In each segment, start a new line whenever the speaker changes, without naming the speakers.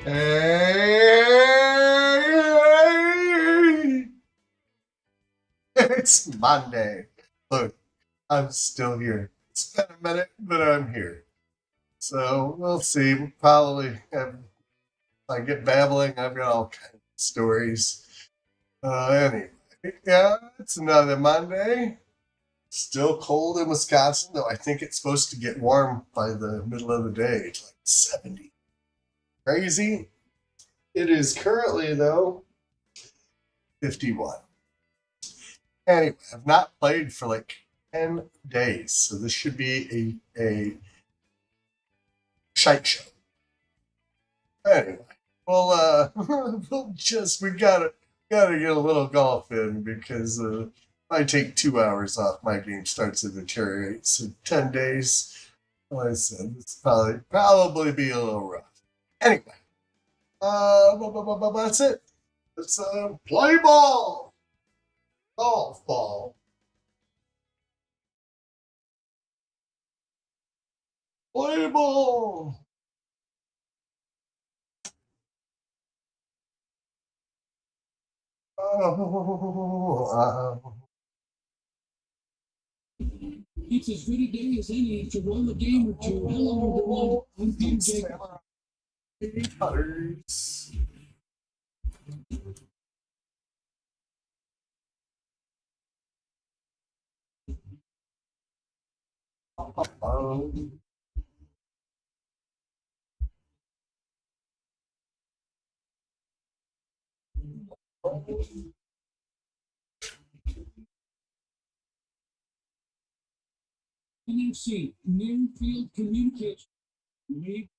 Hey, it's Monday. Look, I'm still here. It's been a minute, but I'm here. So we'll see. Probably, if I get babbling, I've got all kinds of stories. Anyway, yeah, it's another Monday. Still cold in Wisconsin, though I think it's supposed to get warm by the middle of the day, to like 70. Crazy. It is currently, though, 51. Anyway, I've not played for like 10 days, so this should be a shite show. Anyway, we'll just, we gotta get a little golf in because if I take 2 hours off, my game starts to deteriorate. So 10 days, like I said, it's probably be a little rough. Anyway, that's it. Let's play ball, golf ball, play ball. Oh,
It's as good a day as any to roll a game or two. Hello, everyone. I'm PJ.
Putters.
NFC, near field communication. Maybe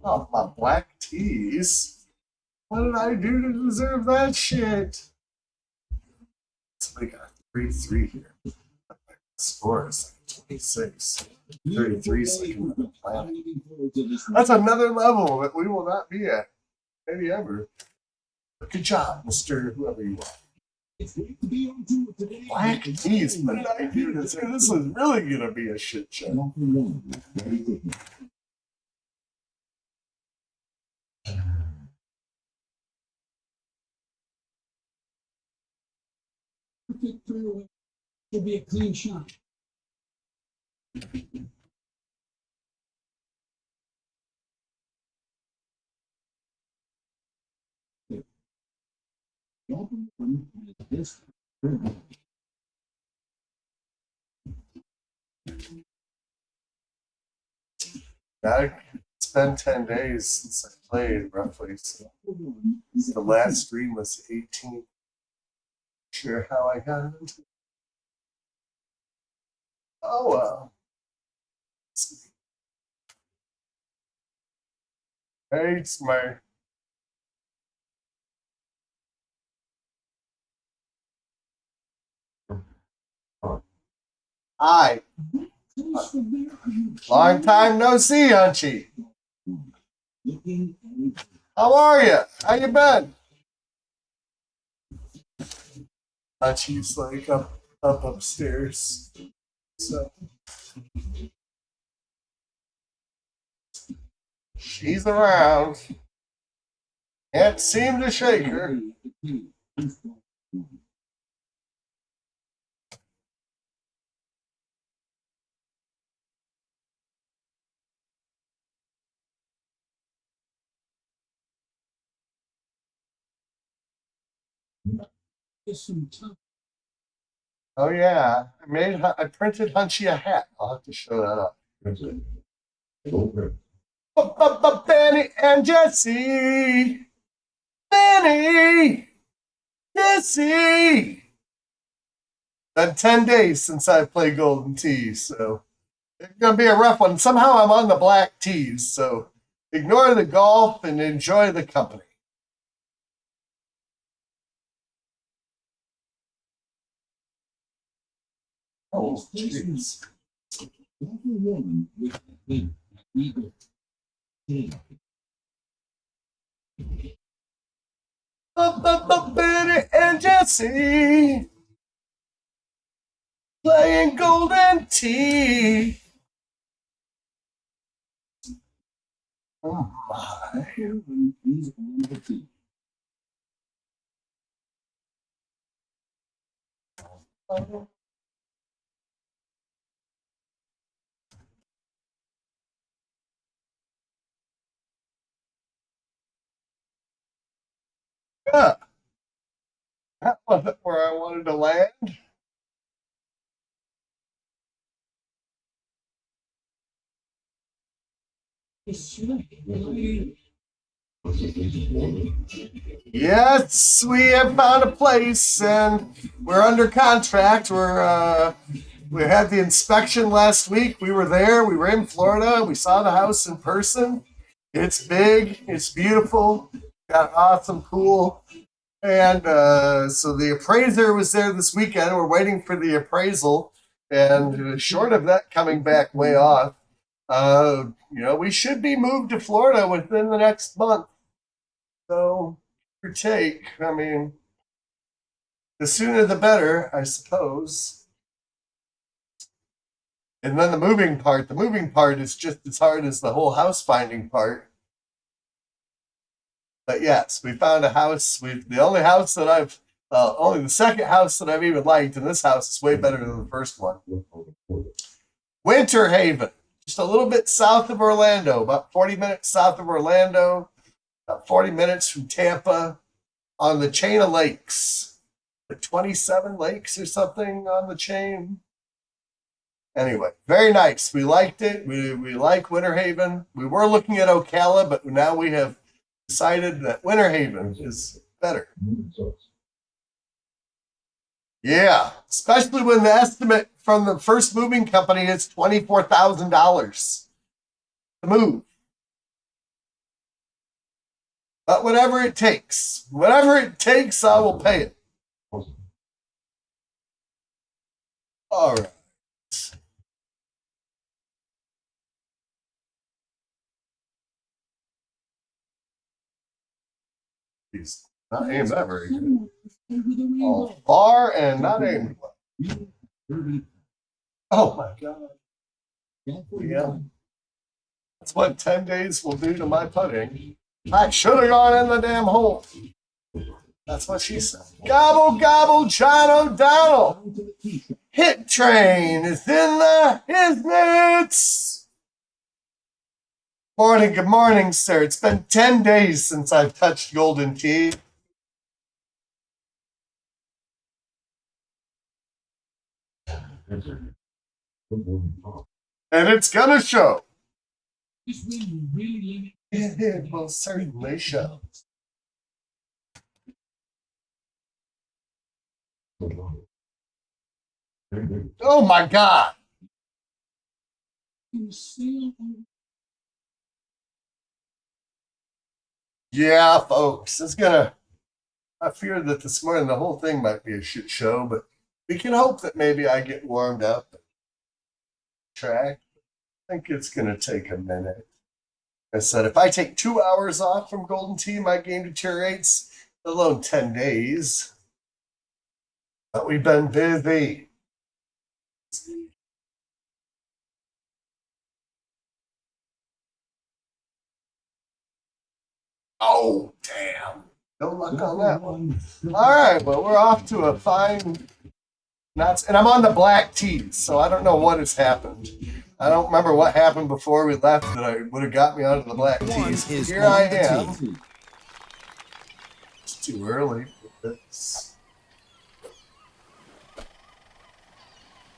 Oh, my black tees. What did I do to deserve that shit? Somebody got 33 here. Score is like 26. 33 second on the planet. That's another level that we will not be at. Maybe ever. Good job, Mr. Whoever you are.
it's great to be on tour today.
Black tees. What did I do to deserve this? Is really going to be a shit show.
Perfect fairway. Should be a clean shot.
It's been 10 days since I played, roughly. So the last stream was 18. Sure how I got into it. Oh, well. Hey, smart. Hi. Long time no see, Hunchi. How are you? How you been? Hunchi's like up upstairs. So she's around. Can't seem to shake her. Oh yeah, I printed Hunchy a hat. I'll have to show that up. Benny and Jesse, Benny, Jesse. Been 10 days since I played Golden Tees, so it's gonna be a rough one. Somehow I'm on the black tees, so ignore the golf and enjoy the company. Oh, jeez. Benny and Jesse playing Golden Tee. Oh my. Yeah, that wasn't where I wanted to land. Yes, we have found a place and we're under contract. We had the inspection last week. We were there. We were in Florida. We saw the house in person. It's big. It's beautiful. Got an awesome pool. And so the appraiser was there this weekend. We're waiting for the appraisal. And short of that coming back way off, we should be moved to Florida within the next month. So, your take, I mean, the sooner the better, I suppose. And then the moving part is just as hard as the whole house finding part. But yes, we found a house. The only the second house that I've even liked, and this house is way better than the first one. Winter Haven, just a little bit south of Orlando, about 40 minutes south of Orlando, about 40 minutes from Tampa, on the chain of lakes. The 27 lakes or something on the chain. Anyway, very nice. We liked it. We like Winter Haven. We were looking at Ocala, but now we have decided that Winter Haven is better. Yeah, especially when the estimate from the first moving company is $24,000 to move. But whatever it takes, I will pay it. All right. He's not aimed that very good. Oh, far and not aimed well. Oh my God. Yeah. That's what 10 days will do to my putting. I should have gone in the damn hole. That's what she said. Gobble, gobble, John O'Donnell. Hit train is in the business. Morning, good morning, sir. It's been 10 days since I've touched Golden Tee. And it's gonna show. It will certainly show. Oh my God. Yeah, folks, I fear that this morning the whole thing might be a shit show, but we can hope that maybe I get warmed up. Track. I think it's going to take a minute. I said, if I take 2 hours off from Golden Tee, my game deteriorates, let alone 10 days. But we've been busy. Oh, damn. No luck on that one. All right, well, we're off to a fine knots. And I'm on the black tees, so I don't know what has happened. I don't remember what happened before we left that would have got me onto the black tees. Here I am. It's too early for this.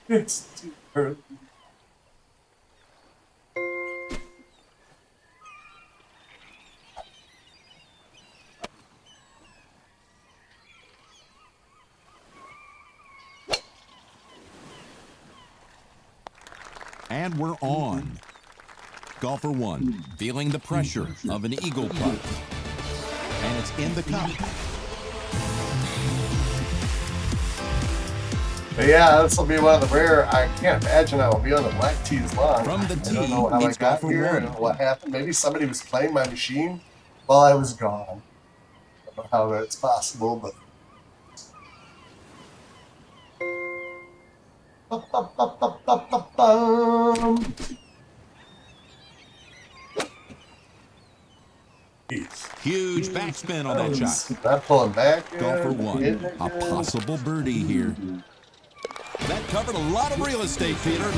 It's too early.
And we're on. Golfer one, feeling the pressure of an eagle putt. And it's in the cup.
But yeah, this will be one of the rare. I can't imagine I will be on the black tees long.
From the tee,
I don't know how I got here and what happened. Maybe somebody was playing my machine while I was gone. don't know how that's possible, but.
Huge backspin on that shot.
Not pulling back.
Golfer one, a possible birdie here. That covered a lot of real estate, Peter.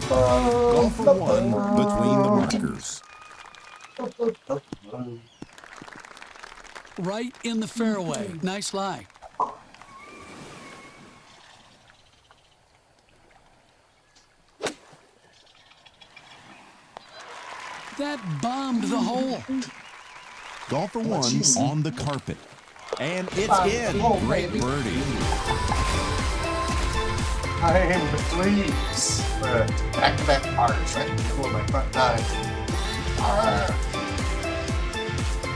Golfer one between the markers.
Right in the fairway. Nice lie. That bombed the hole.
Golfer one on the carpet. And it's in. Great birdie.
I am pleased. Back-to-back pars right in the middle of my front nine.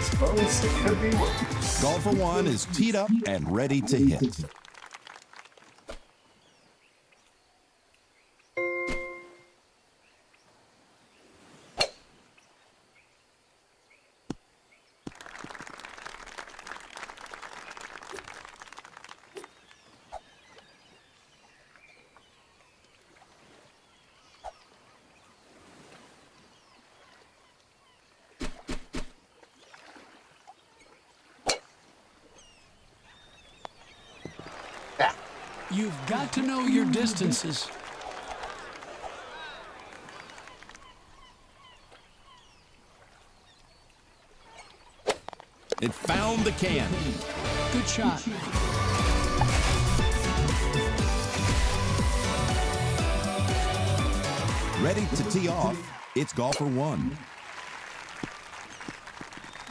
Suppose it could be worse.
Golfer one is teed up and ready to hit.
You've got to know your distances.
It found the can.
Good shot.
Ready to tee off. It's golfer one.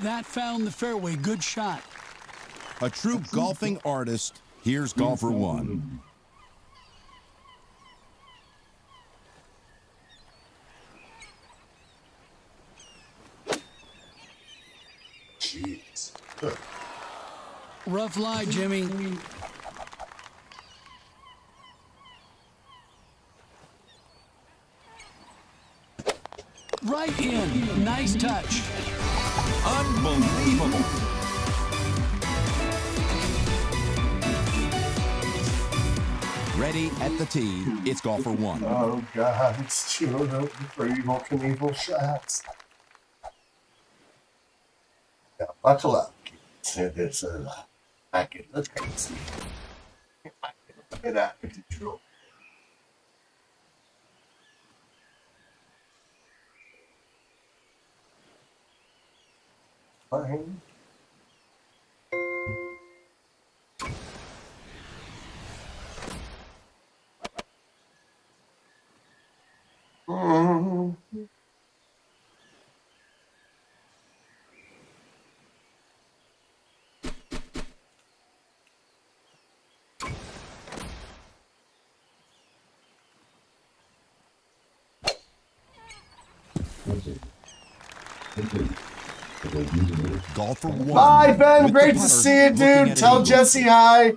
That found the fairway. Good shot.
A true golfing artist. Here's golfer one.
Jeez.
Rough lie, Jimmy. Right in. Nice touch.
Unbelievable. Ready at the tee. It's golfer one.
Oh, God. It's chilling out for evil Knievel shots. Now, buckle up. It is I can look crazy. Get out of control. Fine.
Golfer one.
Bye, Ben.
with the
Great to
putter
see you,
looking at
dude.
an
Tell
eagle.
Jesse hi.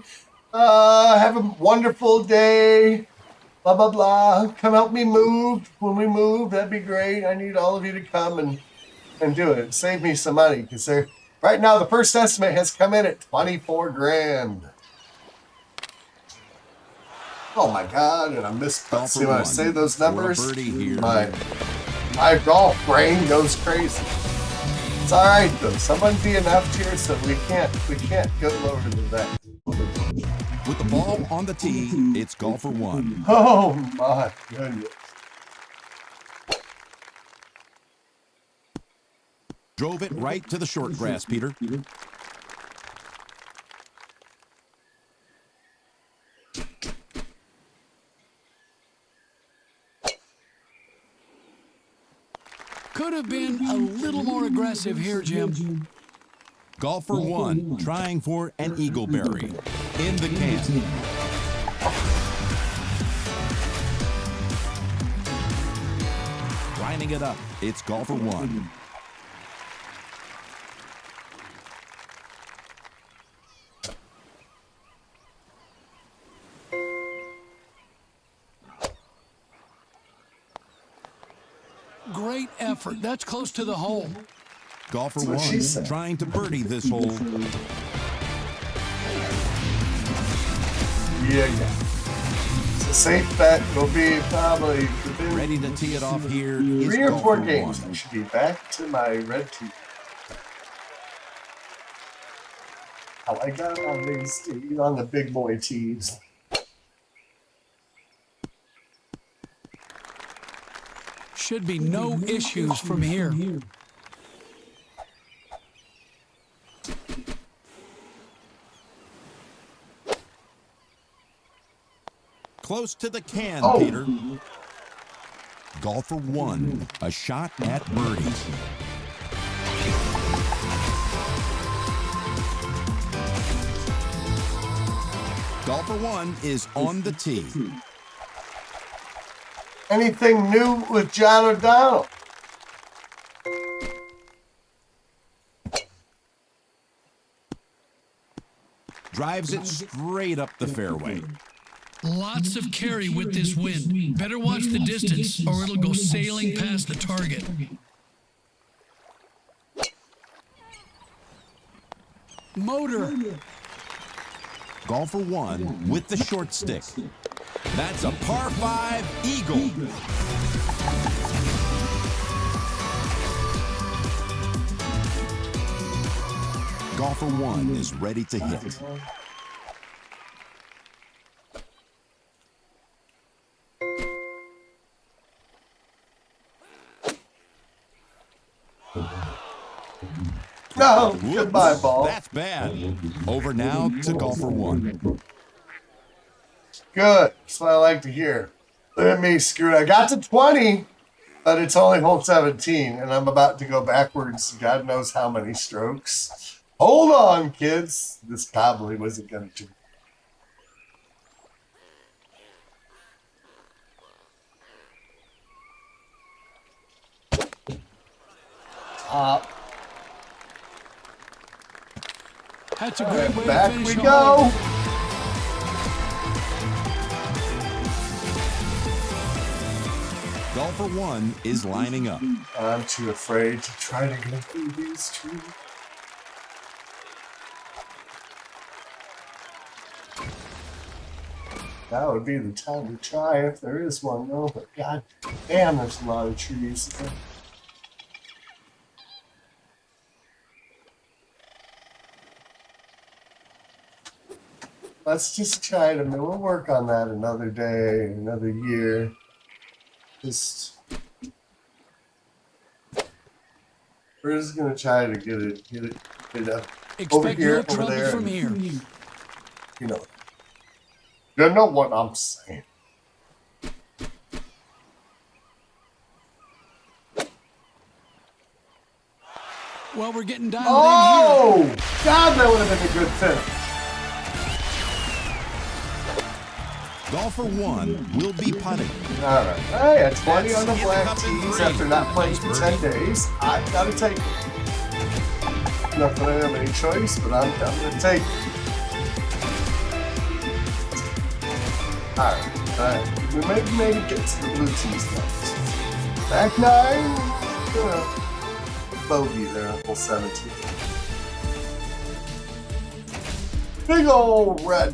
Have a wonderful day. Blah, blah, blah. Come help me move. When we move, that'd be great. I need all of you to come and do it. Save me some money because right now the first estimate has come in at 24 grand. Oh my God. And I missed. Let's see when I say those numbers.
Birdie here.
My golf brain goes crazy. It's all right though. Someone be enough here so we can't go lower than that.
With the ball on the tee, it's golfer one.
Oh my goodness.
Drove it right to the short grass, Peter.
Could have been a little more aggressive here, Jim.
Golfer one, trying for an eagleberry. In the can. Grinding it up. It's golfer one.
Great effort. That's close to the hole.
Golfer
what she
1
said.
trying to birdie this hole.
Yeah. So safe bet will be probably within
Ready to tee it off here is
3 or 4
golfer
games.
1.
I should be back to my red tee. I like that on these tees, on the big boy tees.
Should be no issues from here.
Close to the can,
Oh.
Peter. Golfer 1, a shot at birdie. Golfer 1 is on the tee.
Anything new with John O'Donnell?
Drives it straight up the fairway.
Lots of carry with this wind. Better watch the distance or it'll go sailing past the target. Motor.
Golfer 1 with the short stick. That's a par 5 eagle. Golfer 1 is ready to hit.
No,
Whoops,
goodbye, ball.
That's bad. Over now to golfer 1.
Good. That's what I like to hear. Look at me screwed. I got to 20, but it's only hole 17, and I'm about to go backwards. God knows how many strokes. Hold on, kids. This probably wasn't going to. Top.
That's a great way to
Back
finish
we
the
go.
hole.
Golfer 1 is lining up.
I'm too afraid to try to get through these two. That would be the time to try if there is one, though. But god damn, there's a lot of trees. Let's just try to. We'll work on that another day, another year. Just. We're just gonna try to get it up over
Expect
here,
no
over
trouble
there.
from here.
You know. You know what I'm saying.
Well, we're getting dialed
Oh! God, that would have been a good finish.
Golfer 1 will be putting.
All right. Hey, at 20 on the
Let's
black
get up in
tees
three.
after not playing for 10 days. I've got to take it. Not that I have any choice, but I'm going to take it. All right. We maybe get to the blue tees next. Back 9. You know, bogey there on hole 17. Big old red.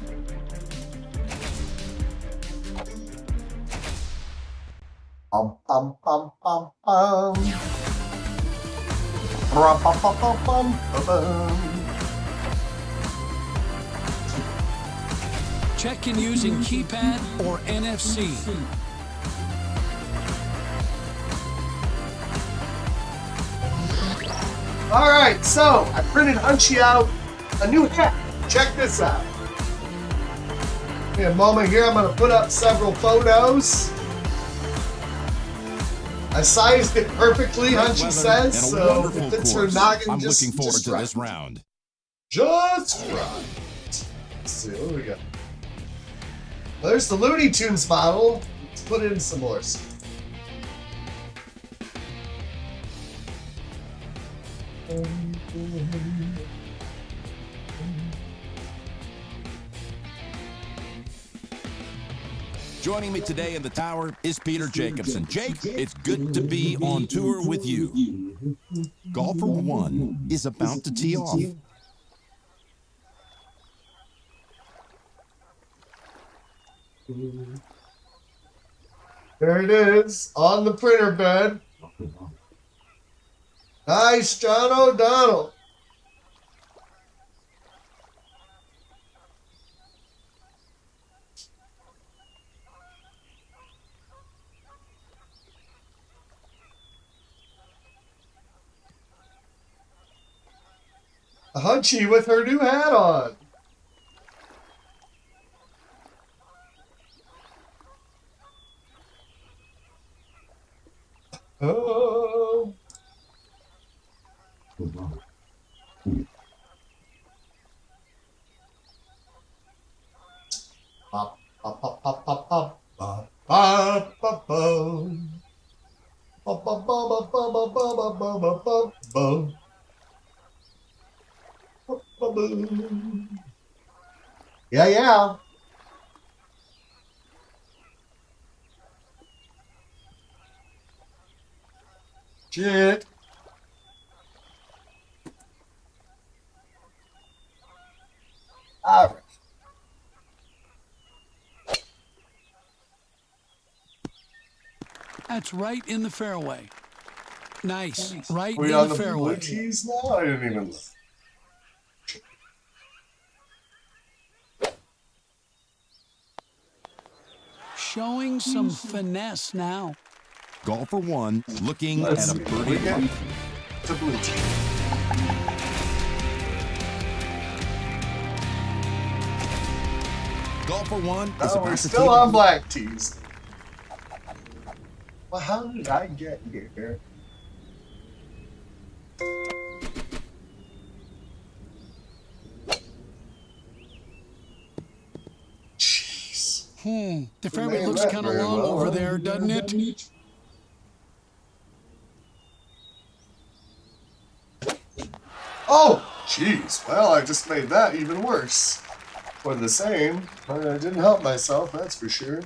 Bum, bum, bum, bum, bum. Brum, bum, bum, bum, bum, bum, bum.
here. Check in using keypad or NFC.
All right, so I printed Hunchi out a new hat. Check this out. In a moment here, I'm going to put up several photos. I sized it perfectly, Hunchi
Weather
says,
and a
so
wonderful
it fits her
course.
noggin
I'm
just,
looking forward
just
to
right.
this round.
Just right. Let's see, what do we got? Well, there's the Looney Tunes model. Let's put in some more.
Joining me today in the tower is Peter Jacobson. Jake, it's good to be on tour with you. Golfer 1 is about to tee off.
There it is, on the printer bed. Nice, John O'Donnell. Hunchi with her new hat on. Oh. Pop, pop, pop, pop, pop, pop, pop, pop, pop, boom. Pop, pop, pop, pop, pop, pop, pop, pop, pop, boom. Pop, pop, boom. Yeah, yeah. Shit. All right.
That's right in the fairway. Nice. Right
We
in
on
the
the blue
fairway.
tees now? I didn't even look.
Showing some finesse now.
Golfer 1 looking
Let's
at a
see.
birdie
We get
putt.
to blue tee.
Golfer 1 is
Oh,
about
we're
to
still
tee
on
off.
black tees. Well, how did I get here? Jeez.
The fairway
Man,
looks
that
kind of
very
long
well,
over
huh?
there, doesn't it?
Oh, jeez. Well, I just made that even worse. Or the same. I didn't help myself, that's for sure.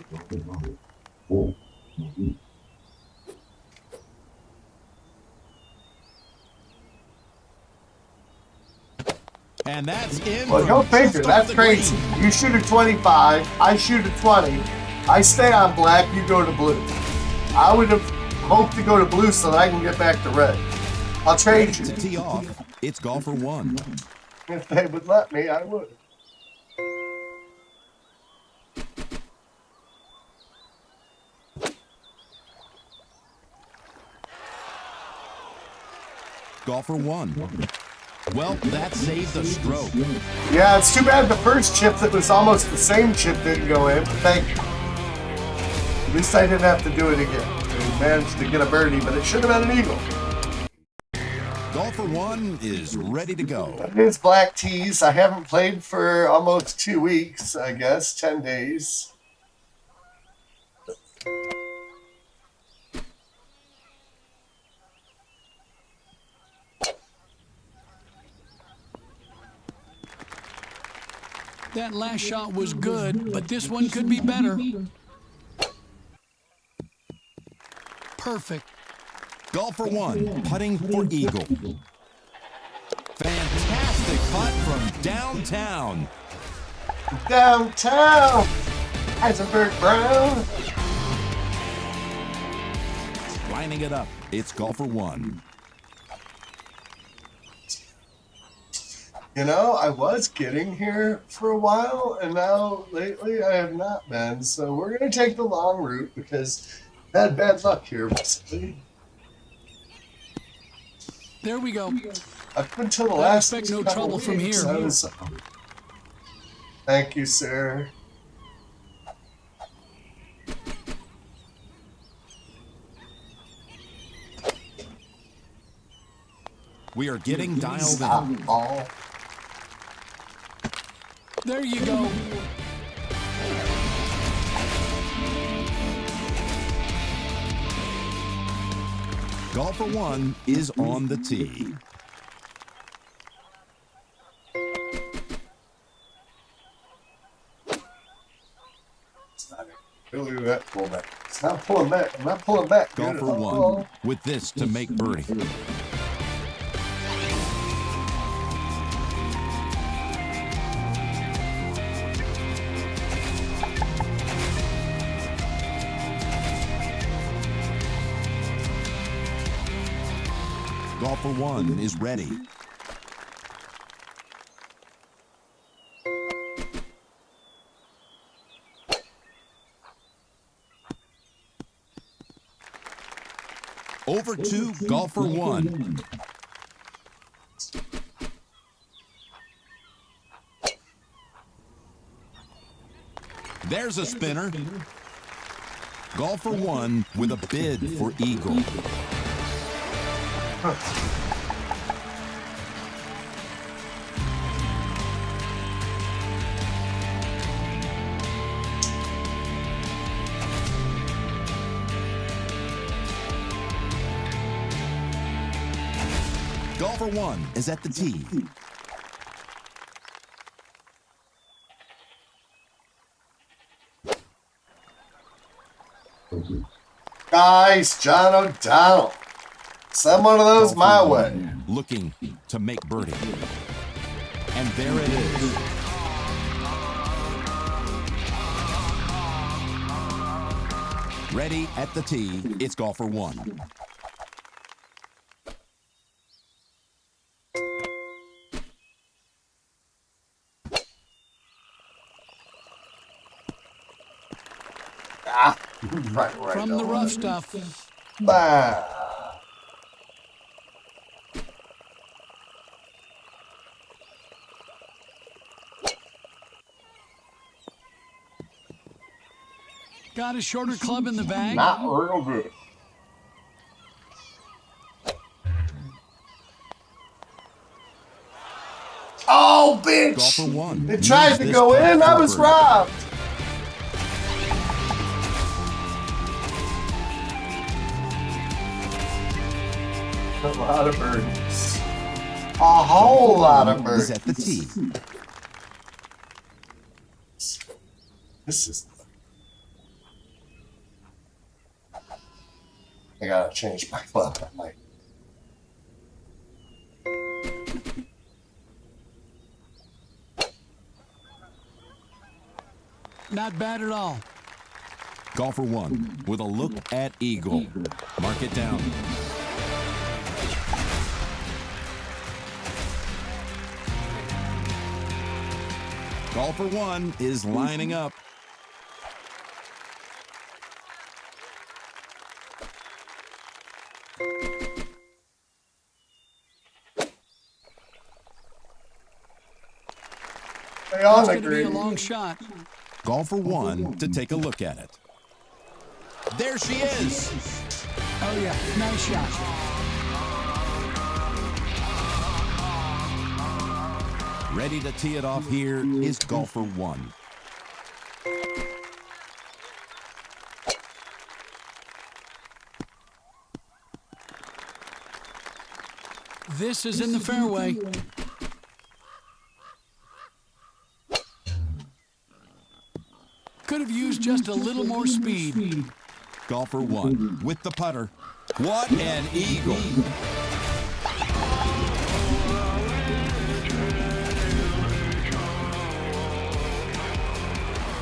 And that's in.
Well,
from
go figure.
just
That's
off the
crazy.
green.
You shoot a 25. I shoot a 20. I stay on black. You go to blue. I would have hoped to go to blue so that I can get back to red. I'll trade you.
To tee off, it's Golfer 1.
If they would let me, I would.
Golfer 1. Well, that saved the stroke.
Yeah, it's too bad the first chip that was almost the same chip didn't go in, but thank you. At least I didn't have to do it again. I managed to get a birdie, but it should have been an eagle.
Golfer 1 is ready to go.
It is black tees. I haven't played for almost 2 weeks, I guess, 10 days.
That last shot was good, but this one could be better. Perfect.
Golfer 1 putting for eagle. Fantastic putt from downtown.
Downtown! Heisenberg Brown!
Lining it up, it's Golfer 1.
You know, I was getting here for a while, and now lately I have not been. So we're going to take the long route because I had bad luck here recently.
There we go.
Up until the
I
last
expect no
couple
trouble from
weeks,
here.
I was... Thank you, sir.
We are getting dialed
Stop
in.
ball.
There you go.
Golfer 1 is on the tee.
Look at that pull back. It's not pulling back. I'm not pulling back.
Golfer
Good.
one with this to make birdie. Golfer one is ready. Over to golfer one. There's a spinner. Golfer one with a bid for eagle. Golfer one is at the tee.
Nice, John O'Donnell. Send one of those my way.
Looking to make birdie. And there it is. Ready at the tee, it's golfer one.
Right,
From the rough stuff.
Bah.
Got a shorter club in the bag.
Not real good. Oh, bitch!
Golfer one.
It tried to go in. I was robbed. A lot of birdies. A whole lot of birdies.
Is at the tee.
This is. I gotta change my club.
Not bad at all.
Golfer one with a look at eagle. Mark it down. Golfer one is lining up.
They all
It's going to be
agree.
a long shot.
Golfer one to take a look at it. There she is.
Oh, yeah. Nice shot.
Ready to tee it off here is golfer one.
This is in the fairway. Could have used just a little more speed.
Golfer one with the putter. What an eagle.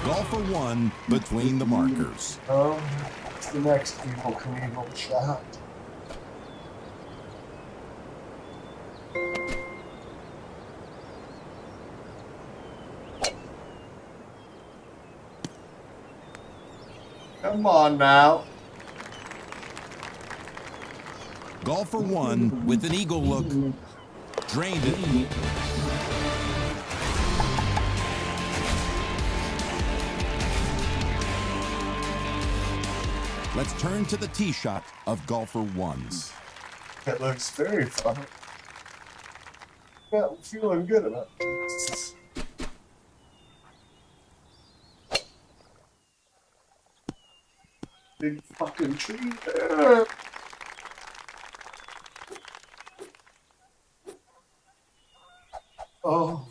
Golfer one between the markers.
What's the next Evil Knievel shot? Come on now.
Golfer one with an eagle look. Drained it. Let's turn to the tee shot of golfer ones.
That looks very fun. Yeah, I'm feeling good about this. Big fucking tree there. Oh.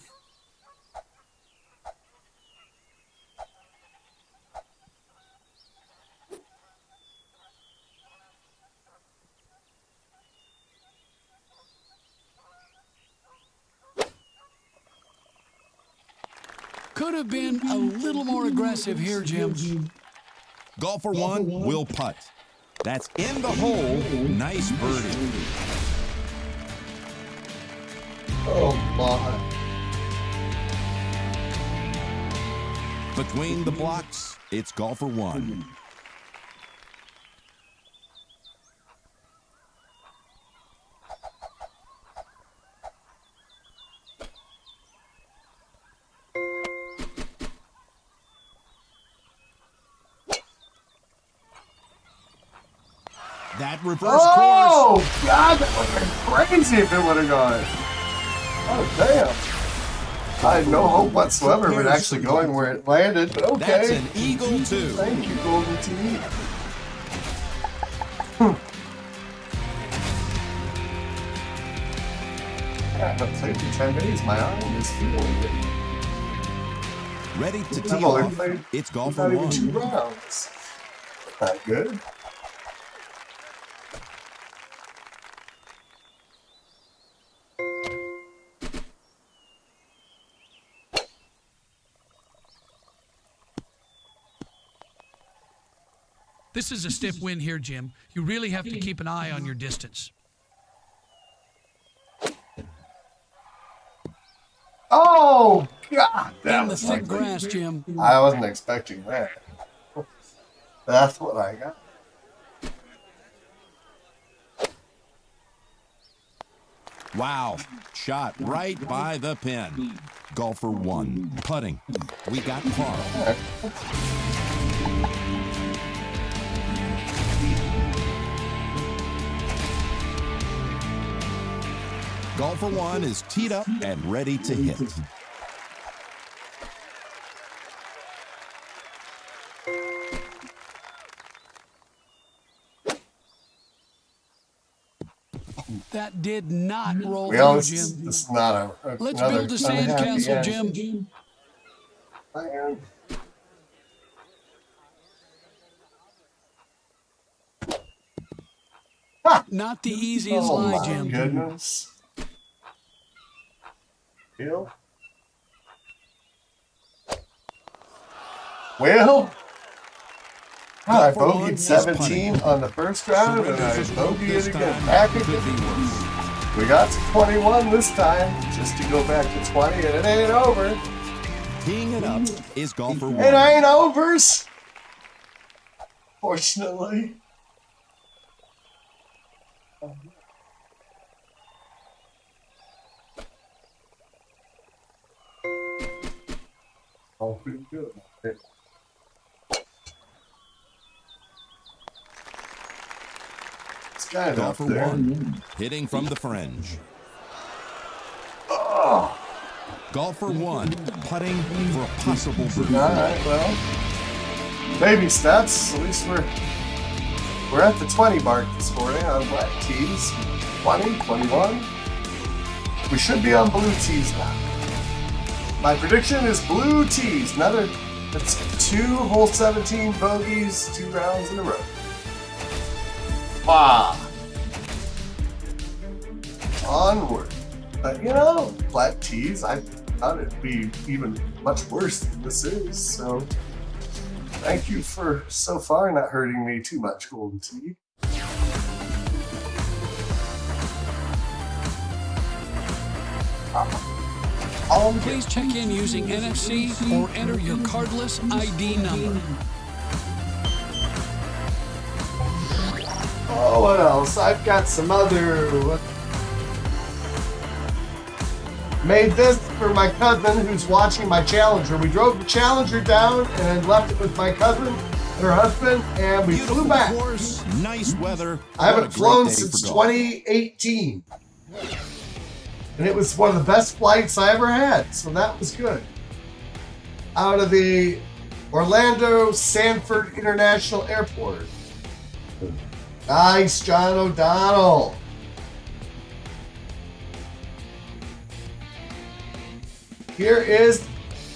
Could have been a little more aggressive here, Jim.
Golfer 1 will putt. That's in the hole. Nice birdie.
Oh my.
Between the blocks, it's golfer 1. That reverse
Oh,
course.
God, that would have been crazy if it would have gone. Oh, damn. I had no hope whatsoever of it actually going where it landed, but okay.
That's an eagle too.
Thank you, Golden Tee. I haven't played for 10 days. My arm is feeling it.
Ready to tee
I've only
off.
played
It's golfer
not even
1.
2 rounds. Not good.
This is a stiff wind here, Jim. You really have to keep an eye on your distance.
Oh, God. That
In the
was
thick
like,
grass, Jim.
I wasn't expecting that. That's what I got.
Wow. Shot right by the pin. Golfer 1. Putting. We got par. Golfer 1 is teed up and ready to hit.
That did not roll
Well,
through,
this
Jim.
is not a
Let's
another
build a
unhappy
sandcastle,
end.
Jim.
Man.
Not the easiest
Oh
lie,
my
Jim.
goodness. Bill? Well, I
Golfer 1
bogeyed
is
17
putting.
on the first round, and I
Surrenders his
bogeyed
this
it again.
time.
Back
Could
again.
be worse.
We got to 21 this time, just to go back to 20, and it ain't over.
Teeing it up is golfer 1.
It ain't overs. Fortunately. Oh, pretty good. It's kind of up
Golfer
there.
1. Hitting from the fringe.
Oh.
Golfer 1. Putting for a possible
All
birdie.
right, well, baby steps. At least we're at the 20 mark this morning on black tees. 20, 21. We should be on blue tees now. My prediction is blue tees. That's 2 hole 17 bogeys, 2 rounds in a row. Wow. Onward. But you know, black tees, I thought it'd be even much worse than this is. So thank you for so far not hurting me too much, Golden Tee.
Please check in using NFC or enter your cardless ID number.
Oh, what else? I've got some other. Made this for my cousin who's watching my Challenger. We drove the Challenger down and then left it with my cousin and her husband, and we
Beautiful
flew back.
course, nice weather.
I haven't
What a great
flown
day
since
for golf.
2018. And it was one of the best flights I ever had, so that was good. Out of the Orlando Sanford International Airport. Nice, John O'Donnell. Here is,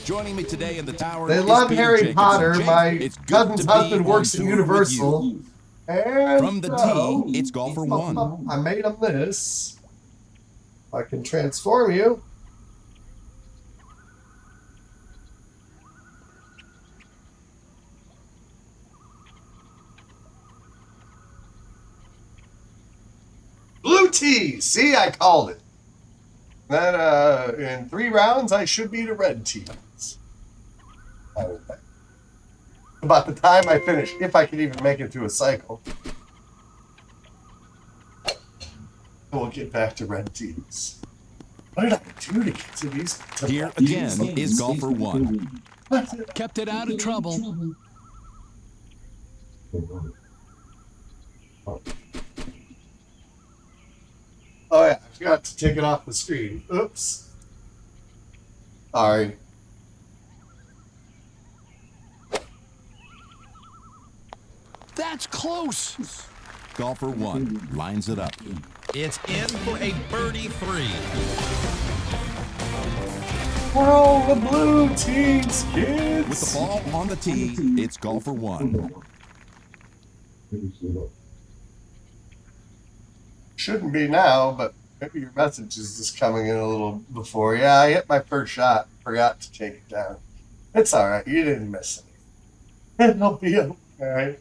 Joining me today in the tower.
they
is
love
Peter
Harry
Jacobson.
Potter.
Jake,
My
it's good
cousin's
to be
husband
on
works at
tour with
Universal.
you.
And
From the
so,
tee, it's golfer 1.
I made him this. I can transform you. blue tee. See, I called it. Then in 3 rounds, I should be the red tees. About the time I finish, if I can even make it through a cycle, we'll get back to red tees. What did I do to get to these?
Here again is golfer 1.
Kept it out of trouble.
Oh yeah, I forgot to take it off the screen. Oops. Sorry.
That's close.
Golfer 1 lines it up.
It's in for a birdie 3.
Roll the blue tees, kids.
With the ball on the tee, it's golfer 1.
Shouldn't be now, but maybe your message is just coming in a little before. Yeah, I hit my first shot. Forgot to take it down. It's all right. You didn't miss anything. It'll be okay.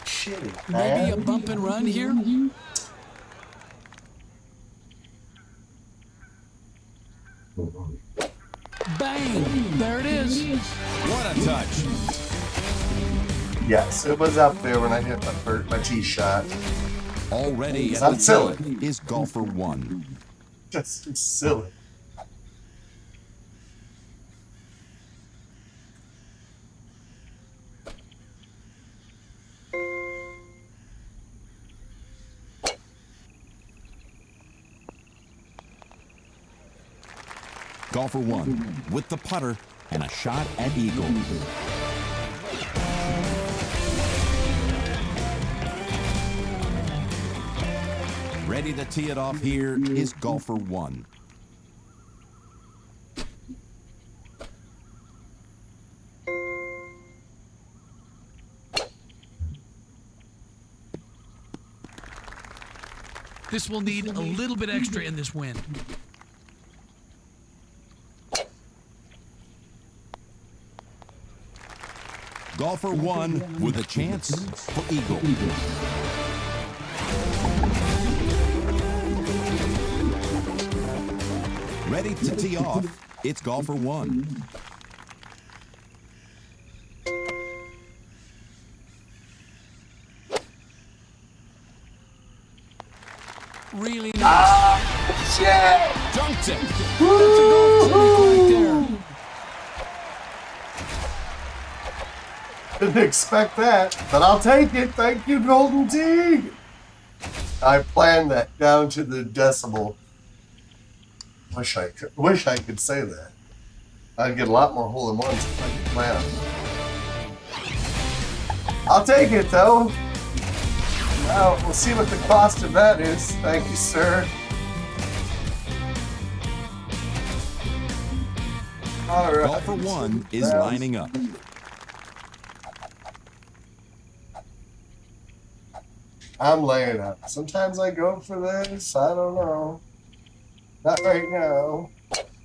Shitty, man.
Maybe a bump and run here? Bang! There it is.
What a touch.
Yes, it was up there when I hit my tee shot.
Already at
I'm
the
silly.
top is golfer 1.
Just silly.
Golfer 1 with the putter and a shot at eagle. Ready to tee it off here is golfer 1.
This will need a little bit extra in this wind.
Golfer 1 with a chance for eagle. Ready to tee off, it's golfer 1.
Really nice.
Shit!
Dunked it.
That's a golf right there.
Didn't expect that, but I'll take it. Thank you, Golden Tee. I planned that down to the decimal. Wish I could say that. I'd get a lot more hole-in-ones if I could plan. I'll take it though. Now we'll see what the cost of that is. Thank you, sir. All right.
Golfer 1 is lining up.
I'm laying up. Sometimes I go for this. I don't know. Not right now.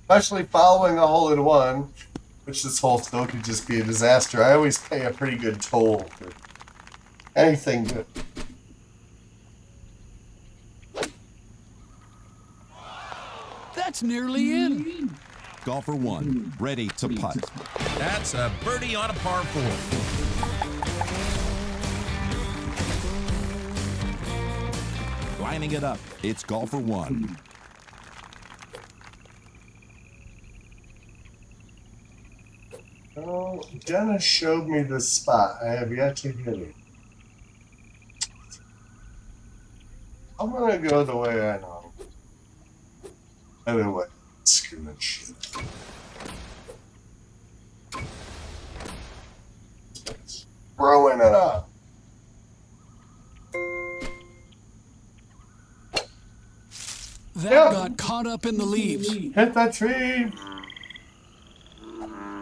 Especially following a hole-in-one, which this hole still could just be a disaster. I always pay a pretty good toll for anything good.
That's nearly in.
Golfer 1 ready to putt.
That's a birdie on a par 4.
Lining it up, it's golfer 1.
Oh, Dennis showed me this spot. I have yet to hit it. I'm gonna go the way I know. Anyway, screw that shit. Throwing it up.
That
Yep.
got caught up in the leaves.
Hit that tree.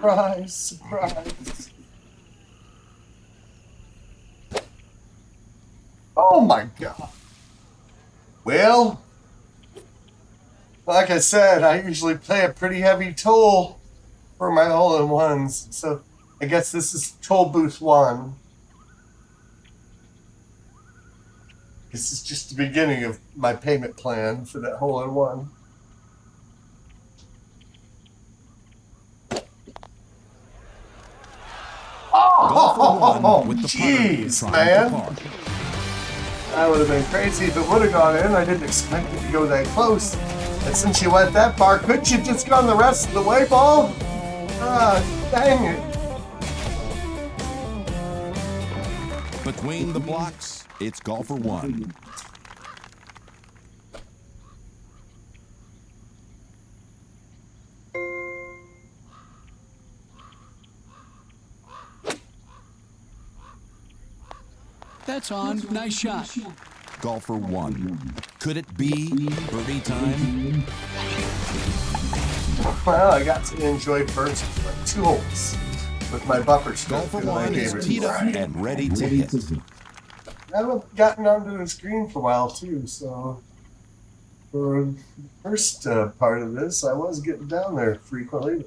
Surprise, surprise. Oh my God. Well, like I said, I usually pay a pretty heavy toll for my hole-in-ones, so I guess this is toll booth 1. This is just the beginning of my payment plan for that hole-in-one.
Golfer one with the putter
jeez,
trying
man.
to par.
That would have been crazy if it would have gone in. I didn't expect it to go that close. And since you went that far, couldn't you just gone the rest of the way, ball? Ah, dang it.
Between the blocks, it's golfer one.
That's on. Nice shot.
Golfer one. Could it be birdie time?
Well, I got to enjoy first like 2 holes with my buffer strip.
Golfer
and I
one is
gave it
teed up
right.
and ready to hit.
I haven't gotten onto the screen for a while too, so for the first part of this, I was getting down there frequently.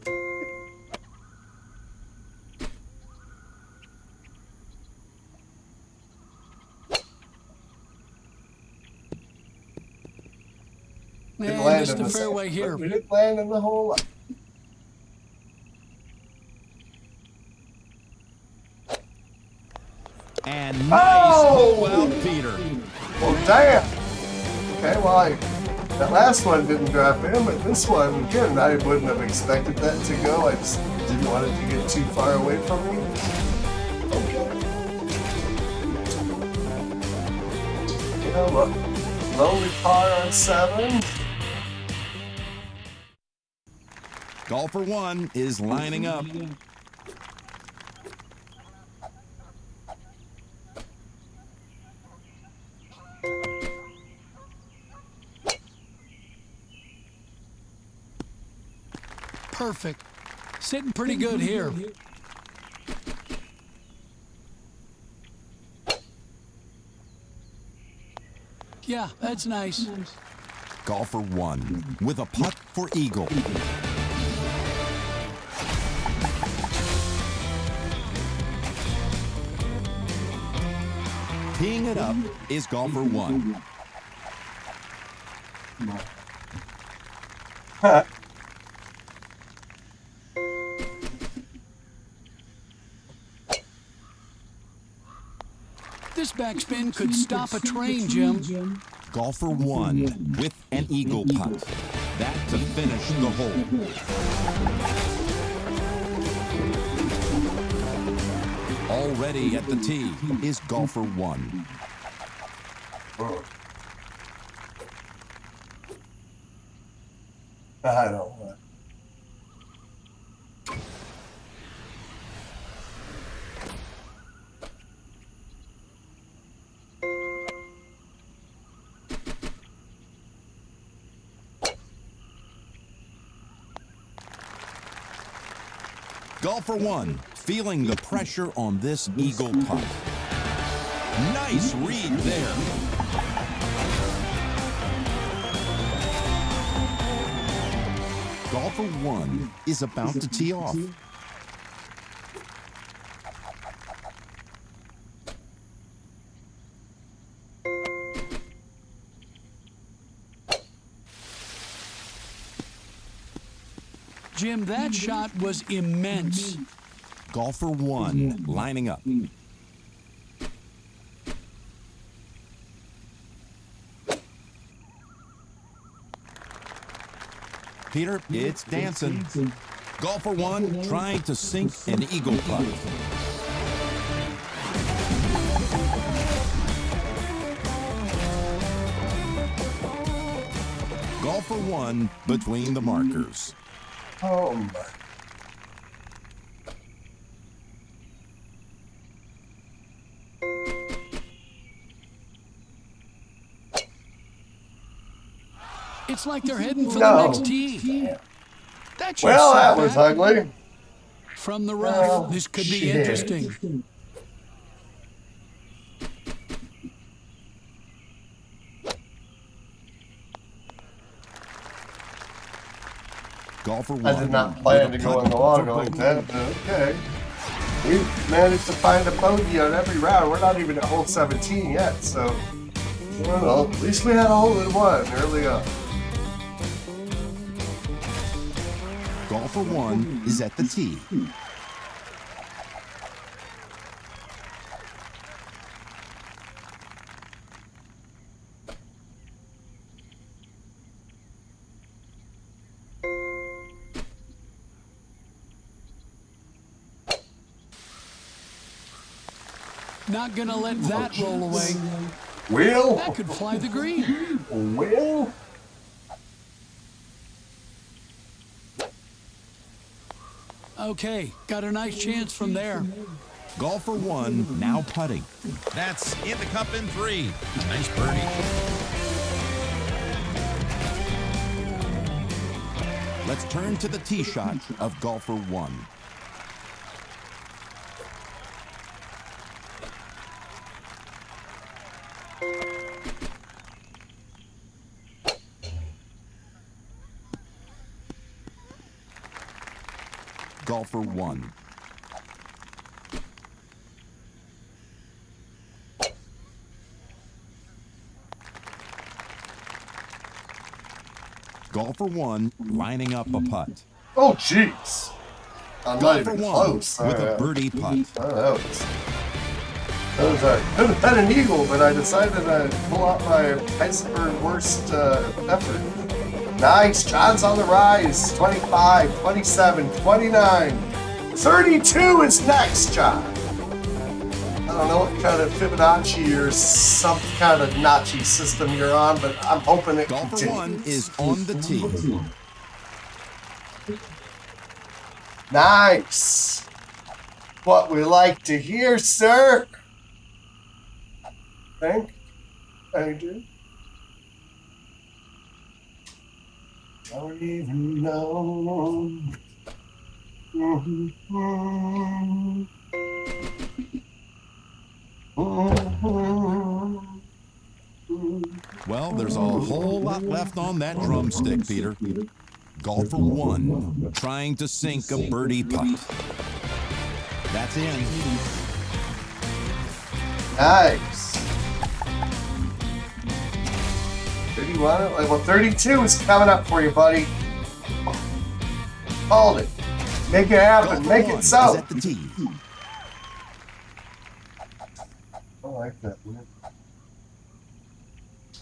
Didn't
Man,
land
missed
in
the
the
fairway
center,
here.
but we didn't land in the hole.
And nice hole out, Peter.
Well, damn. Okay, well, that last one didn't drop in, but this one, again, I wouldn't have expected that to go. I just didn't want it to get too far away from me. Okay. You know what? Lonely par on 7.
Golfer one is lining up.
Perfect. Sitting pretty good here. Yeah, that's nice.
Golfer one with a putt for eagle. Teeing it up is golfer one.
This backspin could stop a train, Jim.
Golfer one with an eagle putt. That to finish the hole. Already at the tee is golfer one.
I don't know.
Golfer one feeling the pressure on this eagle putt. Nice read there. Golfer one is about to tee off.
Jim, that shot was immense.
Golfer one lining up. Peter, it's dancing. Golfer one trying to sink an eagle putt. Golfer one between the markers.
Oh my.
It's like they're heading for
No.
the next tee. That should
Well,
set
that was
back.
ugly.
From the rough,
Oh,
this could be
shit.
interesting.
Golfer one.
I did not plan to go in the water like that, but okay. We managed to find a bogey on every round. We're not even at hole 17 yet, so Well, at least we had a hole in one early on.
Golfer 1 is at the tee.
Not gonna let that roll away.
Will?
That could fly the green.
Will?
Okay, got a nice chance from there.
Golfer 1 now putting.
That's in the cup in 3. A nice birdie.
Let's turn to the tee shot of golfer 1. Golfer 1. Golfer 1 lining up a putt.
Oh, jeez. I'm not
Golfer
even
1
close.
with a birdie putt.
That was could have been an eagle, but I decided to pull out my Heisenberg worst effort. Nice. John's on the rise. 25, 27, 29. 32 is next, John. I don't know what kind of Fibonacci or some kind of Nazi system you're on, but I'm hoping it
Golfer
continues.
1 is on the tee.
Nice. What we like to hear, sir. Thank you. Don't even know.
Well, there's a whole lot left on that drumstick, Peter. Golfer 1 trying to sink a birdie putt. That's in.
Nice. 31. Well, 32 is coming up for you, buddy. Hold it. Make it happen.
Golfer
Make
1
it so.
is at the tee.
I like that, man.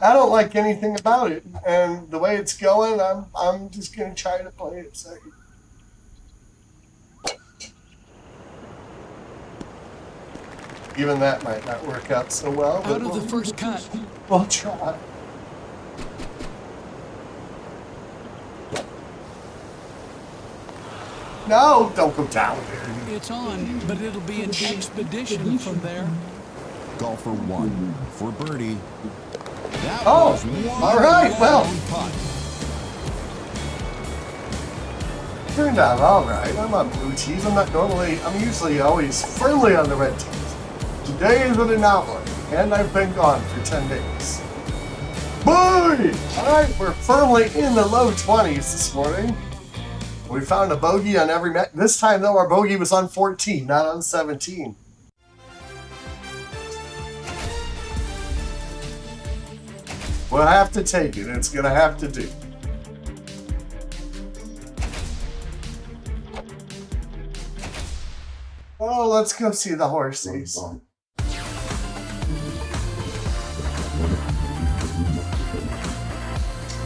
I don't like anything about it, and the way it's going, I'm just gonna try to play it safe. Even that might not work out so well, but
Out of the first cut.
we'll try. No, don't go down there.
It's on, but it'll be an expedition from there.
Golfer 1 for birdie. That
Oh,
was one
all right, well.
long putt.
Turned out all right. I'm on blue tees. I'm usually always firmly on the red tees. Today is an anomaly, and I've been gone for 10 days. Boy! All right, we're firmly in the low 20s this morning. We found a bogey on every match. This time, though, our bogey was on 14, not on 17. We'll have to take it. It's going to have to do. Oh, let's go see the horses.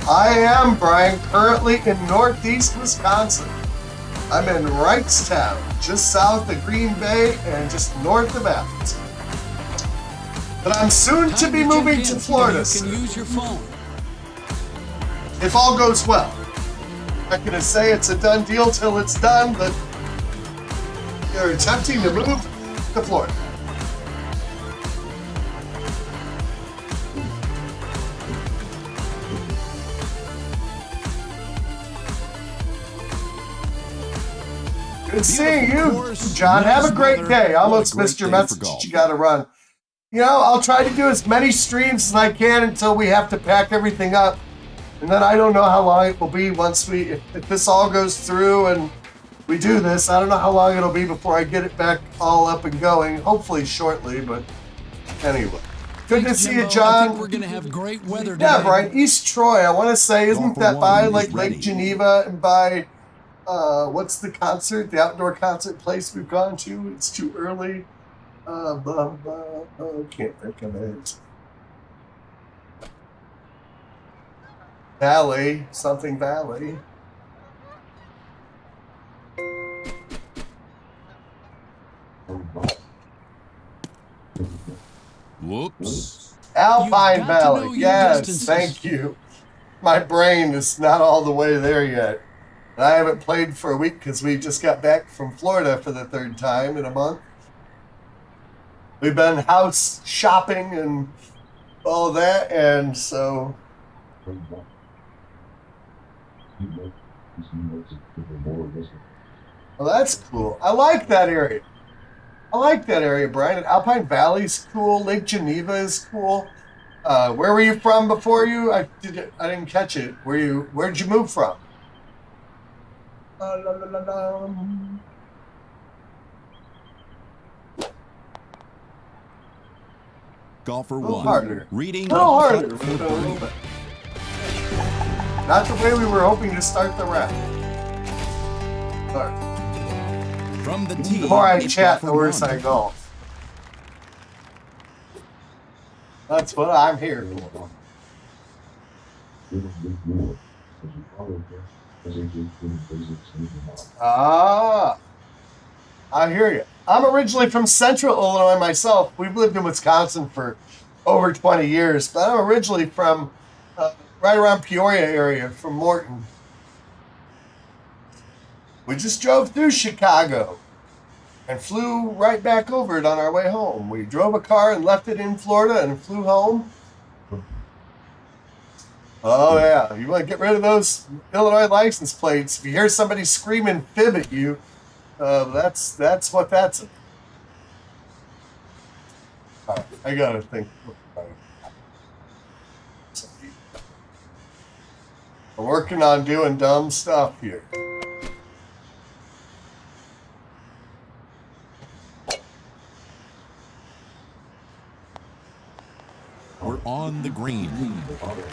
I am, Brian, currently in northeast Wisconsin. I'm in Wrightstown, just south of Green Bay and just north of Athens. But I'm soon to be moving to Florida
You
soon,
can use your phone.
if all goes well. I'm not gonna say it's a done deal till it's done, but you're attempting to move to Florida. Good seeing you, John. Have a great day. I almost missed your message that you got to run. You know, I'll try to do as many streams as I can until we have to pack everything up. And then I don't know how long it will be once if this all goes through and we do this. I don't know how long it'll be before I get it back all up and going. Hopefully shortly, but anyway. Good to
Thanks,
see
Jimbo.
you,
I
John.
think we're gonna have great weather today.
Yeah, Brian. East Troy. I want to say, isn't
Golfer
that by
one
like
is
Lake
ready.
Geneva and by what's the concert, the outdoor concert place we've gone to? It's too early. Can't think of it. Valley, something Valley.
Whoops.
Alpine
You've got to know
Valley.
your
Yes,
distances.
thank you. My brain is not all the way there yet. And I haven't played for a week because we just got back from Florida for the third time in a month. We've been house shopping and all that, and so well, that's cool. I like that area. I like that area, Brian. And Alpine Valley's cool. Lake Geneva is cool. Where were you from before you? I didn't catch it. Where'd you move from? La, la, la, la.
Golfer
little
one.
harder.
Reading
No
the
harder.
putt for birdie.
Not the way we were hoping to start the round. Sorry.
From the tee.
The more I
it's
chat,
golfer
the worse
one.
I golf. That's what I'm here for. Ah, I hear you. I'm originally from Central Illinois myself. We've lived in Wisconsin for over 20 years, but I'm originally from right around Peoria area, from Morton. We just drove through Chicago and flew right back over it on our way home. We drove a car and left it in Florida and flew home. Oh, yeah. You want to get rid of those Illinois license plates. If you hear somebody screaming fib at you, that's what that's. All right, I got to think. I'm working on doing dumb stuff here.
We're on the green.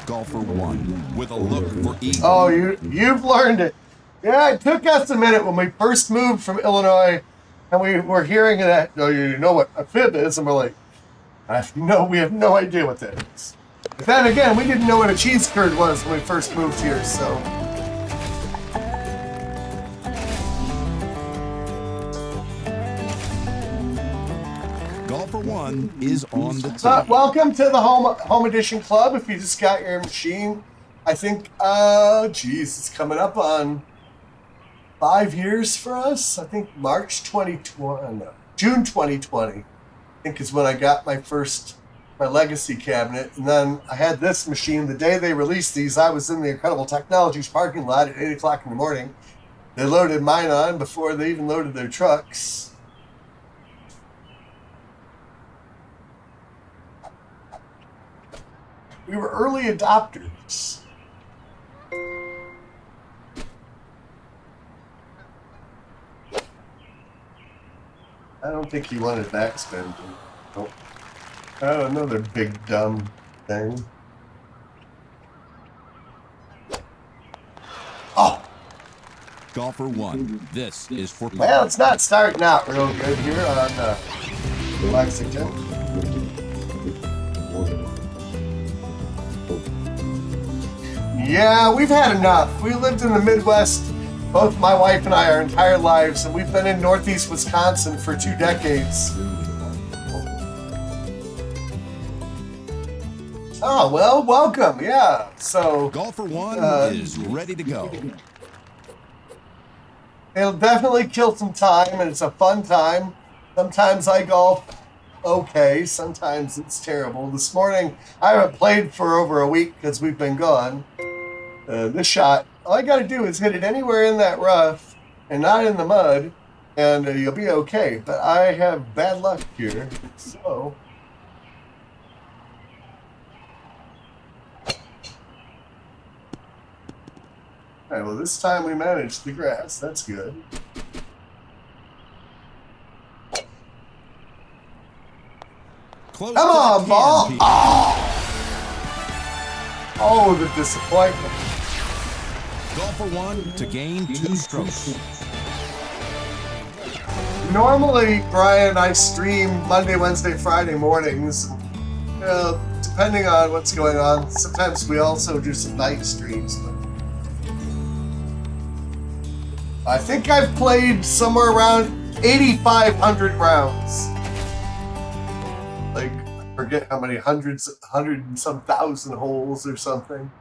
Golfer one with a look for eagle.
Oh, you've learned it. Yeah, it took us a minute when we first moved from Illinois, and we were hearing that. Oh, you know what a fib is, and we're like, we have no idea what that is. But then again, we didn't know what a cheese curd was when we first moved here, so.
Golfer one is on the tee.
Welcome to the home edition club. If you just got your machine, I think, it's coming up on 5 years for us. I think March 2020, no, June 2020, I think is when I got my legacy cabinet. And then I had this machine the day they released these. I was in the Incredible Technologies parking lot at 8 o'clock in the morning. They loaded mine on before they even loaded their trucks. We were early adopters. I don't think he wanted backspin. Nope. Oh, another big dumb thing. Oh!
Golfer one. This is for
Well, it's not starting out real good here on Lexington. Yeah, we've had enough. We lived in the Midwest, both my wife and I, our entire lives, and we've been in Northeast Wisconsin for 2 decades. Oh, well, welcome. Yeah, so
Golfer one is ready to go.
it'll definitely kill some time, and it's a fun time. Sometimes I golf okay, sometimes it's terrible. This morning, I haven't played for over a week because we've been gone. This shot, all I got to do is hit it anywhere in that rough and not in the mud, and you'll be okay. But I have bad luck here, so. All right, well, this time we managed the grass. That's good.
Close
Come
to the
on,
can,
ball.
Peter.
Oh, the disappointment.
Golfer one to gain 2 strokes.
Normally, Brian, I stream Monday, Wednesday, Friday mornings. Depending on what's going on, sometimes we also do some night streams. But I think I've played somewhere around 8,500 rounds. Like, I forget how many hundred and some thousand holes or something.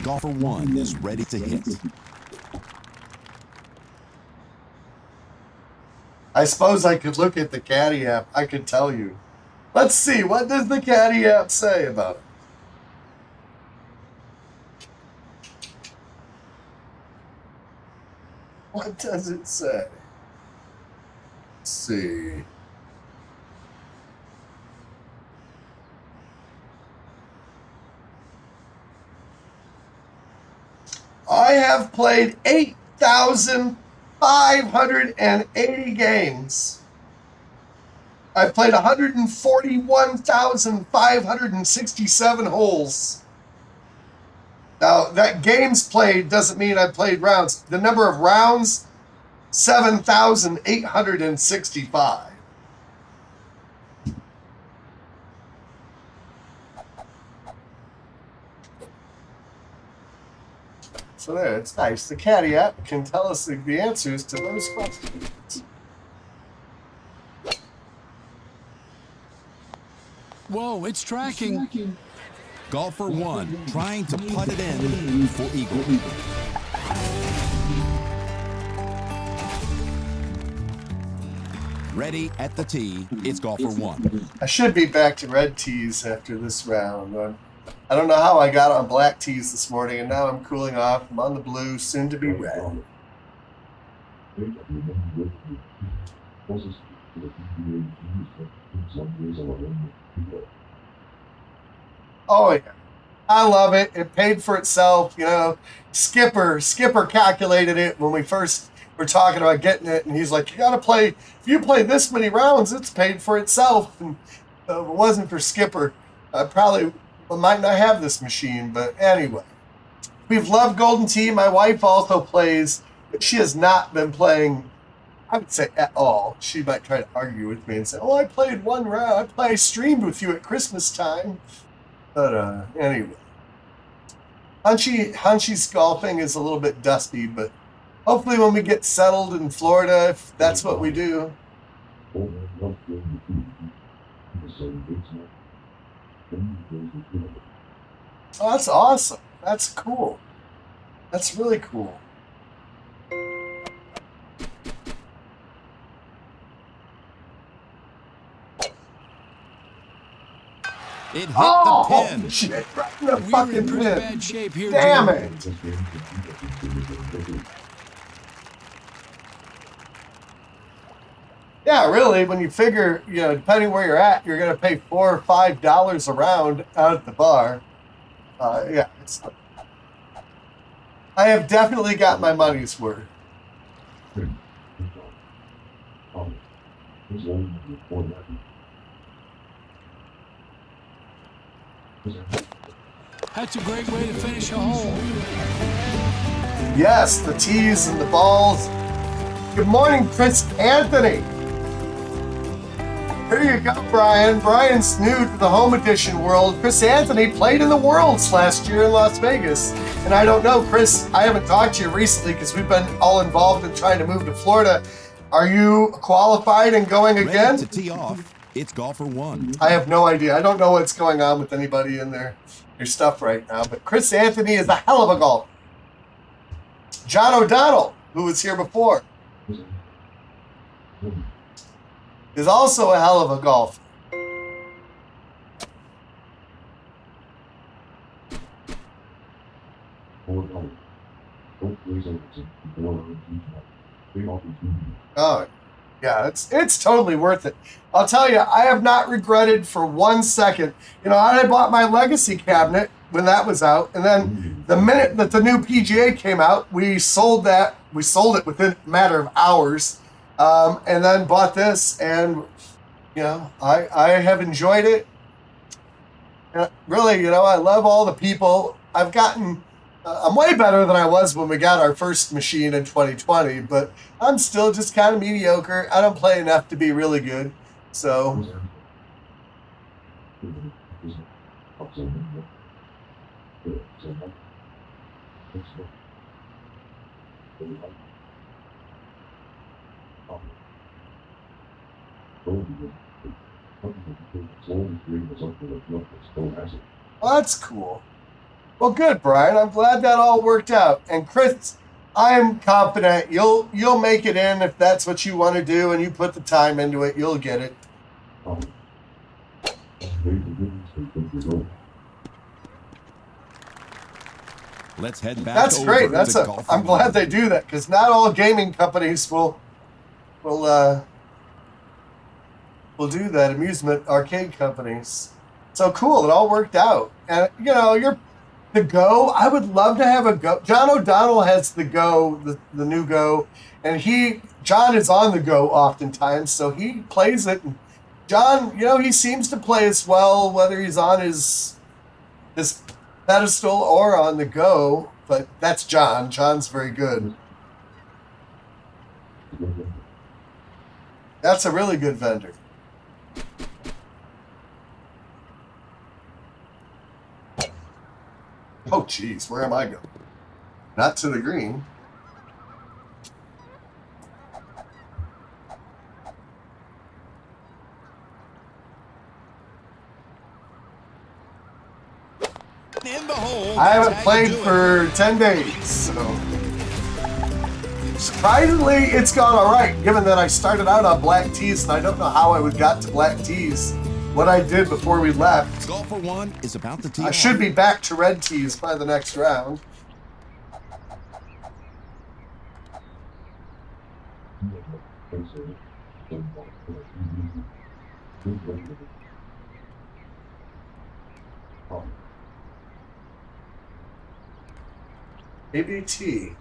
Golfer one is ready to hit.
I suppose I could look at the caddy app. I could tell you. Let's see, what does the caddy app say about it? What does it say? Let's see. I have played 8,580 games. I've played 141,567 holes. Now, that games played doesn't mean I played rounds. The number of rounds, 7,865. So there, it's nice. The caddy app can tell us the answers to those questions.
Whoa, it's tracking.
Golfer one trying to putt it in for eagle. Ready at the tee, it's golfer one.
I should be back to red tees after this round. I don't know how I got on black tees this morning, and now I'm cooling off. I'm on the blue, soon to be red. Oh yeah, I love it. It paid for itself. You know, Skipper calculated it when we first were talking about getting it, and he's like, "You got to play. If you play this many rounds, it's paid for itself." And if it wasn't for Skipper, I probably might not have this machine. But anyway, we've loved Golden Tee. My wife also plays, but she has not been playing, I would say, at all. She might try to argue with me and say, "Oh, I played one round. I streamed with you at Christmas time." But anyway, Hunchi's golfing is a little bit dusty, but hopefully when we get settled in Florida, if that's what we do. Oh, that's awesome. That's cool. That's really cool.
It hit the pin.
Shit, right in the
We're
fucking
in pretty
pin.
bad shape here,
Damn
Joe.
it. Yeah, really, when you figure, you know, depending where you're at, you're going to pay $4 or $5 a round out at the bar. Yeah, I have definitely got my money's worth.
That's a great way to finish a hole.
Yes, the tees and the balls. Good morning, Chris Anthony. Here you go, Brian. Brian's new to the home edition world. Chris Anthony played in the Worlds last year in Las Vegas. And I don't know, Chris, I haven't talked to you recently because we've been all involved in trying to move to Florida. Are you qualified and going again?
Ready to tee off, it's golfer one.
I have no idea. I don't know what's going on with anybody in their stuff right now. But Chris Anthony is a hell of a golfer. John O'Donnell, who was here before, is also a hell of a golfer. Oh, yeah, it's totally worth it. I'll tell you, I have not regretted for 1 second. You know, I bought my Legacy cabinet when that was out, and then the minute that the new PGA came out, we sold that. We sold it within a matter of hours, and then bought this. And You know, I have enjoyed it. Really, you know, I love all the people. I've gotten, I'm way better than I was when we got our first machine in 2020, but I'm still just kind of mediocre. I don't play enough to be really good. So, well, that's cool. Well, good, Brian. I'm glad that all worked out. And Chris, I am confident you'll make it in if that's what you want to do and you put the time into it. You'll get it.
Let's head back.
That's great. I'm glad they do that because not all gaming companies will do that. Amusement arcade companies. So cool. It all worked out. And you know, the Go. I would love to have a Go. John O'Donnell has the Go, the new Go, and John is on the Go oftentimes, so he plays it. And John, you know, he seems to play as well, whether he's on his pedestal or on the Go. But that's John. John's very good. That's a really good vendor. Oh, geez, where am I going? Not to the green.
In the hole.
I haven't played for 10 days, so surprisingly, it's gone all right, given that I started out on black tees, and I don't know how I would got to black tees, what I did before we left.
Golfer 1 is about to tee
I
off.
should be back to red tees by the next round. ABT.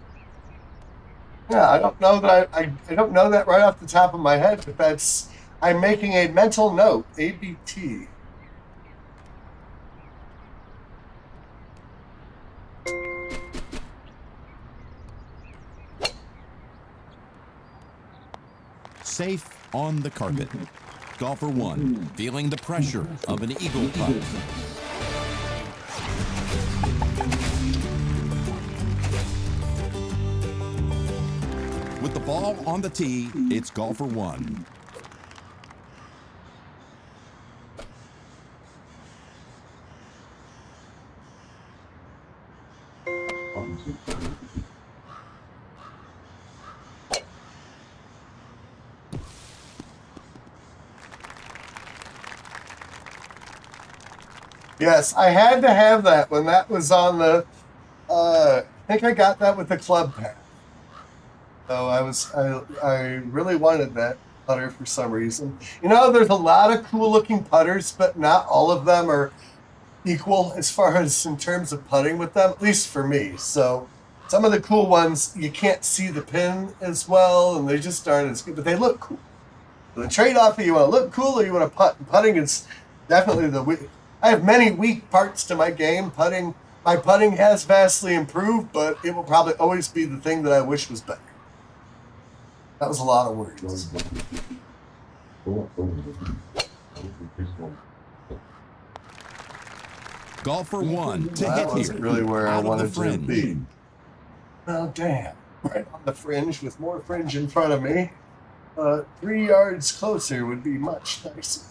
Yeah, I don't know that I don't know that right off the top of my head, but I'm making a mental note. ABT.
Safe on the carpet. Golfer 1 feeling the pressure of an eagle putt. With the ball on the tee, it's golfer 1.
Yes, I had to have that when that was on the. I think I got that with the club pack. So I really wanted that putter for some reason. You know, there's a lot of cool looking putters, but not all of them are equal as far as in terms of putting with them, at least for me. So some of the cool ones, you can't see the pin as well, and they just aren't as good, but they look cool. The trade-off, you want to look cool or you want to putt. Putting is definitely I have many weak parts to my game. My putting has vastly improved, but it will probably always be the thing that I wish was better. That was a lot of words.
Golfer 1 to
That
hit
wasn't
here.
really where I
Out of the
wanted to
fringe.
be. Oh, damn. Right on the fringe with more fringe in front of me. 3 yards closer would be much nicer.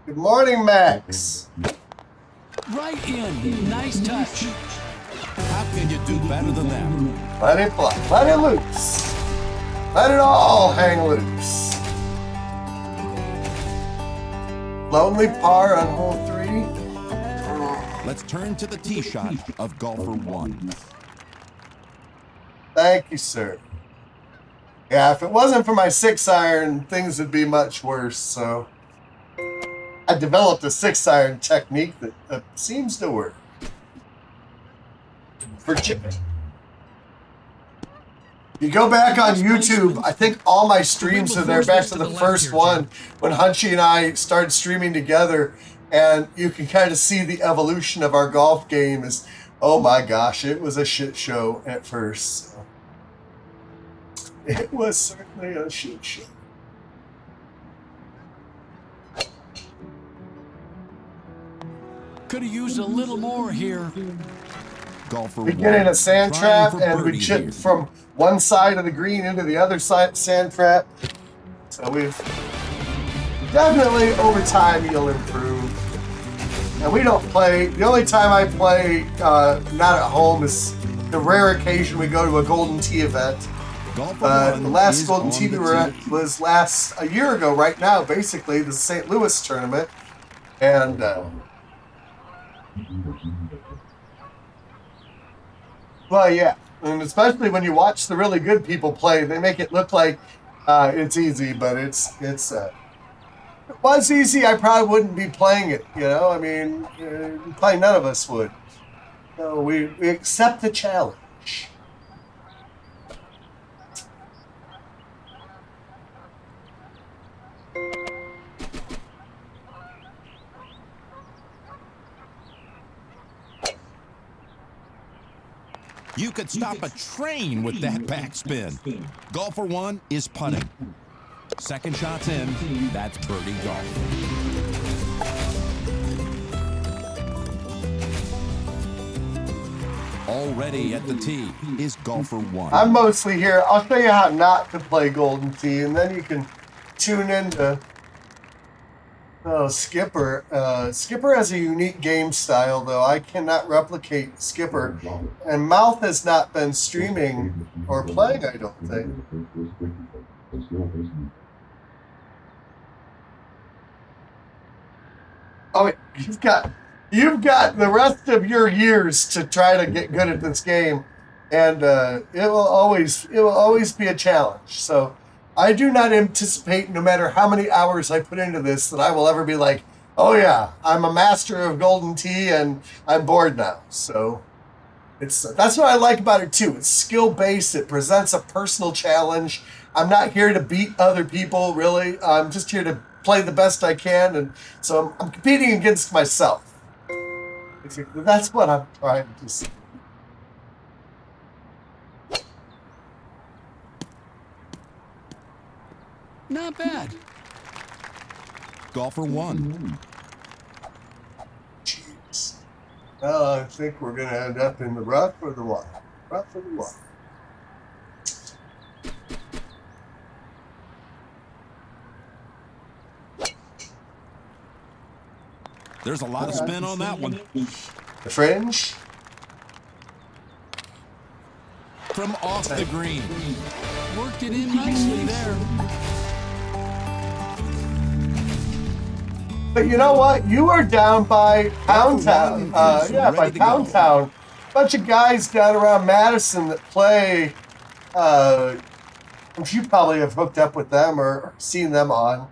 Good morning, Max.
Right in. Nice touch.
How can you do better than that?
Let it fly. Let it loose. Let it all hang loose. Lonely par on hole 3.
Let's turn to the tee shot of golfer 1.
Thank you, sir. Yeah, if it wasn't for my 6-iron, things would be much worse. So I developed a 6-iron technique that seems to work for chipping. You go back on YouTube, I think all my streams are there back to the first one when Hunchi and I started streaming together, and you can kind of see the evolution of our golf game is, oh my gosh, it was a shit show at first. So. It was certainly a shit show.
Could have used a little more here.
Golfer
We get in a sand
trying
trap
for
and we
birdie
chip
here.
from one side of the green into the other side sand trap. So we've definitely over time you'll improve. And we don't play. The only time I play not at home is the rare occasion we go to a Golden Tee event.
Golfer
The
one
last
is
Golden
on
Tee
the
we were at
tee.
was a year ago right now, basically, the St. Louis tournament. And well, yeah. And especially when you watch the really good people play, they make it look like it's easy, but it's if it was easy, I probably wouldn't be playing it, you know? I mean, probably none of us would. So we accept the challenge.
You could stop a train with that backspin. Golfer one is putting. Second shot's in. That's birdie golf. Already at the tee is golfer one.
I'm mostly here. I'll show you how not to play Golden Tee, and then you can tune into Skipper. Skipper has a unique game style, though. I cannot replicate Skipper. And Mouth has not been streaming or playing, I don't think. Oh, you've got the rest of your years to try to get good at this game, and it will always be a challenge. So I do not anticipate, no matter how many hours I put into this, that I will ever be like, oh yeah, I'm a master of Golden Tee and I'm bored now. So that's what I like about it too. It's skill based. It presents a personal challenge. I'm not here to beat other people, really. I'm just here to play the best I can, and so I'm competing against myself. That's what I'm trying to say.
Not bad.
Golfer one.
Jeez. Well, I think we're going to end up in the rough or the water. Rough or the water.
There's a lot of spin on that one.
The fringe.
From off the green.
Worked it in nicely there.
But you know what? You are down by Pound Town. Yeah, by Pound Town. Bunch of guys down around Madison that play. You probably have hooked up with them or seen them on.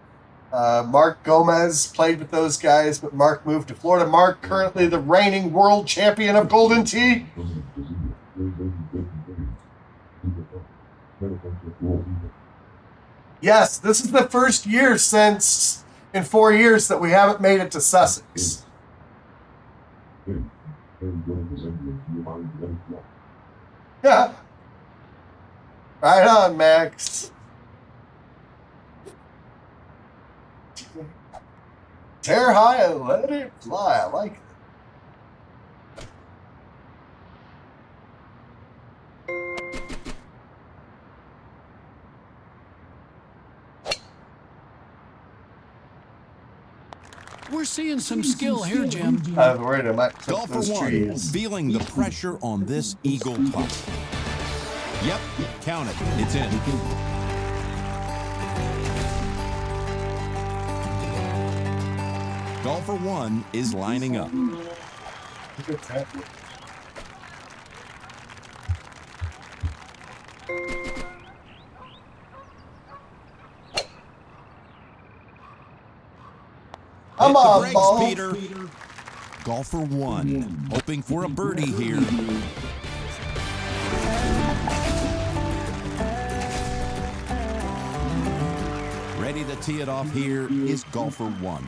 Mark Gomez played with those guys, but Mark moved to Florida. Mark, currently the reigning world champion of Golden Tee. Yes, this is the first year in 4 years that we haven't made it to Sussex. Yeah. Right on, Max. Tear high and let it fly. I like it.
We're seeing some skill here, Jim.
I was worried I might clip
Golfer
those
one,
trees.
feeling the pressure on this eagle putt. Yep, count it. It's in. Golfer one is lining up.
Look at that. Come
Hit the
on,
brakes,
ball.
Peter. Golfer one, hoping for a birdie here. to tee it off here is golfer 1.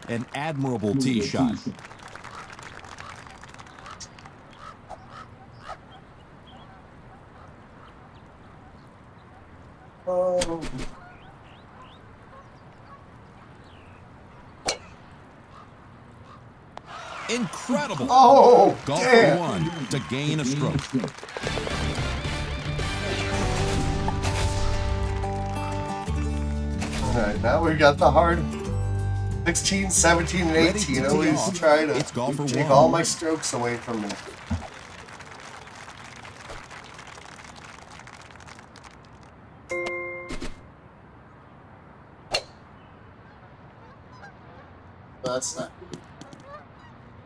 An admirable tee shot.
Oh.
Incredible.
Oh,
Golfer
damn.
1 to gain a stroke.
All right, now we got the hard 16, 17, and
Ready
18.
to
Always
tee off.
try to
It's golfer
take
1.
all my strokes away from me. That's not.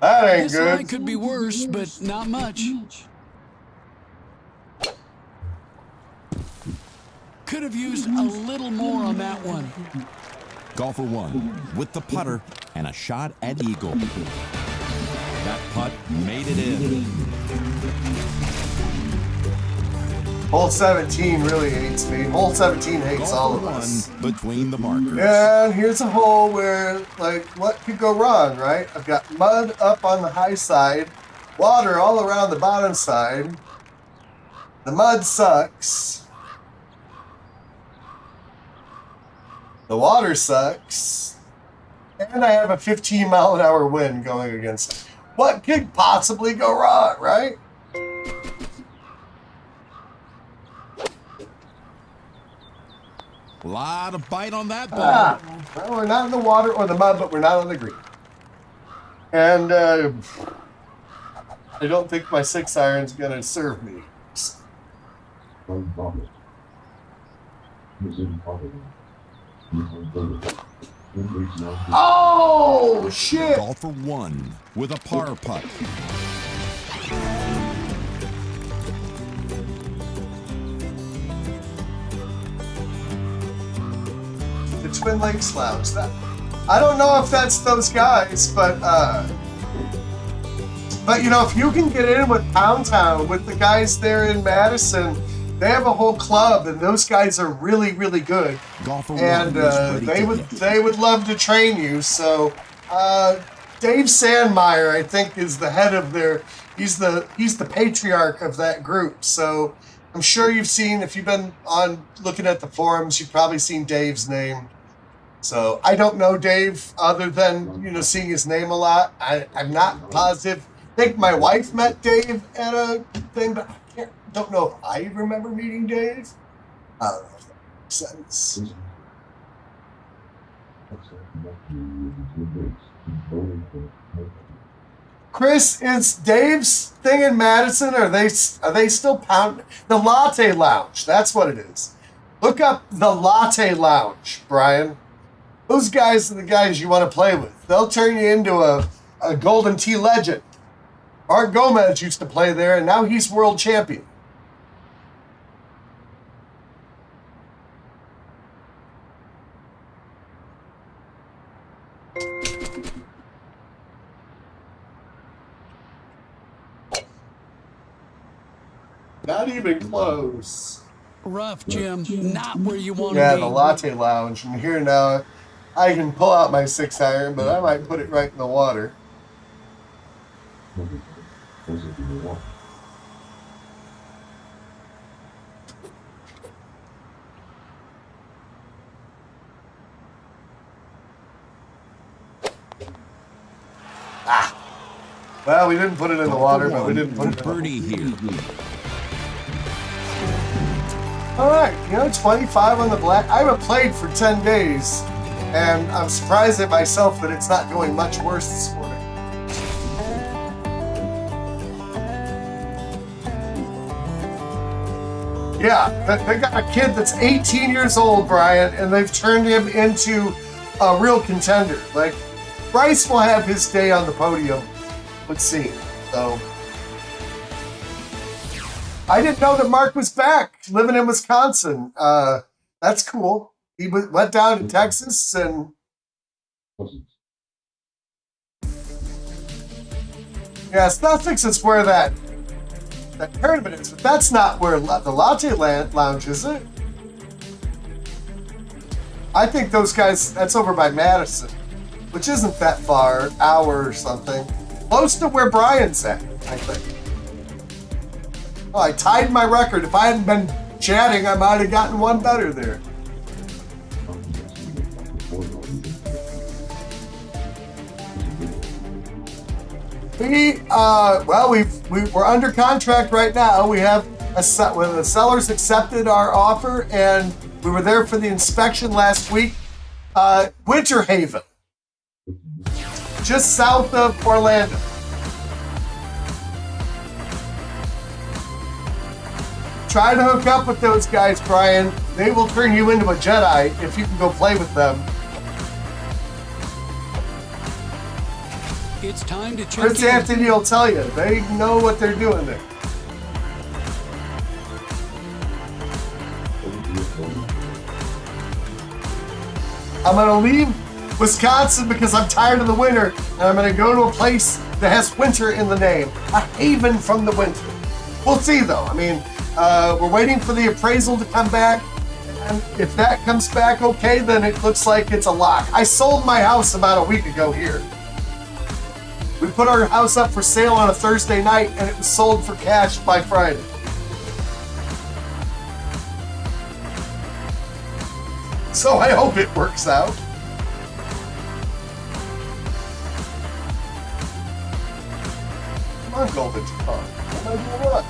That ain't
This line
good.
could be worse, but not much. Could have used a little more on that one.
Golfer 1 with the putter and a shot at eagle. That putt made it in.
Hole 17 really hates me. Hole 17 hates all of
Golfer 1
us.
between the markers.
And here's a hole where, like, what could go wrong, right? I've got mud up on the high side, water all around the bottom side. The mud sucks. The water sucks. And I have a 15-mile-an-hour wind going against me. What could possibly go wrong, right?
A lot of bite on that ball.
Well, we're not in the water or the mud, but we're not on the green. And I don't think my 6-iron's going to serve me. Oh, shit!
Golfer 1 with a par putt.
The Twin Lakes Lounge. I don't know if that's those guys, but you know, if you can get in with Pound Town, with the guys there in Madison, they have a whole club, and those guys are really, really good.
Golfer 1
And
is ready
they
to
would
hit.
they would love to train you. So Dave Sandmeyer, I think, is the head of their. He's the patriarch of that group. So I'm sure you've seen, if you've been on looking at the forums, you've probably seen Dave's name. So I don't know Dave other than, you know, seeing his name a lot. I'm not positive. I think my wife met Dave at a thing, but I don't know if I remember meeting Dave. I don't know if that makes sense. Chris, is Dave's thing in Madison? Are they still pounding the Latte Lounge? That's what it is. Look up the Latte Lounge, Brian. Those guys are the guys you want to play with. They'll turn you into a Golden Tee legend. Art Gomez used to play there, and now he's world champion. Not even close.
Rough, Jim. Not where you want
Yeah,
to be.
the Latte Lounge. And here now, I can pull out my 6-iron, but I might put it right in the water. Well, we didn't put it in the water, but we didn't put it in the
birdie here.
All right, you know, 25 on the black. I haven't played for 10 days, and I'm surprised at myself that it's not going much worse this morning. Yeah, they got a kid that's 18 years old, Brian, and they've turned him into a real contender. Like, Bryce will have his day on the podium. Let's see. So, I didn't know that Mark was back, living in Wisconsin. That's cool. He went down to Texas and Yeah, Sussex is where that tournament is, but that's not where the Latte Lounge is, it? I think those guys, that's over by Madison, which isn't that far, hour or something. Close to where Brian's at, I think. Oh, I tied my record. If I hadn't been chatting, I might have gotten one better there. We're under contract right now. We have the sellers accepted our offer, and we were there for the inspection last week. Winter Haven, just south of Orlando. Try to hook up with those guys, Brian. They will turn you into a Jedi if you can go play with them.
It's time to check
Chris Anthony will tell you. They know what they're doing there. I'm going to leave Wisconsin because I'm tired of the winter, and I'm going to go to a place that has winter in the name. A haven from the winter. We'll see, though. I mean, we're waiting for the appraisal to come back, and if that comes back okay, then it looks like it's a lock. I sold my house about a week ago here. We put our house up for sale on a Thursday night, and it was sold for cash by Friday. So I hope it works out. Come on, Golden. Come on. What am I doing wrong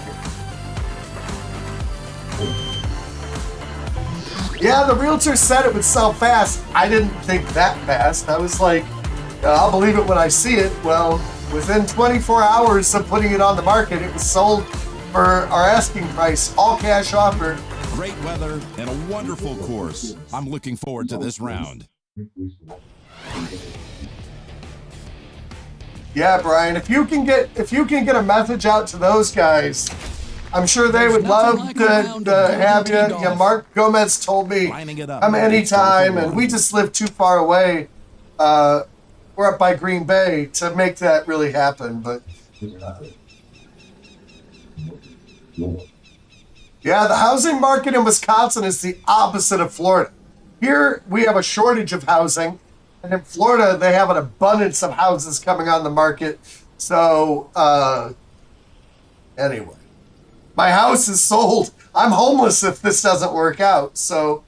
here? Yeah, the realtor said it would sell fast. I didn't think that fast. I was like, I'll believe it when I see it. Well, within 24 hours of putting it on the market, it was sold for our asking price, all cash offer.
Great weather and a wonderful course. I'm looking forward to this round.
Yeah, Brian, if you can get a message out to those guys, I'm sure they would love to have you. Yeah, Mark Gomez told me come anytime, and we just live too far away. We're up by Green Bay to make that really happen, but yeah, the housing market in Wisconsin is the opposite of Florida. Here we have a shortage of housing, and in Florida they have an abundance of houses coming on the market. So anyway, my house is sold. I'm homeless if this doesn't work out. So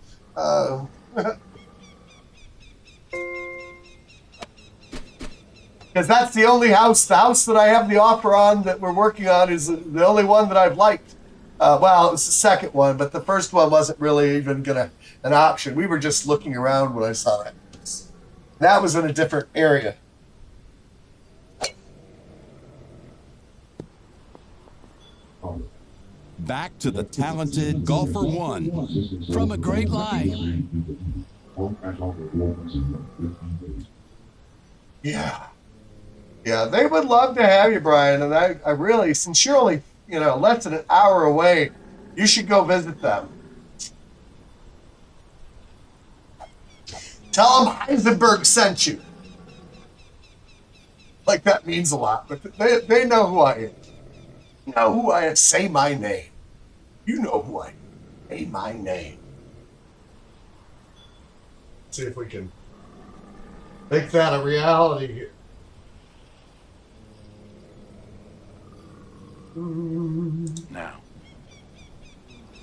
because that's the only house, the house that I have the offer on that we're working on is the only one that I've liked. Well, it was the second one, but the first one wasn't really even an option. We were just looking around when I saw that. That was in a different area.
Back to the talented golfer one.
from a great lie.
Yeah. Yeah, they would love to have you, Brian. And I really, since you're only, less than an hour away, you should go visit them. Tell them Heisenberg sent you. Like, that means a lot, but they know who I am. You know who I am. Say my name. You know who I am. Say my name. See if we can make that a reality here.
Now,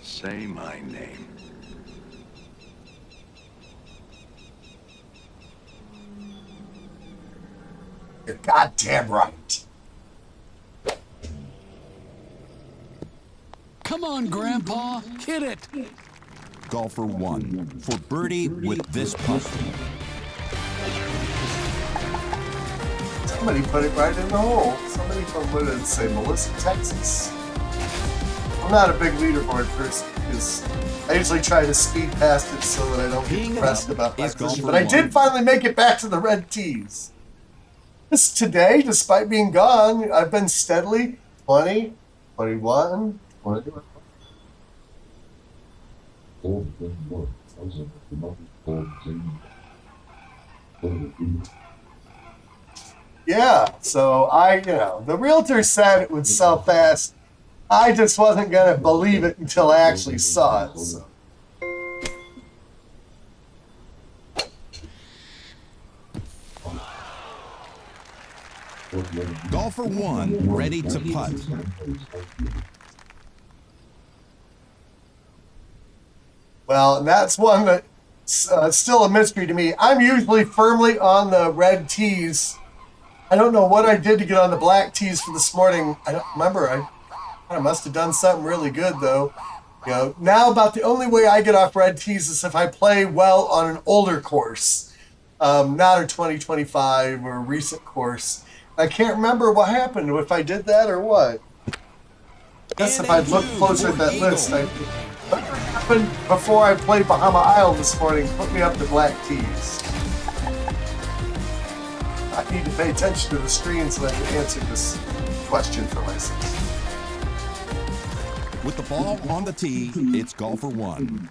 say my name.
You're goddamn right.
Come on, Grandpa, hit it.
Golfer one for birdie with this putt.
Somebody put it right in the hole. Somebody from, what did it say, Melissa, Texas? I'm not a big leaderboard person because I usually try to speed past it so that I don't get depressed about my position. But I did finally make it back to the red tees. Today, despite being gone, I've been steadily 20, 21, 22. Yeah, so the realtor said it would sell fast. I just wasn't going to believe it until I actually saw it. So.
Golfer 1 ready to putt.
Well, and that's one that's still a mystery to me. I'm usually firmly on the red tees. I don't know what I did to get on the black tees for this morning. I don't remember. I must have done something really good, though. Now about the only way I get off red tees is if I play well on an older course, not a 2025 or a recent course. I can't remember what happened, if I did that or what. I guess if I'd looked closer at that list, what happened before I played Bahama Isle this morning put me up to black tees. I need to pay attention to the screen so I can answer this question for myself.
With the ball on the tee, it's golfer 1.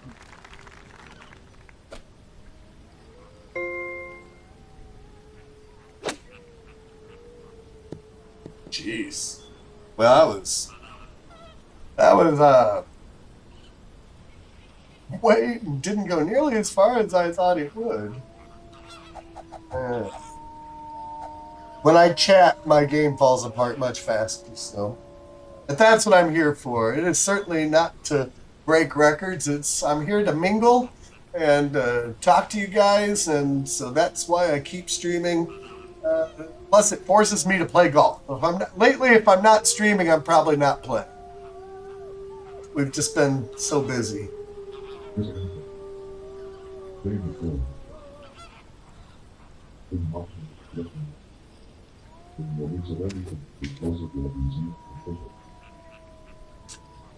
Jeez. Well, that was didn't go nearly as far as I thought it would. When I chat, my game falls apart much faster, so. But that's what I'm here for. It is certainly not to break records. I'm here to mingle and talk to you guys, and so that's why I keep streaming. Plus, it forces me to play golf. If I'm not streaming, I'm probably not playing. We've just been so busy.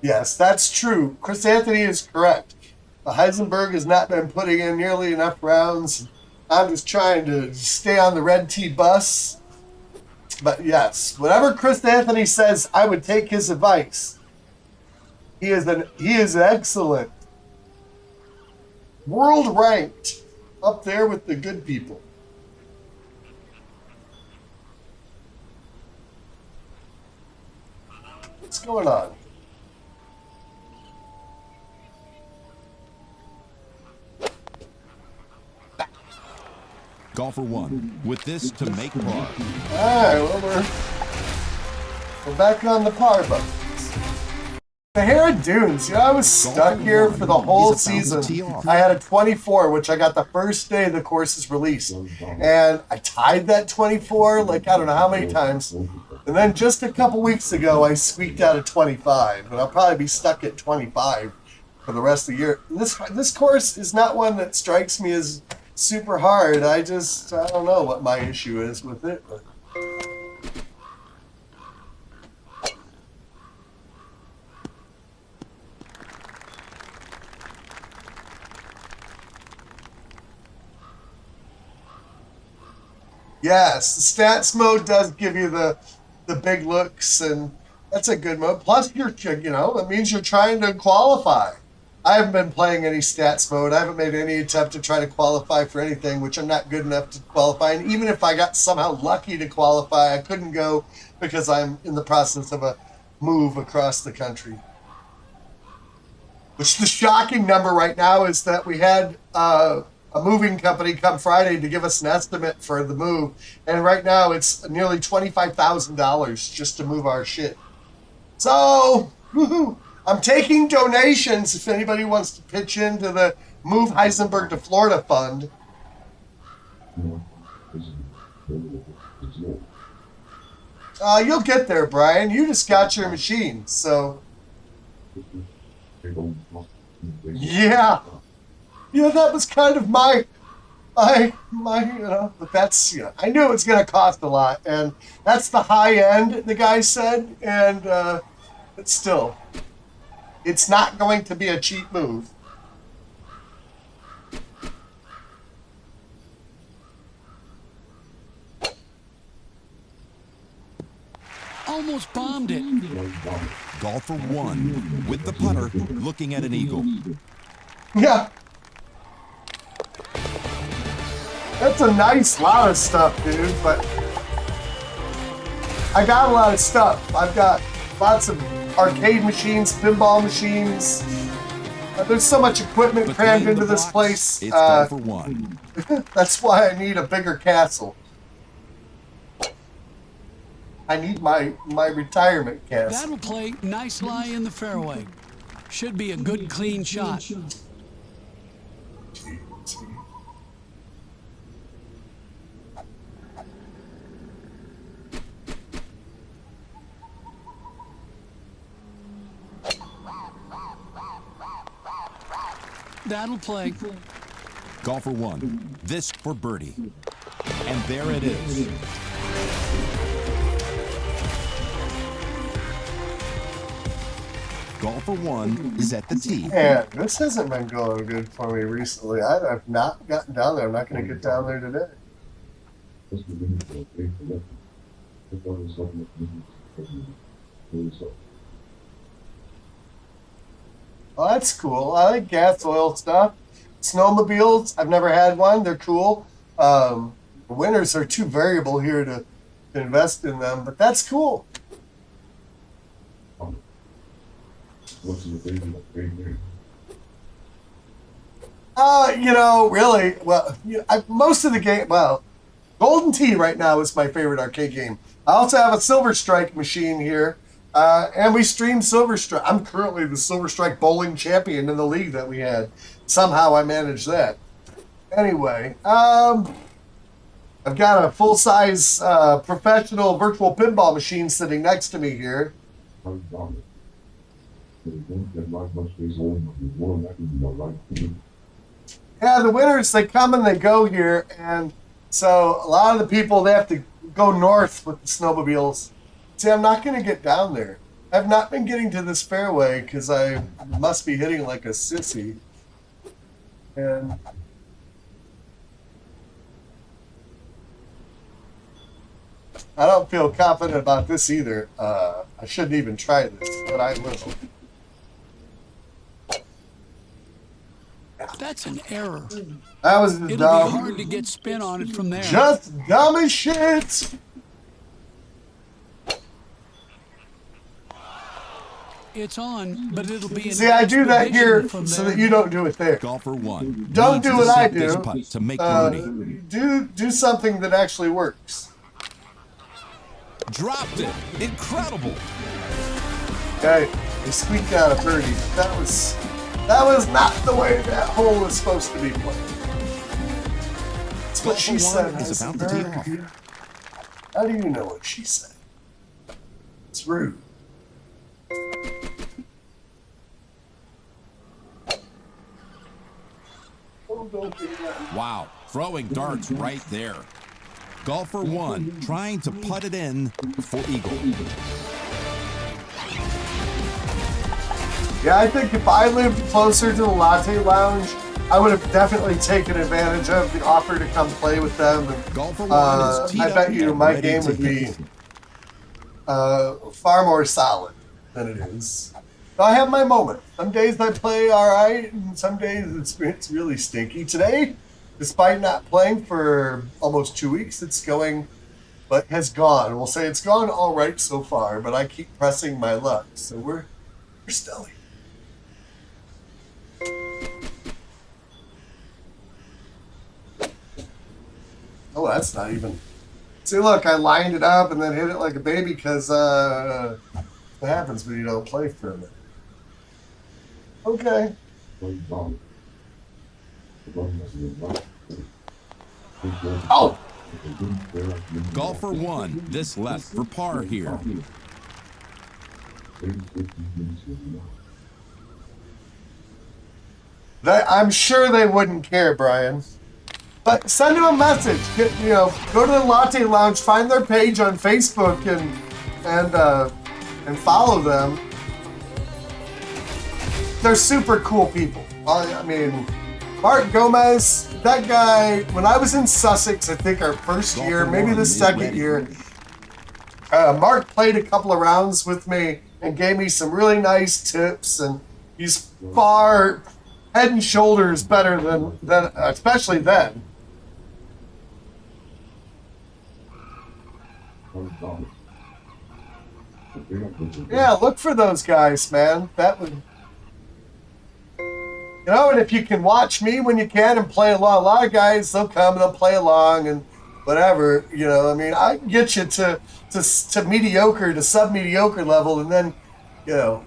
Yes, that's true. Chris Anthony is correct. Heisenberg has not been putting in nearly enough rounds. I'm just trying to stay on the red tee bus. But yes, whatever Chris Anthony says, I would take his advice. He is excellent. World ranked. Up there with the good people. What's going on?
Golfer 1 with this to make par.
All right, well, we're back on the par buttons. The Hera Dunes. I was stuck here for the whole season. I had a 24, which I got the first day the course is released. And I tied that 24, I don't know how many times. And then just a couple weeks ago, I squeaked out a 25. And I'll probably be stuck at 25 for the rest of the year. This course is not one that strikes me as super hard. I don't know what my issue is with it. But. Yes, the stats mode does give you the big looks, and that's a good mode. Plus, it means you're trying to qualify. I haven't been playing any stats mode. I haven't made any attempt to try to qualify for anything, which I'm not good enough to qualify. And even if I got somehow lucky to qualify, I couldn't go because I'm in the process of a move across the country. Which the shocking number right now is that we had a moving company come Friday to give us an estimate for the move. And right now it's nearly $25,000 just to move our shit. So, woohoo! I'm taking donations if anybody wants to pitch into the Move Heisenberg to Florida fund. You'll get there, Brian. You just got your machine, so... Yeah. That was kind of my but that's, I knew it was going to cost a lot, and that's the high end, the guy said, and but still, it's not going to be a cheap move.
Almost bombed it.
Golfer 1 with the putter, looking at an eagle.
Yeah. That's a nice lot of stuff, dude, but I got a lot of stuff. I've got lots of arcade machines, pinball machines. There's so much equipment
But
crammed
in
into
the
this
box,
place.
It's golf for one.
That's why I need a bigger castle. I need my retirement castle.
That'll play. Nice lie in the fairway. Should be a good, clean shot. That'll play.
Golfer one. This for birdie. And there it is. Golfer one is at the tee.
And this hasn't been going good for me recently. I've not gotten down there. I'm not going to get down there today. Well, that's cool. I like gas oil stuff. Snowmobiles, I've never had one. They're cool. The winters are too variable here to invest in them, but that's cool. Really, well, most of the game, well, Golden Tee right now is my favorite arcade game. I also have a Silver Strike machine here, and we stream Silver Strike. I'm currently the Silver Strike bowling champion in the league that we had. Somehow I managed that. Anyway, I've got a full-size professional virtual pinball machine sitting next to me here. Yeah, the winters, they come and they go here, and so a lot of the people, they have to go north with the snowmobiles. See, I'm not going to get down there. I've not been getting to this fairway because I must be hitting like a sissy. And I don't feel confident about this either. I shouldn't even try this, but I will.
That's an error.
That was
It'll
dumb.
be hard to get spin on it from there.
Just dumb as shit.
It's on, but it'll be an
See, I do that here
expedition from
so
there.
that you don't do it there.
Golfer one.
Don't
needs
do
to
what I
sink this
do.
putt to make birdie.
Do something that actually works.
Dropped it. Incredible.
Okay, they squeaked out a birdie. That was not the way that hole was supposed to be played. That's what she said.
Is about to tee off.
How do you know what she said? It's rude. Oh, don't do that.
Wow, throwing darts right there. Golfer one, trying to putt it in for eagle.
Yeah, I think if I lived closer to the Latte Lounge, I would have definitely taken advantage of the offer to come play with them. And,
Golfer one is teed
I bet
up
you
and
my
ready
game
to
would be
hit.
far more solid than it is. So I have my moment. Some days I play all right, and some days it's really stinky. Today, despite not playing for almost 2 weeks, it's going, but has gone. We'll say it's gone all right so far, but I keep pressing my luck. So we're stelly. Oh, that's not even. See, look, I lined it up and then hit it like a baby because what happens when you don't play for a minute? Okay. Oh!
Golfer one, this left for par here.
I'm sure they wouldn't care, Brian. But send them a message. Go to the Latte Lounge, find their page on Facebook, and follow them. They're super cool people. I mean, Mark Gomez, that guy. When I was in Sussex, I think our first year, maybe the second year, Mark played a couple of rounds with me and gave me some really nice tips. And he's far head and shoulders better than especially then. Yeah, look for those guys, man. That would... You know, and if you can watch me when you can and play along, a lot of guys, they'll come and they'll play along and whatever, you know. I mean, I can get you to mediocre, to sub-mediocre level, and then, you know.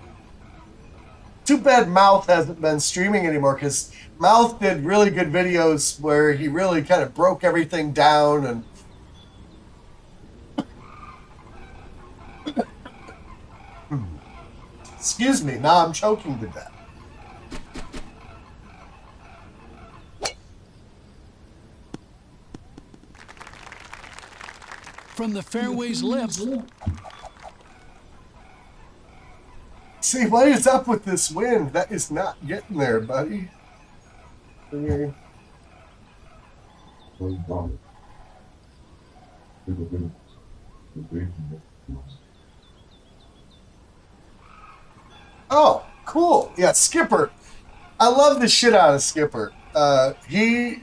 Too bad Mouth hasn't been streaming anymore, because Mouth did really good videos where he really kind of broke everything down and... Excuse me, now I'm choking to death.
From the fairway's left.
See, what is up with this wind? That is not getting there, buddy. Oh, cool. Yeah, Skipper. I love the shit out of Skipper. He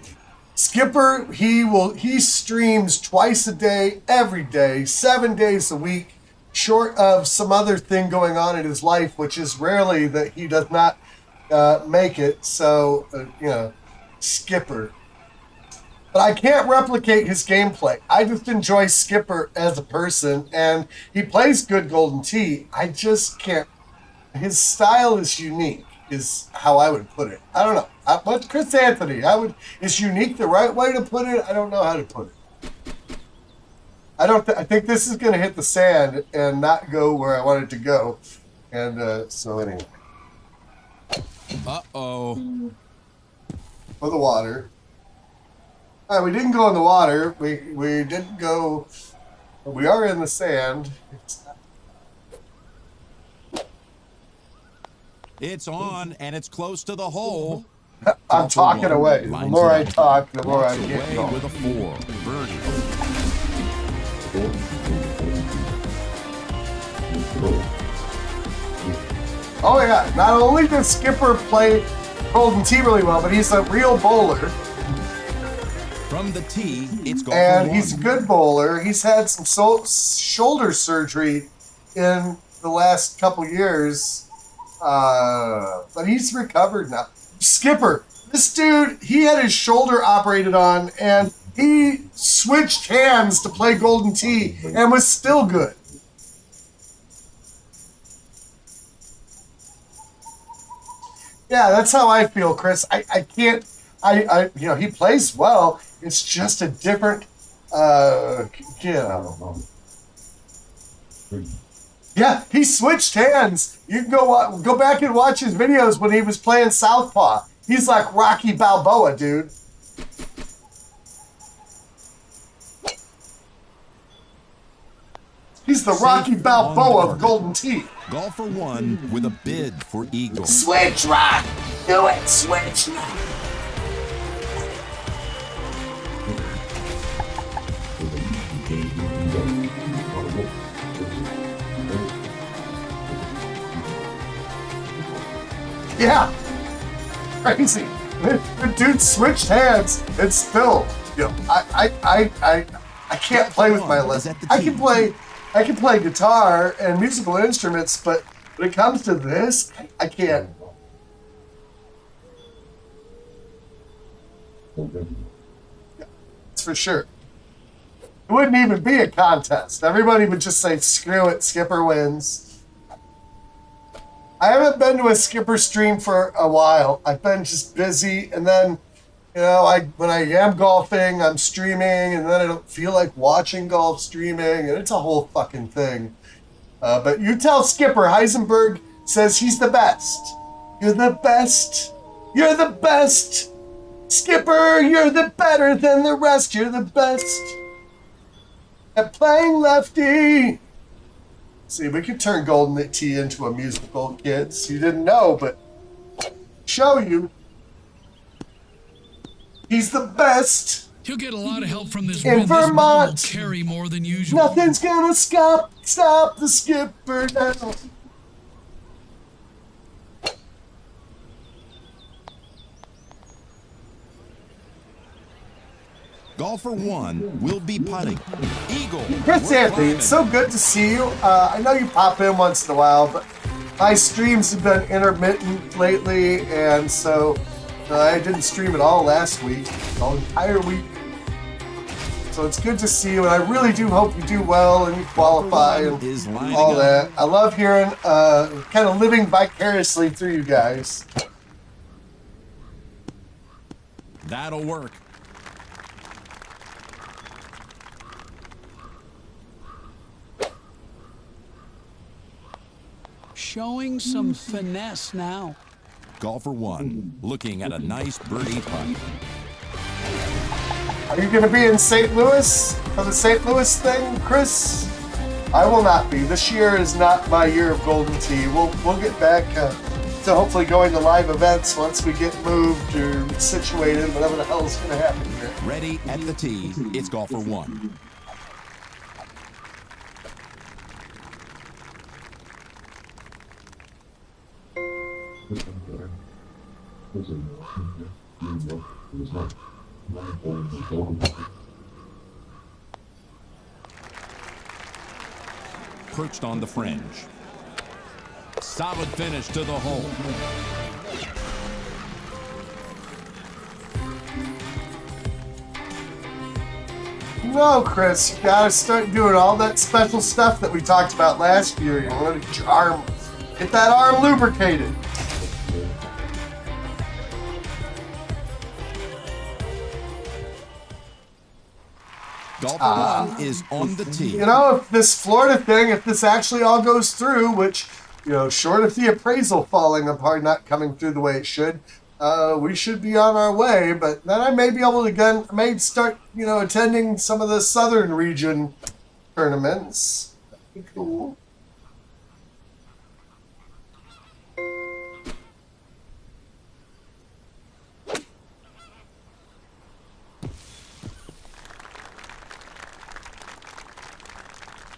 streams twice a day, every day, 7 days a week, short of some other thing going on in his life, which is rarely that he does not make it. So, you know, Skipper. But I can't replicate his gameplay. I just enjoy Skipper as a person, and he plays good Golden Tee. I just can't. His style is unique, is how I would put it. I don't know. But Chris Anthony, is unique the right way to put it? I don't know how to put it. I think this is going to hit the sand and not go where I want it to go. And so anyway.
Uh-oh.
For the water. All right, we didn't go in the water. We didn't go. We are in the sand.
It's on, and it's close to the hole.
I'm talking away. The
Lines
more
it
I
up.
talk, the more I
Walks
get
away
going.
with a 4. Birdie.
Oh yeah, not only does Skipper play Golden Tee really well, but he's a real bowler.
From the tee, it's golf
And
for
he's a
one.
good bowler. He's had some shoulder surgery in the last couple years. But he's recovered now. Skipper, this dude, he had his shoulder operated on, and he switched hands to play Golden Tee and was still good. Yeah, that's how I feel, Chris. I can't, you know, he plays well. It's just a different, you know. Yeah, he switched hands. You can go back and watch his videos when he was playing Southpaw. He's like Rocky Balboa, dude. He's the Rocky Balboa of Golden Tee.
Golf for one with a bid for eagle.
Switch, Rock! Do it, switch! Yeah, crazy. The dude switched hands and still, you know, I can't play with my left. I can play guitar and musical instruments, but when it comes to this, I can't. That's for sure. It wouldn't even be a contest. Everybody would just say, screw it, Skipper wins. I haven't been to a Skipper stream for a while. I've been just busy, and then, you know, when I am golfing, I'm streaming, and then I don't feel like watching golf streaming, and it's a whole fucking thing. But you tell Skipper, Heisenberg says he's the best. You're the best. You're the best. Skipper, you're the better than the rest. You're the best at playing lefty. See, we could turn Golden Tee into a musical, kids. You didn't know, but show you. He's the best.
He'll get a lot of help from this
In
wind. This ball will
Vermont.
carry more than usual.
Nothing's gonna stop the Skipper now.
Golfer 1 will be putting. Eagle.
Chris
we're
Anthony,
climbing.
it's so good to see you. I know you pop in once in a while, but my streams have been intermittent lately, and so I didn't stream at all last week, the entire week. So it's good to see you, and I really do hope you do well and you qualify and
Is lining
all
up.
that. I love hearing, kind of living vicariously through you guys.
That'll work.
Showing some finesse now.
Golfer 1 looking at a nice birdie putt.
Are you going to be in St. Louis for the St. Louis thing, Chris? I will not be. This year is not my year of Golden Tee. We'll get back to hopefully going to live events once we get moved or situated, whatever the hell is going to happen here.
Ready at the tee. It's Golfer 1. Perched on the fringe. Solid finish to the hole.
No, Chris, you gotta start doing all that special stuff that we talked about last year. You want to get your arm, get that arm lubricated.
Golfer 1 is on the tee.
You know, if this Florida thing, if this actually all goes through, which, you know, short of the appraisal falling apart, not coming through the way it should, we should be on our way. But then I may be able to again, may start, you know, attending some of the southern region tournaments. That'd be cool.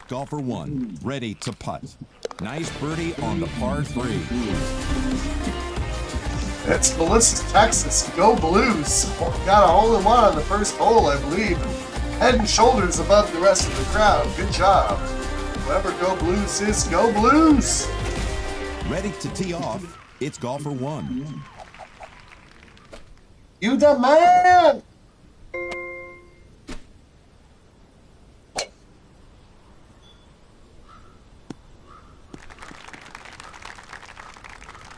Golfer 1 ready to putt. Nice birdie on the par 3.
It's Melissa's Texas. Go Blues. Got a hole-in-one on the first hole, I believe. Head and shoulders above the rest of the crowd. Good job. Whoever Go Blues is, Go Blues.
Ready to tee off. It's Golfer 1.
You the man.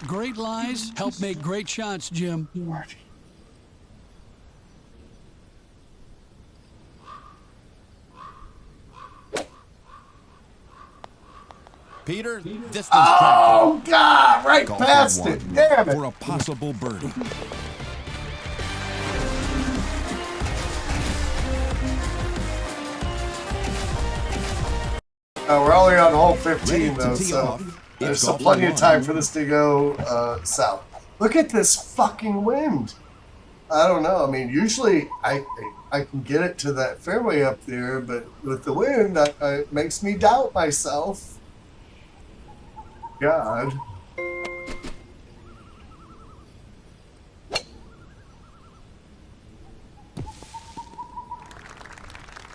Great lies help make great shots, Jim.
Peter, distance
Oh, God, right
Golfer
past
1
it. Damn it.
for a possible birdie.
We're only on hole
Ready
15,
to
though,
tee
so
off.
there's
It's
still
Golfer
plenty of
1.
time for this to go south. Look at this fucking wind. I don't know. I mean, usually I can get it to that fairway up there, but with the wind, it makes me doubt myself. God.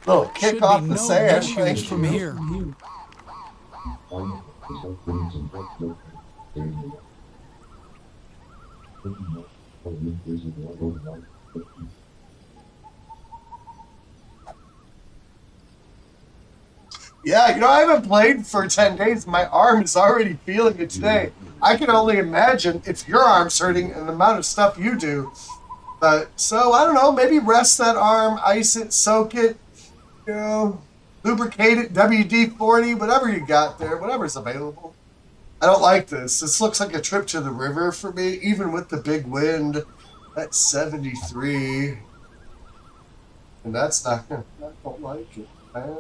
Little kick
Should
off
be
the
no
sand.
issues
Thank
from
you.
here.
Yeah, you know, I haven't played for 10 days. My arm is already feeling it today. I can only imagine if your arm's hurting and the amount of stuff you do. So, I don't know, maybe rest that arm, ice it, soak it, you know, lubricate it, WD-40, whatever you got there, whatever's available. I don't like this. This looks like a trip to the river for me, even with the big wind. That's 73. And that's not, I don't like it, man.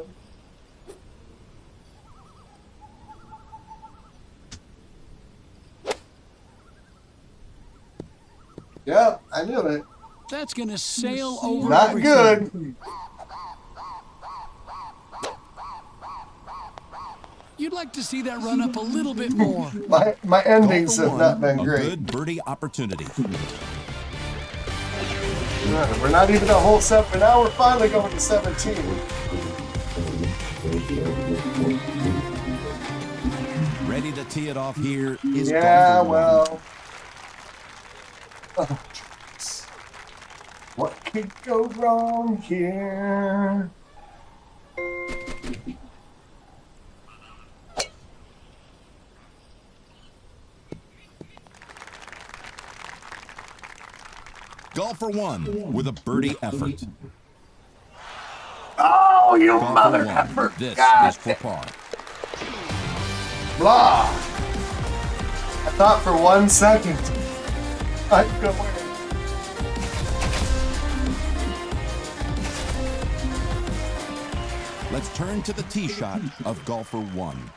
Yep, I knew it.
That's going to sail over
Not
everything.
good.
You'd like to see that run up a little bit more.
My endings
Golfer
have not
1,
been
a
great.
good birdie opportunity.
Yeah, we're not even a whole 7, but now we're finally going to 17.
Ready to tee it off here is
Yeah,
golfer one.
well. Oh, jeez. What could go wrong here?
Golfer one with a birdie effort.
Oh, you
Golfer
mother
one.
effer!
This
God
is for par.
blah! I thought for 1 second I'd go in.
Let's turn to the tee shot of golfer one.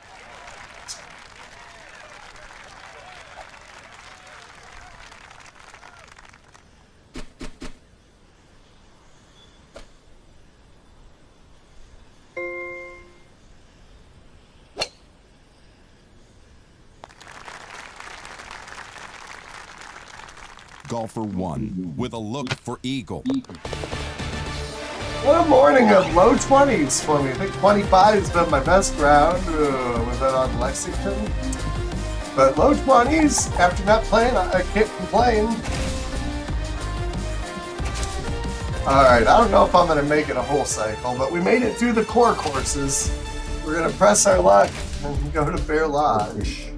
Golfer one with a look for eagle.
What a morning of low 20s for me. I think 25 has been my best round. Was that on Lexington? But low 20s, after not playing, I can't complain. Alright, I don't know if I'm going to make it a whole cycle, but we made it through the core courses. We're going to press our luck and go to Bear Lodge.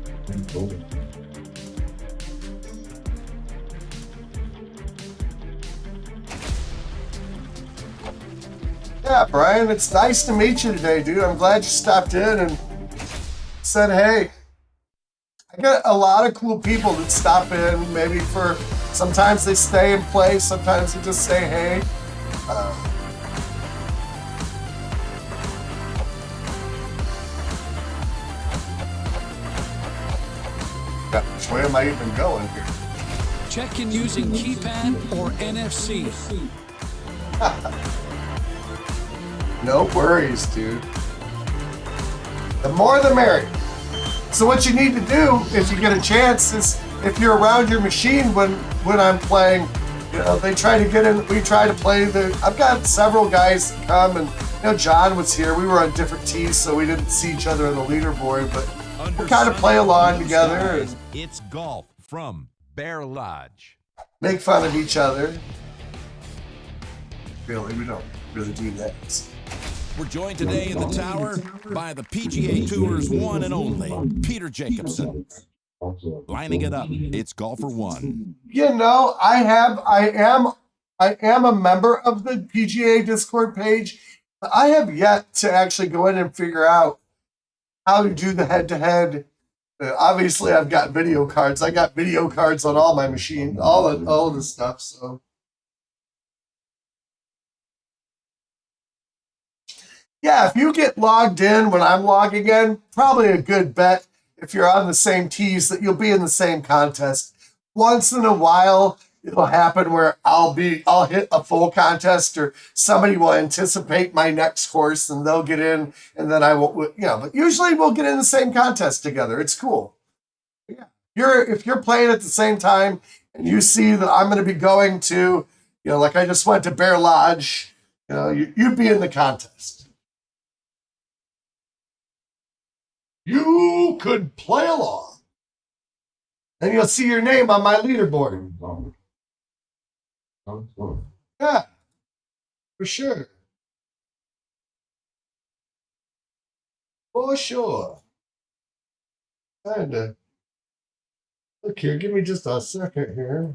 Yeah, Brian, it's nice to meet you today, dude. I'm glad you stopped in and said hey. I got a lot of cool people that stop in, maybe for, sometimes they stay and play, sometimes they just say hey. Which way am I even going here?
Check in using keypad or NFC.
No worries, dude. The more the merrier. So what you need to do, if you get a chance, is if you're around your machine when I'm playing, you know, they try to get in, we try to play I've got several guys come, and you know, John was here. We were on different tees, so we didn't see each other on the leaderboard, but we kind of play along together and
It's golf from Bear Lodge.
make fun of each other. Really, we don't really do that.
We're joined today in the tower by the PGA Tour's one and only Peter Jacobsen. Lining it up, it's golfer one.
You know, I am a member of the PGA Discord page. But I have yet to actually go in and figure out how to do the head-to-head. Obviously, I've got video cards. I got video cards on all my machines, all the stuff. So, yeah, if you get logged in when I'm logging in, probably a good bet if you're on the same tees that you'll be in the same contest. Once in a while, it'll happen where I'll hit a full contest, or somebody will anticipate my next course and they'll get in, and then I won't, you know, but usually we'll get in the same contest together. It's cool. Yeah. If you're playing at the same time and you see that I'm going to be going to, you know, like I just went to Bear Lodge, you know, you'd be in the contest. You could play along. And you'll see your name on my leaderboard. Yeah, for sure. For sure. Kinda. Look here, give me just a second here.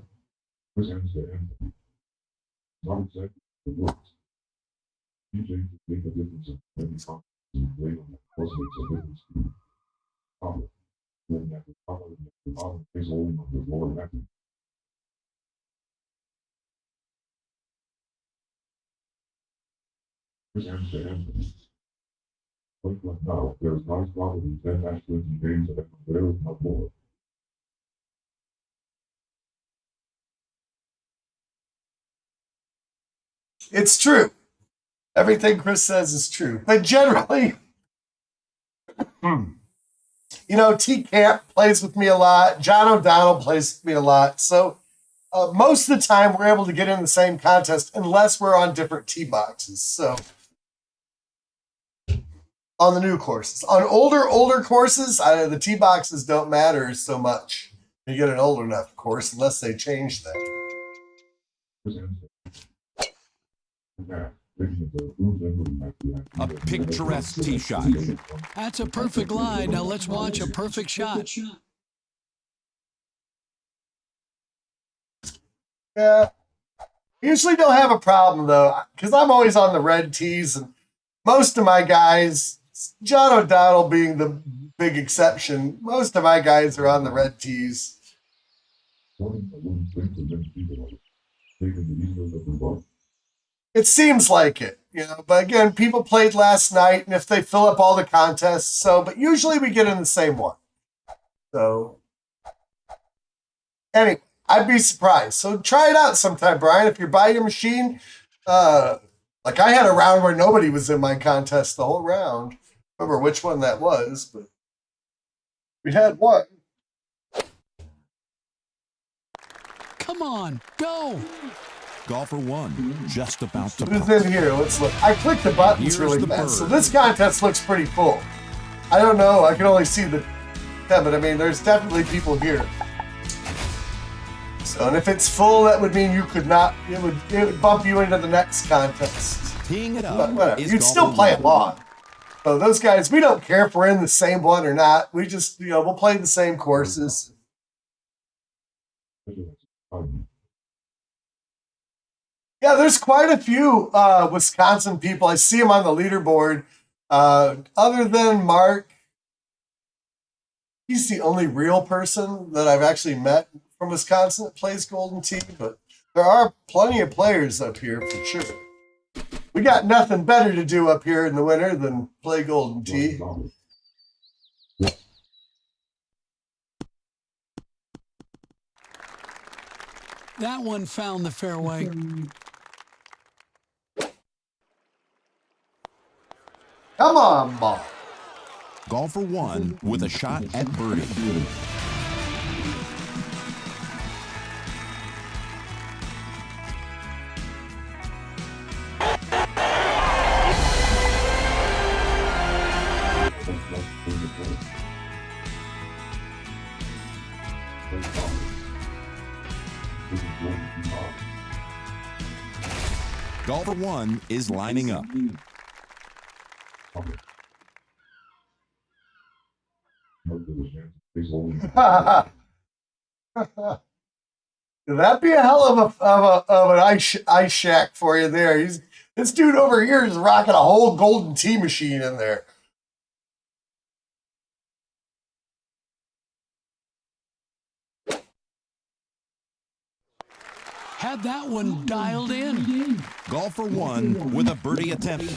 It's true. Everything Chris says is true. But generally, you know, T Camp plays with me a lot. John O'Donnell plays with me a lot. So most of the time we're able to get in the same contest unless we're on different tee boxes. So on the new courses, on older courses, the tee boxes don't matter so much. You get an old enough course unless they change that.
A picturesque tee shot.
That's a perfect lie. Now let's watch a perfect shot.
Yeah. Usually don't have a problem though, because I'm always on the red tees, and most of my guys, John O'Donnell being the big exception, most of my guys are on the red tees. It seems like it, you know, but again, people played last night, and if they fill up all the contests, but usually we get in the same one. So anyway, I'd be surprised. So try it out sometime, Brian. If you're by your machine, like I had a round where nobody was in my contest the whole round. I don't remember which one that was, but we had one.
Come on, go.
Golfer 1, just about to
Who's
putt.
in here? Let's look. I clicked the buttons
Here's
really
the
fast. So
bird.
this contest looks pretty full. I don't know. I can only see the 10, but I mean, there's definitely people here. So, and if it's full, that would mean you could not, it would bump you into the next contest.
Teeing it
But
up
whatever.
is
You'd still
golfer
play
1.
along. So those guys, we don't care if we're in the same one or not. We just, we'll play the same courses. Yeah, there's quite a few Wisconsin people. I see them on the leaderboard. Other than Mark, he's the only real person that I've actually met from Wisconsin that plays Golden Tee, but there are plenty of players up here for sure. We got nothing better to do up here in the winter than play Golden Tee.
That one found the fairway.
Come on, ball.
Golfer 1 with a shot at birdie. Golfer 1 is lining up.
That'd be a hell of an ice shack for you there. This dude over here is rocking a whole Golden Tee machine in there.
Had that one dialed in.
Golfer 1 with a birdie attempt.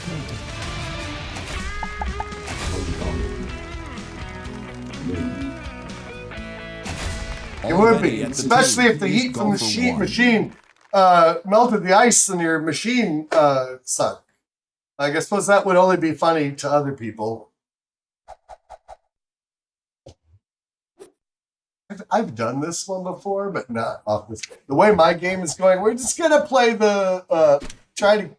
It would
Already
be,
at the
especially
tee
if the
is
heat from the
golfer 1.
machine melted the ice in your machine sunk. I suppose that would only be funny to other people. I've done this one before, but not off this. The way my game is going, we're just gonna play the try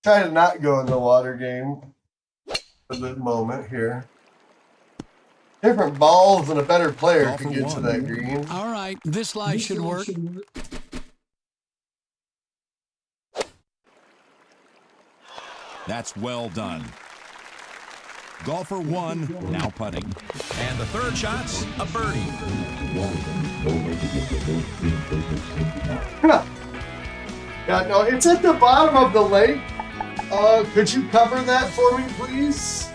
to not go in the water game for the moment here. Different balls and a better player
Golfer
can get to
1.
that green.
All right, this lie should work.
That's well done. Golfer 1 now putting.
And the third shot's a birdie.
Yeah, no, it's at the bottom of the lake. Could you cover that for me, please?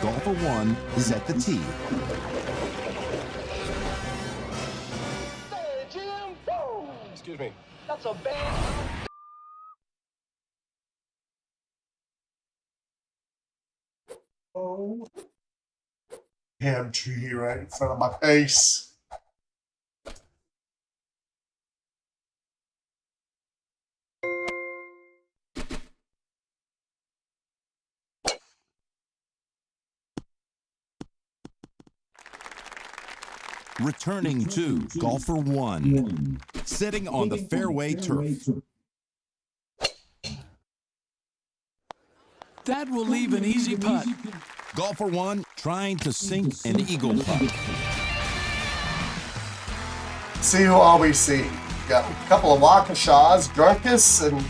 Golfer 1 is at the tee.
Hey, Jim! Whoa! Excuse me. That's a bad...
Oh, damn tree right in front of my face.
Returning to golfer one. Sitting on the fairway turf.
That will leave an easy putt.
Golfer one trying to sink an eagle putt.
See who all we see. Got a couple of Waukeshaws, Drunkus and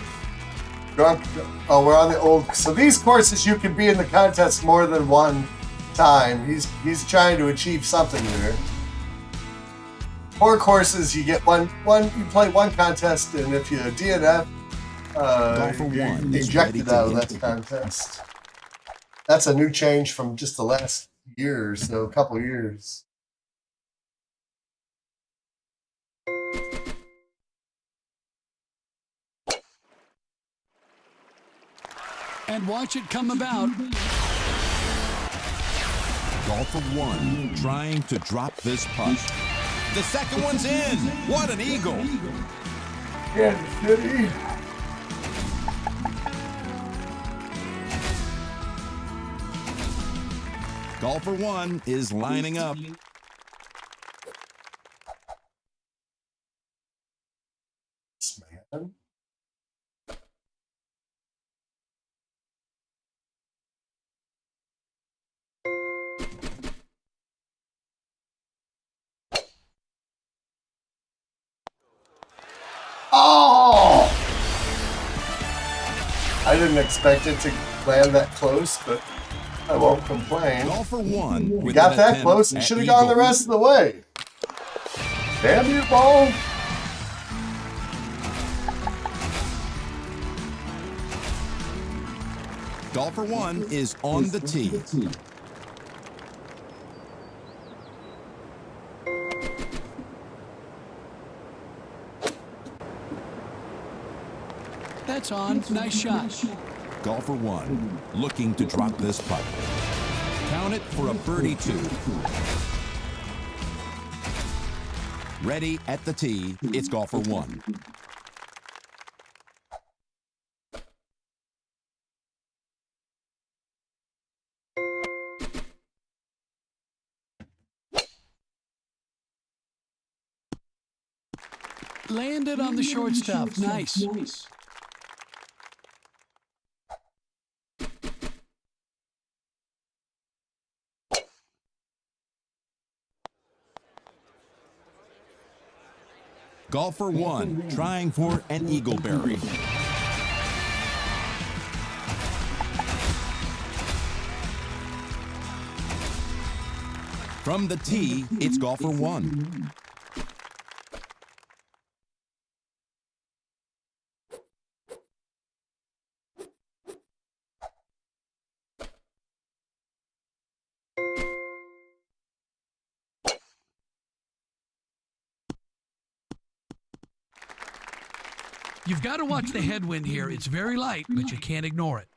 Drunk. Oh, we're on the old. So these courses you can be in the contest more than one time. He's trying to achieve something there. 4 courses, you get one. You play one contest, and if you DNF, you're ejected out of that contest. That's a new change from just the last year or so, a couple of years.
And watch it come about.
Golfer one trying to drop this putt. The second one's in. What an eagle.
Kansas City.
Golfer one is lining up.
Man. Oh! I didn't expect it to land that close, but I won't complain.
Golfer one.
We got that close and should have gone the rest of the way. Damn you, ball.
Golfer one is on the tee.
That's on. Nice shot.
Golfer one looking to drop this putt. Count it for a birdie 2. Ready at the tee, it's golfer one.
Landed on the short stuff. Nice.
Golfer one trying for an eagleberry. From the tee, it's golfer one.
You've got to watch the headwind here. It's very light, but you can't ignore it.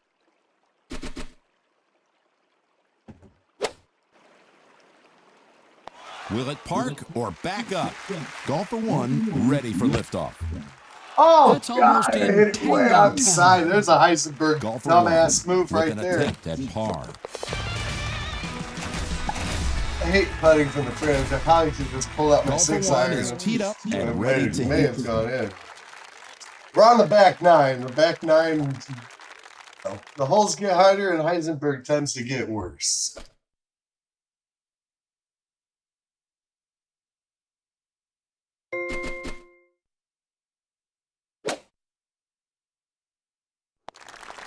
Will it park or back up? Golfer one ready for liftoff.
Oh,
That's
God,
almost
I
in
hit it
10
way
down.
outside. There's a Heisenberg
Golfer
dumbass
one
move
with
right
an
there.
attempt at par.
I hate putting from the fringe. I probably should just pull out my
Golfer
6
one
iron.
is teed up and ready to
may
hit.
have gone in. We're on the back 9. The back 9, the holes get harder and Heisenberg tends to get worse.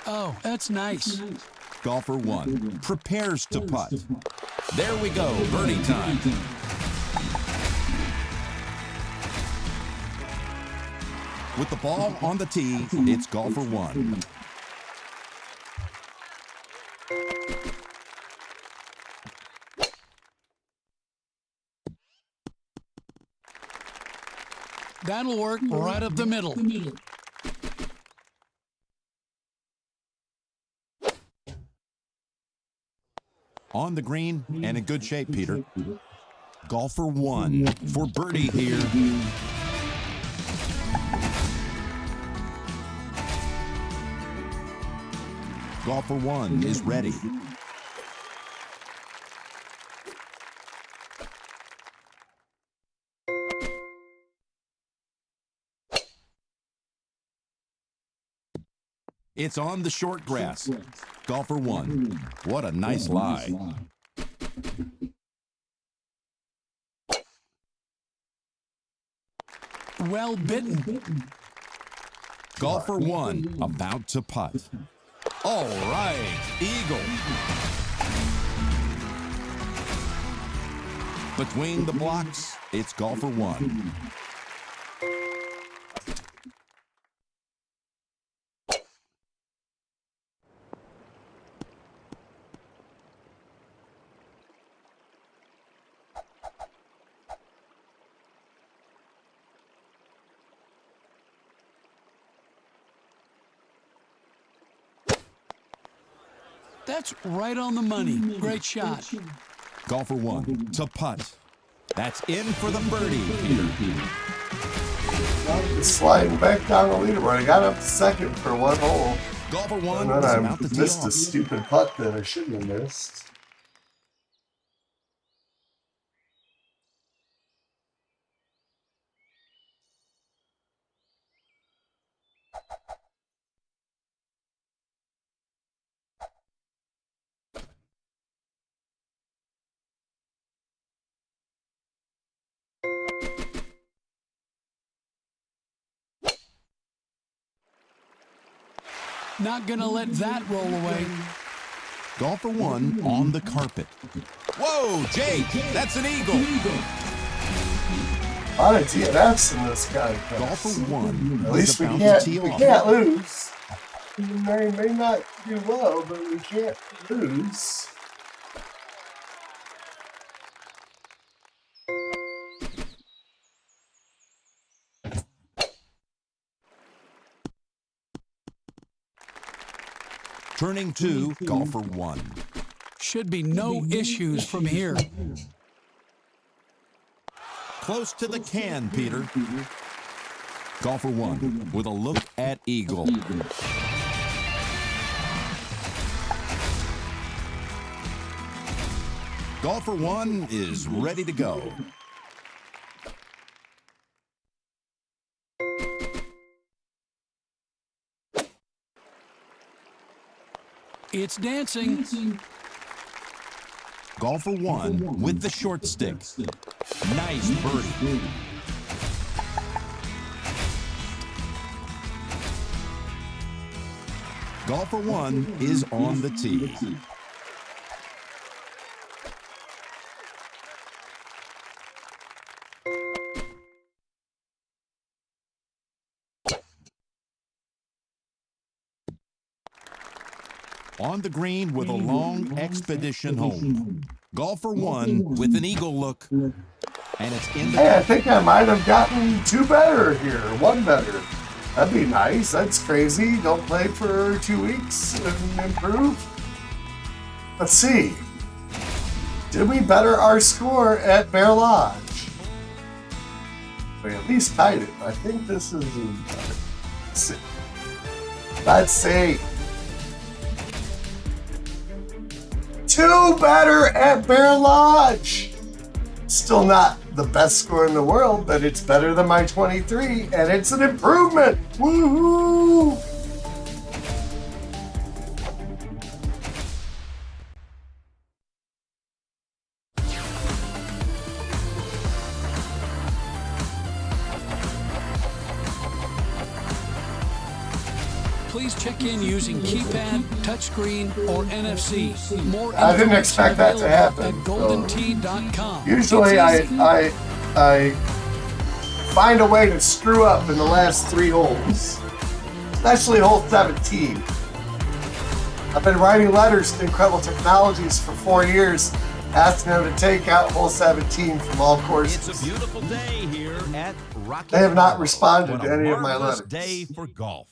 Oh, that's nice.
Golfer one prepares to putt. There we go, birdie time. With the ball on the tee, it's golfer one.
That'll work right up the middle.
On the green and in good shape, Peter. Golfer one for birdie here. Golfer one is ready. It's on the short grass. Golfer 1. What a nice lie.
Well bitten.
Golfer 1 about to putt. All right, eagle. Between the blocks, it's golfer 1.
That's right on the money. Great shot.
Golfer 1 to putt. That's in for the birdie, Peter.
Just sliding back down the leaderboard. I got up to second for one hole.
Golfer 1
And then
is
I
about to tee
missed a
off.
stupid putt that I shouldn't have missed.
Not gonna let that roll away.
Golfer 1 on the carpet. Whoa, Jake, that's an eagle.
A lot of DNFs in this guy.
Golfer 1
At
is
least we
about
can't,
to tee
we
off.
can't lose. We may not do well, but we can't lose.
Turning to golfer 1.
Should be no issues from here.
Close to the can, Peter. Golfer 1 with a look at eagle. Golfer 1 is ready to go.
It's dancing.
Golfer 1 with the short stick. Nice birdie. Golfer 1 is on the tee. On the green with a long expedition home. Golfer 1 with an eagle look. And it's in the...
Hey, I think I might have gotten two better here. One better. That'd be nice. That's crazy. Don't play for 2 weeks and improve. Let's see. Did we better our score at Bear Lodge? We at least tied it. I think this is... Let's see. Let's see. 2 better at Bear Lodge. Still not the best score in the world, but it's better than my 23, and it's an improvement. Woohoo!
Please check in using keypad, touchscreen, or NFC. More
I didn't expect that to happen,
at goldent.com.
Usually I find a way to screw up in the last 3 holes, especially hole 17. I've been writing letters to Incredible Technologies for 4 years, asking them to take out hole 17 from all courses.
It's a beautiful day here at Rocky
They have not
Mountain.
responded
What
to
a
any of my
marvelous
letters.
day for golf.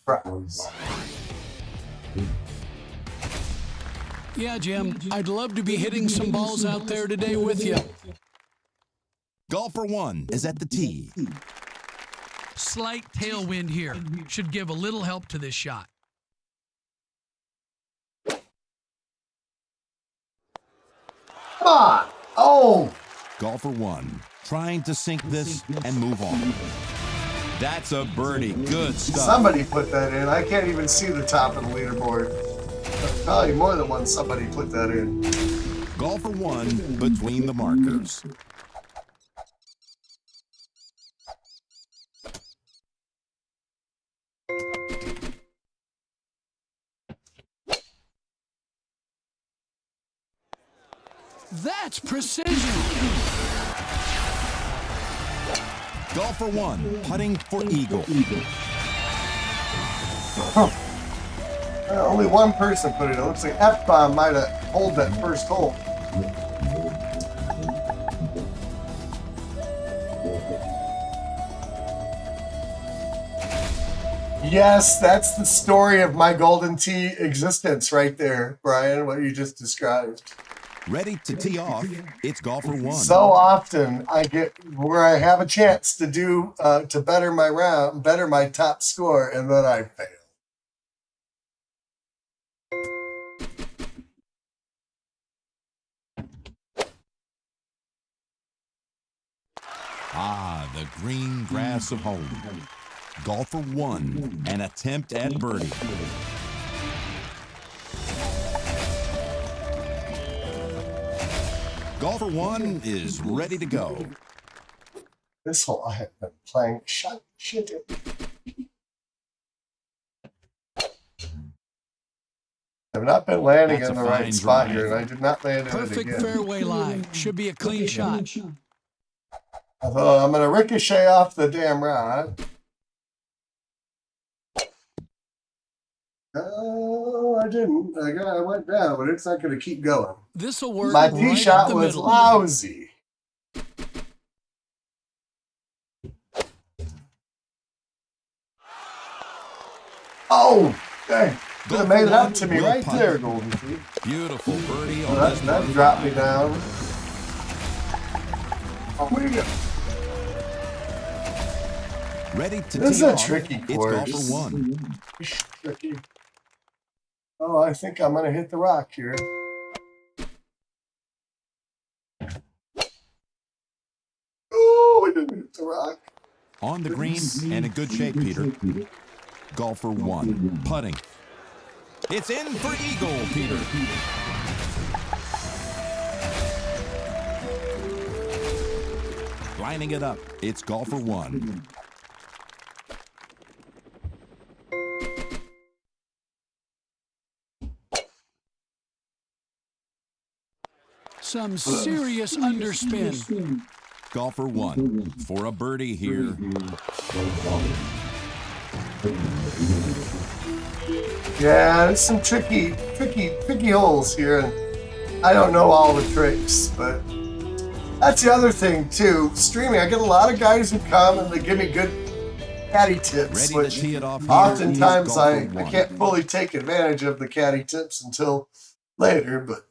Yeah, Jim, I'd love to be hitting some balls out there today with you.
Golfer 1 is at the tee.
Slight tailwind here. Should give a little help to this shot.
Come on! Oh!
Golfer 1 trying to sink this and move on. That's a birdie. Good stuff.
Somebody put that in. I can't even see the top of the leaderboard. Probably more than one somebody put that in.
Golfer 1 between the markers.
That's precision.
Golfer 1 putting for eagle.
Only one person put it. It looks like F-Bomb might have pulled that first hole. Yes, that's the story of my Golden Tee existence right there, Brian, what you just described.
Ready to tee off, it's golfer 1.
So often I get where I have a chance to do to better my round, better my top score, and then I fail.
Ah, the green grass of home. Golfer 1, an attempt at birdie. Golfer 1 is ready to go.
This hole I have been playing shit. I've not been landing
That's
in
a
the right
fine
spot
drive.
here, and I did not land in it
Perfect
again.
fairway lie. Should be a clean shot.
I thought I'm going to ricochet off the damn rod. Oh, I didn't. I went down, but it's not going to keep going.
This'll work.
My tee
right
shot
up the
was
middle.
lousy. Oh, dang. Could have made it up to me right there, Golden Tee.
Beautiful birdie on
Well,
this
that
one.
dropped me down. Oh, wait a minute.
Ready to
This is
tee
a
off,
tricky
it's
course.
golfer 1.
Tricky. Oh, I think I'm going to hit the rock here. Oh, we didn't hit the rock.
On the green and in good shape, Peter. Golfer 1 putting. It's in for eagle, Peter. Lining it up, it's golfer 1.
Some serious underspin.
Golfer 1 for a birdie here.
Yeah, there's some tricky holes here. And I don't know all the tricks, but that's the other thing too. Streaming, I get a lot of guys who come and they give me good caddy tips,
Ready to
which
tee it off here.
oftentimes
He's
I
golfer 1.
can't fully take advantage of the caddy tips until later, but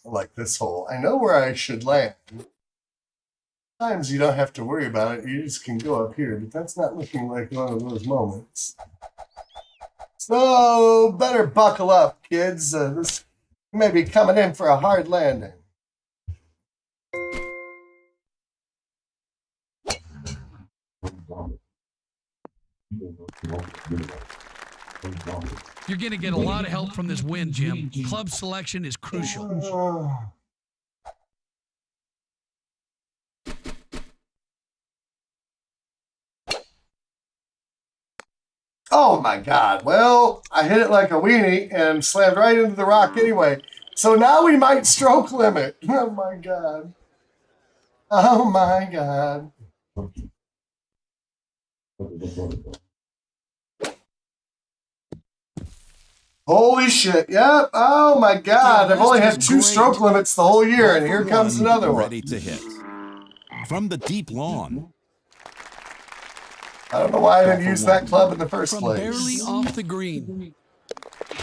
like this hole, I know where I should land. Sometimes you don't have to worry about it. You just can go up here, but that's not looking like one of those moments. So better buckle up, kids. This may be coming in for a hard landing.
You're going to get a lot of help from this wind, Jim. Club selection is crucial.
Oh my God. Well, I hit it like a weenie and slammed right into the rock anyway. So now we might stroke limit. Oh my God. Oh my God. Holy shit. Yep. Oh my God. I've only had 2 stroke limits the whole year, and here comes another one.
Ready to hit. From the deep lawn.
I don't know why I didn't use that club in the first
From
place.
barely off the green.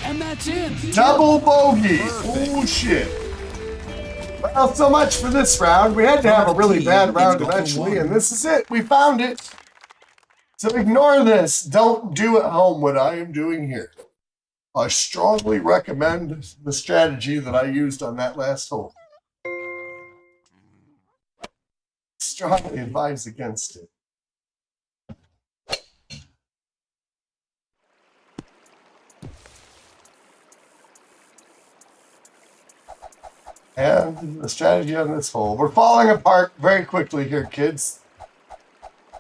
And that's it.
Double bogey. Oh shit. Well, so much for this round. We had to have a really bad round eventually, and this is it. We found it. So ignore this. Don't do at home what I am doing here. I strongly recommend the strategy that I used on that last hole. strongly advise against it. And the strategy on this hole. We're falling apart very quickly here, kids.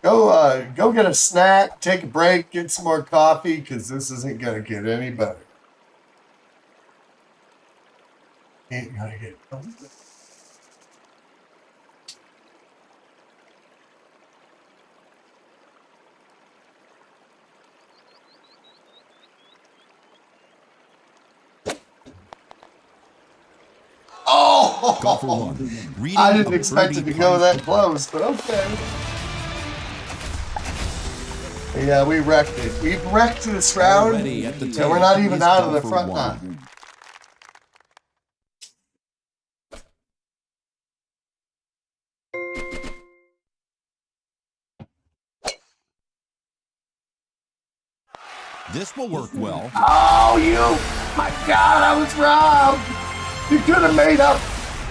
Go get a snack, take a break, get some more coffee, because this isn't going to get any better. Ain't going to get better.
Golfer
Oh!
one.
I didn't expect it to go that close, but okay. Yeah, we wrecked it. We've wrecked this round,
Already at the
and
tail
we're not even
is
out of the
golfer
front
one.
nine.
This will work well.
Oh, my God, I was robbed. You could have made up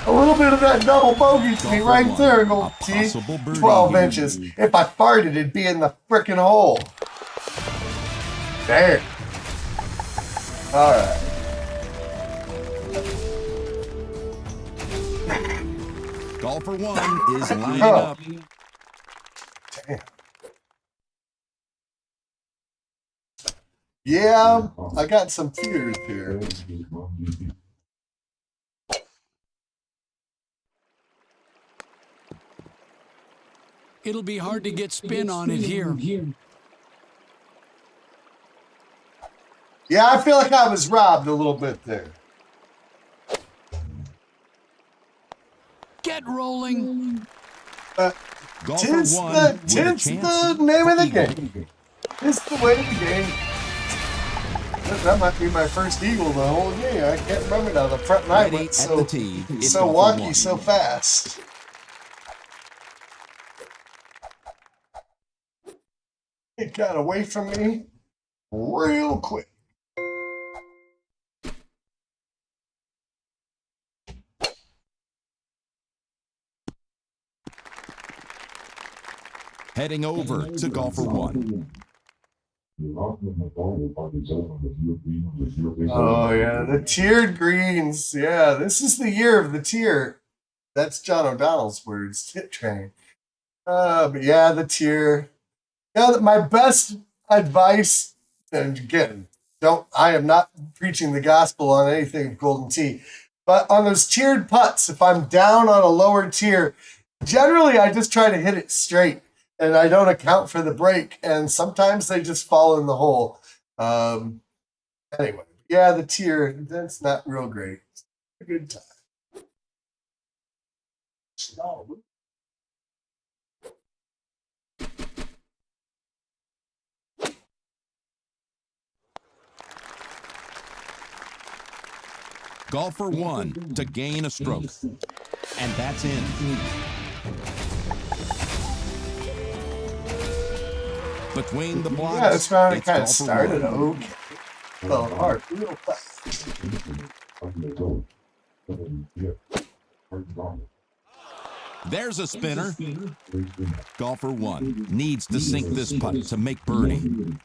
a little bit of that double bogey to me right there, and go, see, 12 inches. If I farted, it'd be in the frickin' hole. Damn. All right.
Golfer one is lining up.
Damn. Yeah, I got some fears here.
It'll be hard to get spin on it here.
Yeah, I feel like I was robbed a little bit there.
Get rolling.
Golfer
Tis
one
the,
with a
tis
chance
the name of the
for eagle.
game. It's the way of the game. That might be my first eagle the whole game. I can't remember now. The front nine
Ready
went
at
so,
the tee. It's
so
golfer
wonky,
one.
so fast. It got away from me real quick.
Heading over to golfer one.
Oh, yeah, the tiered greens. Yeah, this is the year of the tier. That's John O'Donnell's words, hit train. But yeah, the tier. Yeah, my best advice, and again, I am not preaching the gospel on anything of Golden Tee, but on those tiered putts, if I'm down on a lower tier, generally I just try to hit it straight. And I don't account for the break, and sometimes they just fall in the hole. Anyway, yeah, the tier, that's not real great. It's a good time.
Golfer one to gain a stroke. And that's in. Between the blocks,
Yeah, that's how it
it's
kind of
golfer
started.
one.
Okay. Fell apart real fast.
There's a spinner. Golfer one needs to sink this putt to make birdie.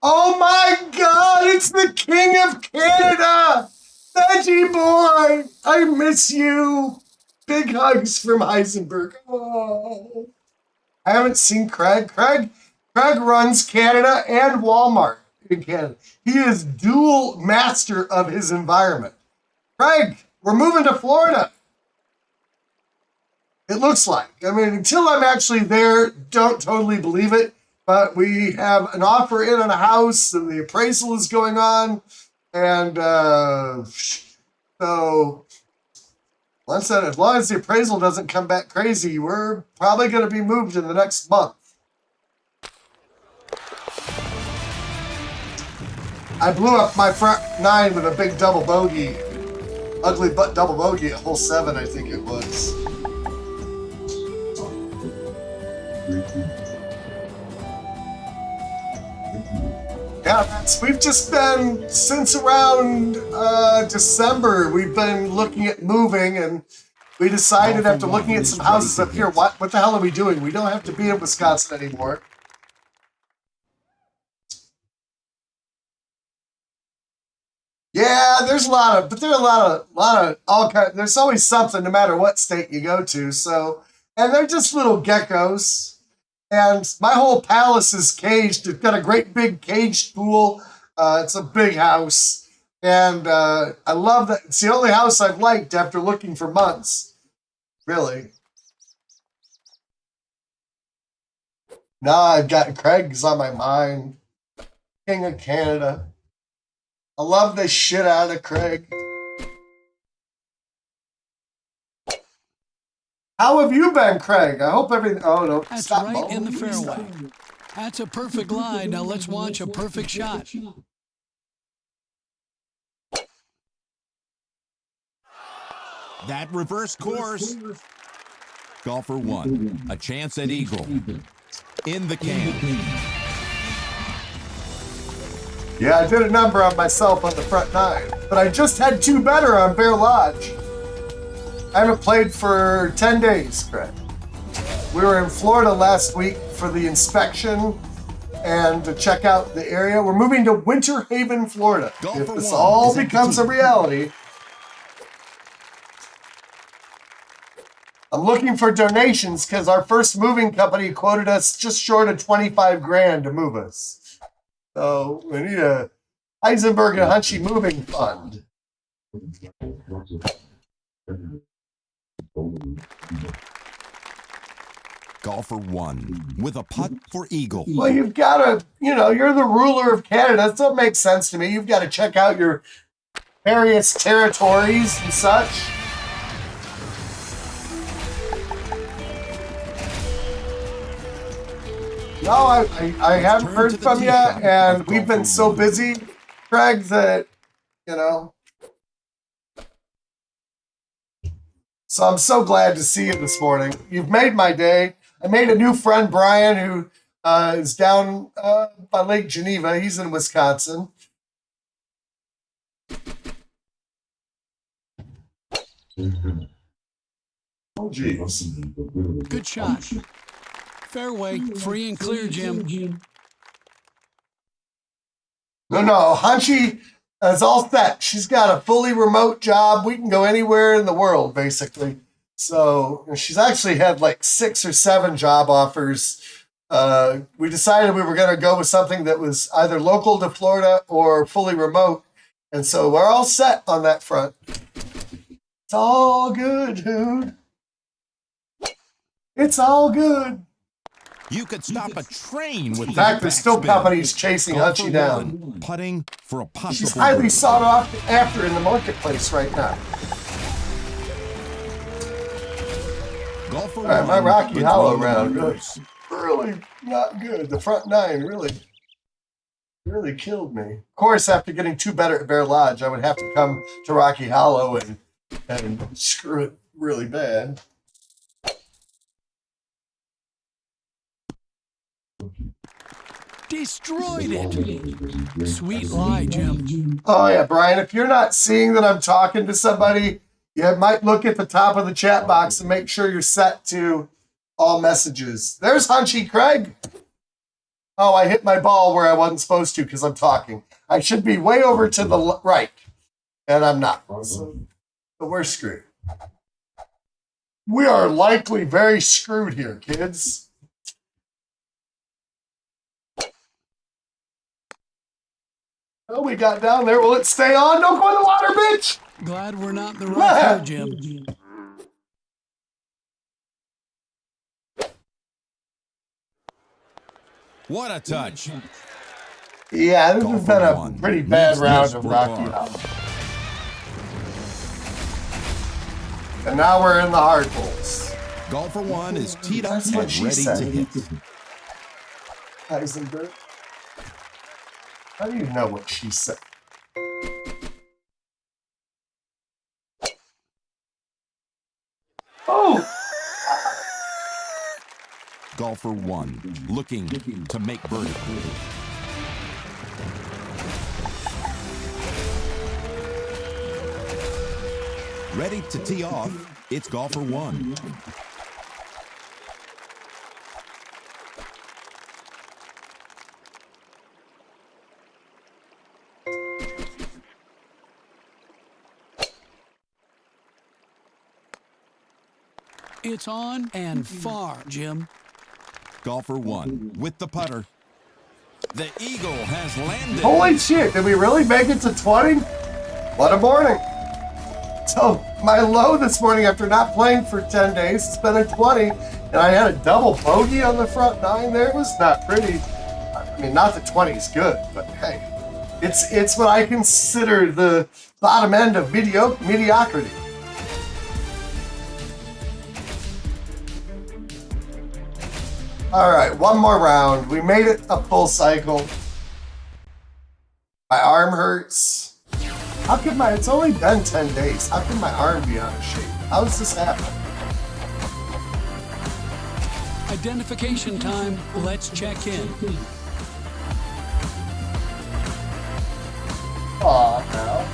Oh my God, it's the King of Canada! Veggie boy! I miss you! Big hugs from Heisenberg. Oh. I haven't seen Craig. Craig runs Canada and Walmart in Canada. He is dual master of his environment. Craig, we're moving to Florida. It looks like. I mean, until I'm actually there, don't totally believe it. But we have an offer in on a house, and the appraisal is going on. And so as long as the appraisal doesn't come back crazy, we're probably going to be moved in the next month. I blew up my front nine with a big double bogey. Ugly butt double bogey at hole 7, I think it was. Yeah, we've just been, since around December, we've been looking at moving, and we decided after looking at some houses up here, what the hell are we doing? We don't have to be in Wisconsin anymore. Yeah, there's a lot of all kind. There's always something, no matter what state you go to. So, and they're just little geckos. And my whole palace is caged. It's got a great big caged pool. It's a big house, and I love that. It's the only house I've liked after looking for months. Really. Now I've got Craig's on my mind. King of Canada. I love the shit out of Craig. How have you been, Craig? I hope everything. Oh no,
That's
stop
right
ball.
in the fairway. That's a perfect line. Now let's watch a perfect shot.
That reverse course. Golfer 1, a chance at eagle. In the can.
Yeah, I did a number on myself on the front nine, but I just had 2 better on Bear Lodge. I haven't played for 10 days, Craig. We were in Florida last week for the inspection and to check out the area. We're moving to Winter Haven, Florida. If this all becomes a reality, I'm looking for donations because our first moving company quoted us just short of 25 grand to move us. So we need a Heisenberg and Hunchi moving fund.
Golfer 1 with a putt for eagle.
Well, you've got to, you're the ruler of Canada. That doesn't make sense to me. You've got to check out your various territories and such. No, I haven't heard from you, and we've been so busy, Craig, that, So I'm so glad to see you this morning. You've made my day. I made a new friend, Brian, who is down by Lake Geneva. He's in Wisconsin. Oh, geez.
Good shot. Fairway, free and clear, Jim.
No, Hunchi is all set. She's got a fully remote job. We can go anywhere in the world, basically. So she's actually had like 6 or 7 job offers. We decided we were going to go with something that was either local to Florida or fully remote. And so we're all set on that front. It's all good, dude. It's all good.
You could stop a train with
In fact, there's still companies chasing Hunchi down.
Putting for a possible.
She's highly sought after in the marketplace right now.
Golfer
All right, my
1
Rocky
with
Hollow
one
round
numbers.
really not good. The front nine really killed me. Of course, after getting 2 better at Bear Lodge, I would have to come to Rocky Hollow and screw it really bad.
Destroyed it. Sweet lie, Jim.
Oh yeah, Brian, if you're not seeing that I'm talking to somebody, you might look at the top of the chat box and make sure you're set to all messages. There's Hunchi Craig. Oh, I hit my ball where I wasn't supposed to because I'm talking. I should be way over to the right, and I'm not. So we're screwed. We are likely very screwed here, kids. Oh, we got down there. Will it stay on? Don't go in the water, bitch!
Glad we're not in the rough here, Jim.
What a touch.
Yeah, this has been a pretty bad round of Rocky
par.
Hollow. And now we're in the hard holes.
Golfer 1 is teed up
That's
and
what she
ready
said.
to hit.
Heisenberg. How do you know what she said? Oh!
Golfer 1 looking to make birdie. Ready to tee off, it's golfer one.
It's on and far, Jim.
Golfer one with the putter. The eagle has landed.
Holy shit, did we really make it to 20? What a morning. So my low this morning after not playing for 10 days has been a 20, and I had a double bogey on the front nine there. It was not pretty. I mean, not that 20 is good, but hey, it's what I consider the bottom end of mediocrity. All right, one more round. We made it a full cycle. My arm hurts. How could it's only been 10 days. How can my arm be out of shape? How does this happen?
Identification time. Let's check in.
Aw, now.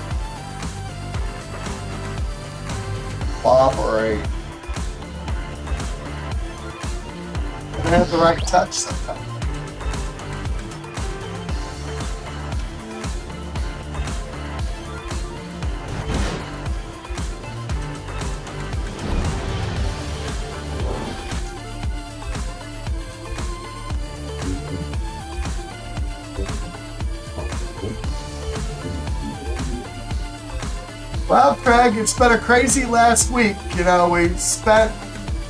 Cooperate. I have the right touch sometimes. Well, Craig, it's been a crazy last week. You know, we spent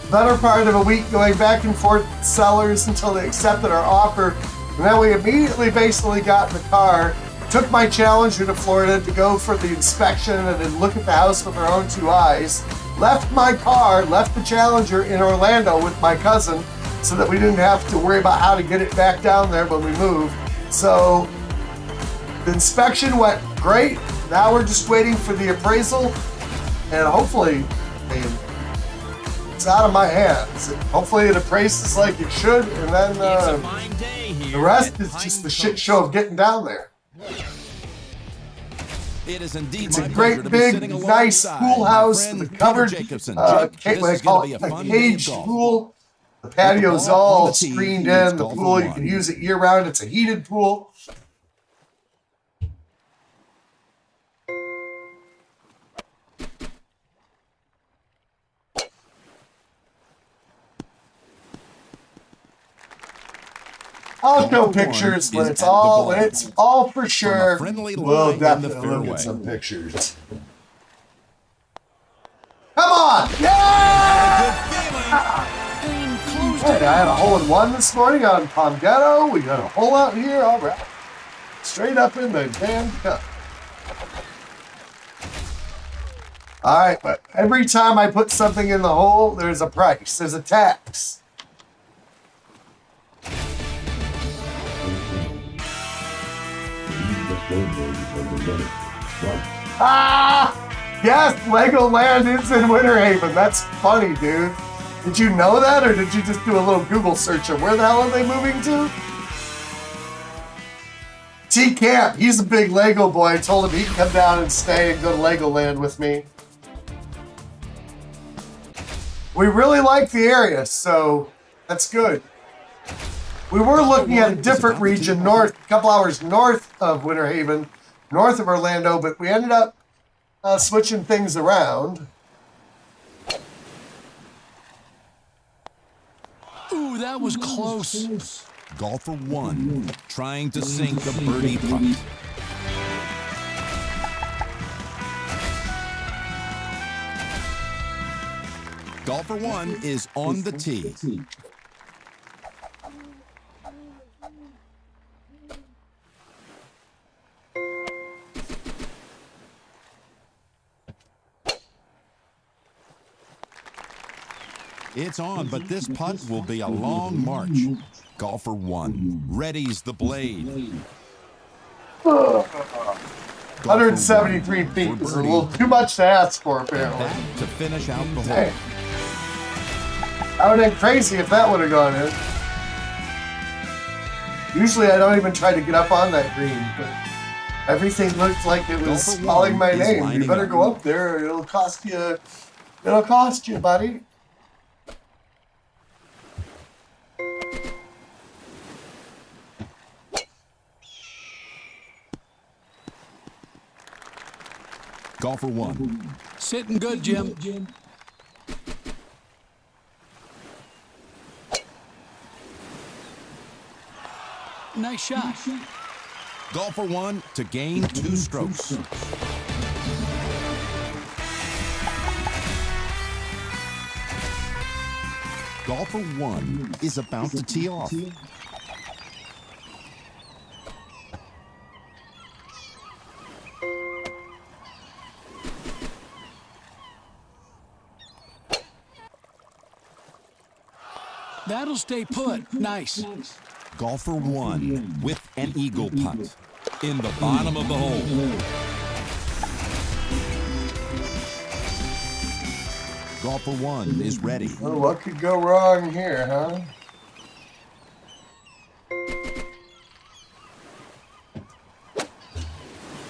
the better part of a week going back and forth with sellers until they accepted our offer. And then we immediately basically got in the car, took my Challenger to Florida to go for the inspection and then look at the house with our own two eyes. Left my car, left the Challenger in Orlando with my cousin so that we didn't have to worry about how to get it back down there when we moved. So the inspection went great. Now we're just waiting for the appraisal, and hopefully, I mean, it's out of my hands. Hopefully it appraises like it should, and then
It's a fine day here
the rest
at
is just the
Heisenberg.
shit show of getting down there.
It is indeed
It's a
my
great,
pleasure to be
big,
sitting
nice
alongside
pool
my
house
friend
with a
Peter
covered,
Jacobson.
what
This
I
is
call
gonna
it,
be a
a
fun day of
cage
golf.
pool. The patio's
ball on
all
the tee,
screened
it's
in. The
golf
pool, you
one.
can use it year round. It's a heated pool. I'll show
Golfer one
pictures when
is
it's
at the
all
ball.
when it's all for sure.
friendly
We'll
line in the
definitely look
fairway.
at some pictures. Come on! Yeah!
Good feeling.
And closed
Hey,
it
I had a
out.
hole in one this morning on Palmetto. We got a hole out here. All right. Straight up in the damn cup. All right, but every time I put something in the hole, there's a price. There's a tax. Ah! Yes, Legoland is in Winter Haven. That's funny, dude. Did you know that, or did you just do a little Google search of where the hell are they moving to? T Camp, he's a big Lego boy. I told him he can come down and stay and go to Legoland with me. We really like the area, so that's good. We were looking at a different region north, a couple hours north of Winter Haven, north of Orlando, but we ended up switching things around.
Ooh, that was close.
Golfer one trying to sink a birdie putt. Golfer one is on the tee. It's on, but this putt will be a long march. Golfer one readies the blade.
173 feet is a little too much to ask for, apparently.
That to finish out the
Hey,
hole.
I would have been crazy if that would have gone in. Usually I don't even try to get up on that green, but Everything looked like it was
Golfer
calling my
one is
name. You
lining
better
up.
go up there or it'll cost you. It'll cost you, buddy.
Golfer one.
Sitting good, Jim. Nice shot.
Golfer one to gain 2 strokes. Golfer one is about to tee off.
That'll stay put. Nice.
Golfer one with an eagle putt in the bottom of the hole. Golfer one is ready.
Oh, what could go wrong here, huh?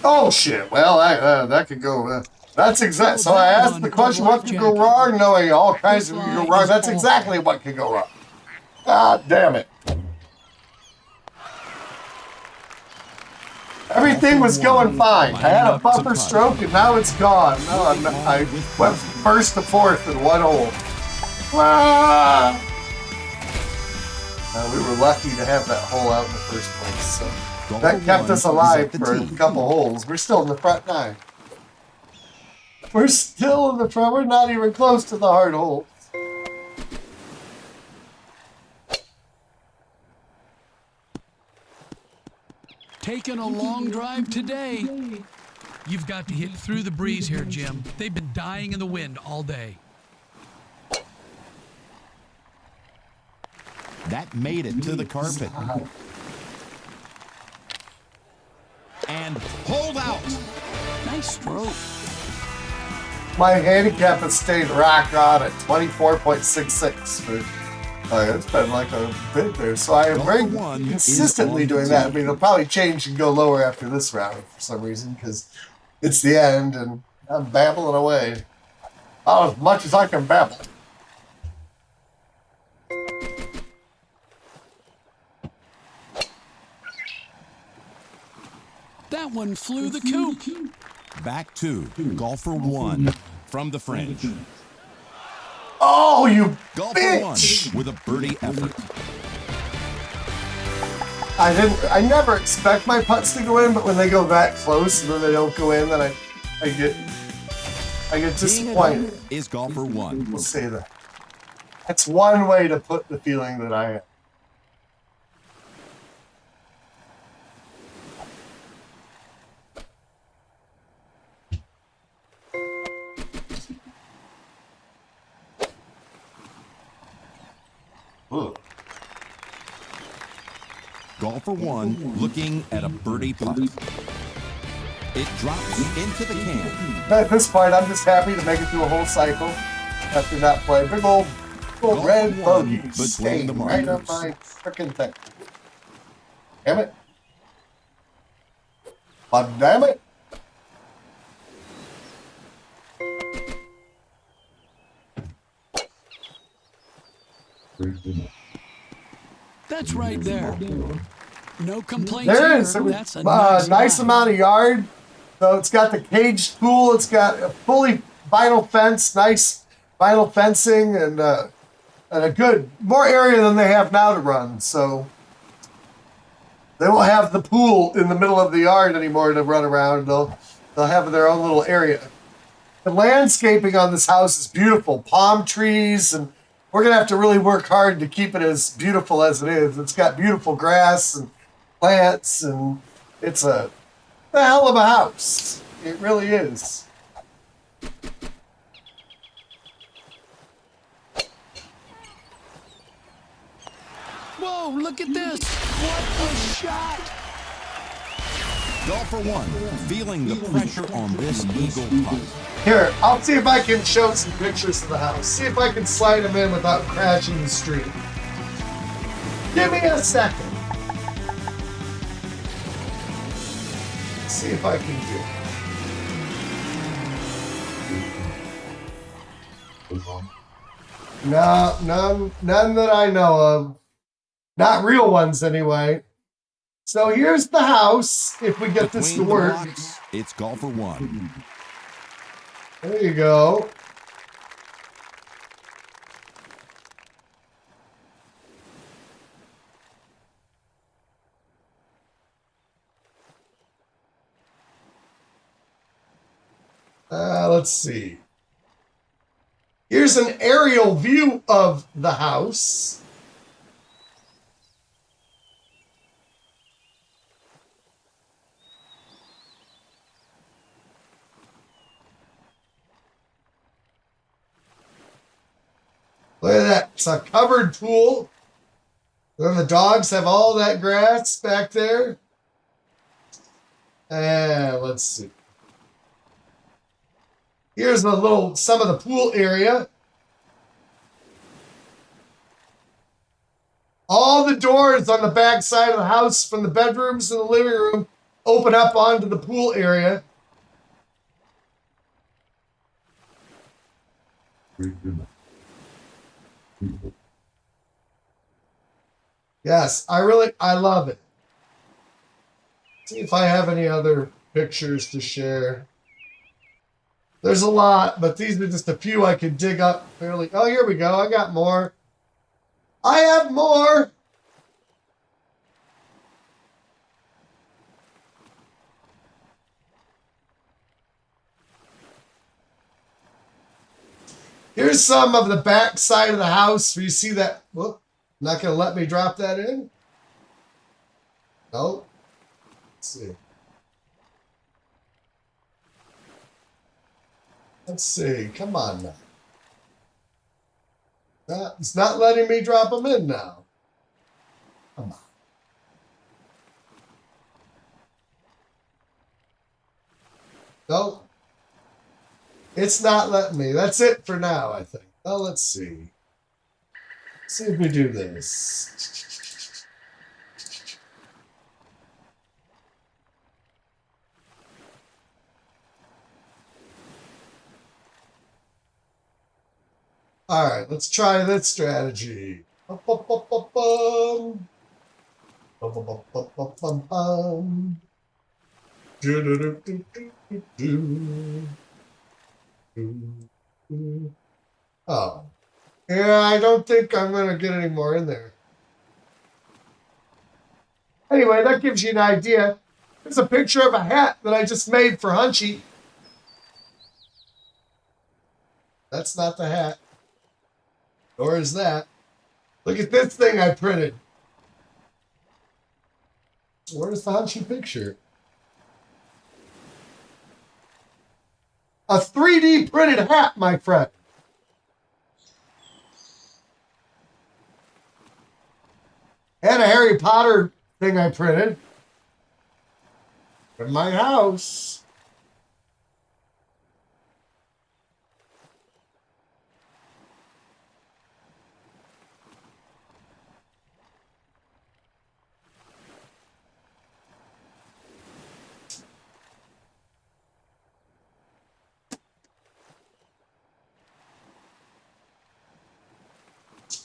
Oh shit! Well, that could go. That's exact. So I asked the question, what could go wrong, knowing all kinds of could go wrong. That's exactly what could go wrong. God damn it! Everything was going fine. I had a bumper stroke, and now it's gone. No, I went first to fourth in one hole. Ah! We were lucky to have that hole out in the first place. So that kept us alive for a couple holes. We're still in the front 9. We're still in the front. We're not even close to the hard hole.
Taking a long drive today. You've got to hit through the breeze here, Jim. They've been dying in the wind all day.
That made it to the carpet. And hold out.
Nice stroke.
My handicap has stayed rock on at 24.66. It's been like a bit there. So I am very consistently doing that. I mean, it'll probably change and go lower after this round for some reason because it's the end and I'm babbling away. Oh, as much as I can babble.
That one flew the coop.
Back to golfer one from the fringe.
Oh, you
Golfer
bitch!
one with a birdie effort.
I never expect my putts to go in, but when they go that close and then they don't go in, then I get disappointed.
Is golfer one.
We'll say that. That's one way to put the feeling that I am. Ugh.
Golfer one looking at a birdie putt. It drops into the can.
At this point, I'm just happy to make it through a whole cycle after not playing. Big old red bogey stain right on my frickin' thing. Damn it. Oh, damn it.
That's right there. No complaints
There
here.
is.
That's a
nice amount of yard. So it's got the caged pool. It's got a fully vinyl fence, nice vinyl fencing, and a good, more area than they have now to run. So they won't have the pool in the middle of the yard anymore to run around. They'll have their own little area. The landscaping on this house is beautiful. Palm trees, and we're going to have to really work hard to keep it as beautiful as it is. It's got beautiful grass and plants, and it's a hell of a house. It really is.
Whoa, look at this. What a shot.
Golfer one feeling the pressure on this eagle putt.
Here, I'll see if I can show some pictures of the house. See if I can slide them in without crashing the street. Give me a second. see if I can do it. No, none that I know of. Not real ones, anyway. So here's the house, if we get this to
Between the
work.
blocks, it's golfer one.
There you go. Let's see. Here's an aerial view of the house. Look at that. It's a covered pool. Then the dogs have all that grass back there. And let's see. Here's some of the pool area. All the doors on the back side of the house from the bedrooms and the living room open up onto the pool area. Yes, I love it. See if I have any other pictures to share. There's a lot, but these are just a few I could dig up fairly. Oh, here we go. I got more. I have more. Here's some of the back side of the house where you see that. Whoop, not going to let me drop that in? Nope. Let's see. Let's see. Come on now. It's not letting me drop them in now. Come on. Nope. It's not letting me. That's it for now, I think. Well, let's see. Let's see if we do this. All right, let's try this strategy. Bum, bum, bum, bum, bum. Bum, bum, bum, bum, bum, bum, bum. Do, do, do, do, do, do. Oh. Yeah, I don't think I'm going to get any more in there. Anyway, that gives you an idea. There's a picture of a hat that I just made for Hunchi. That's not the hat. Nor is that. Look at this thing I printed. Where's the Hunchi picture? A 3D printed hat, my friend. And a Harry Potter thing I printed from my house.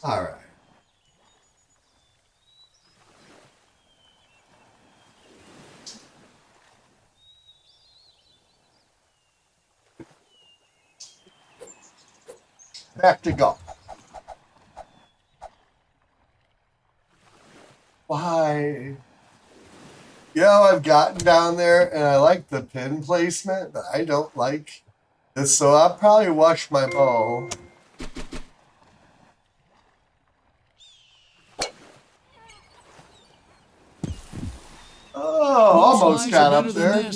All right. Back to golf. Why? I've gotten down there and I like the pin placement, but I don't like this, so I'll probably wash my ball. Oh, almost got up there.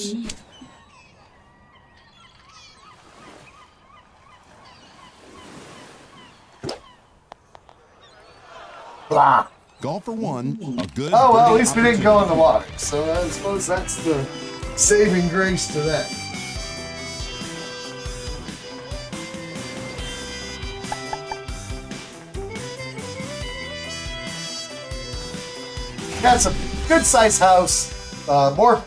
Blah.
Golfer one, a good.
Oh, well, at
birdie
least we didn't go in the
opportunity.
water. So I suppose that's the saving grace to that. That's a good size house. More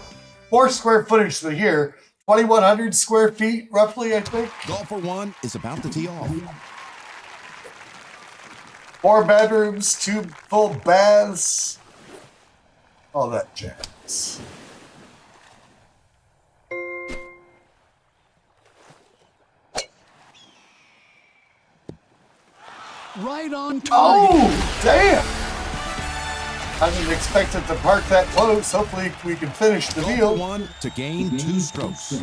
more square footage than here. 2,100 square feet, roughly, I think.
Golfer 1 is about to tee off.
4 bedrooms, 2 full baths, all that jazz.
Right on target.
Oh, damn! I didn't expect it to park that close. Hopefully we can finish the
Golfer
deal.
1 to gain 2 strokes.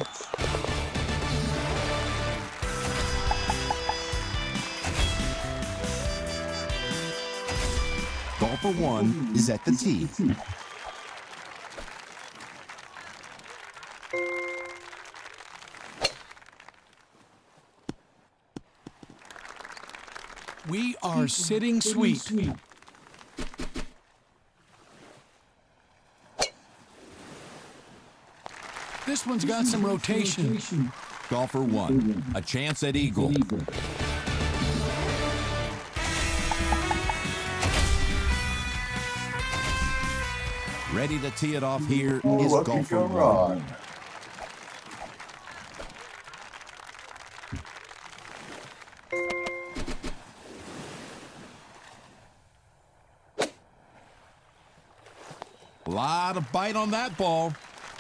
Golfer 1 is at the tee.
We are sitting sweet. This one's got some rotation.
Golfer 1, a chance at eagle. Ready to tee it off here is
What could
golfer
go
1.
wrong?
Lot of bite on that ball.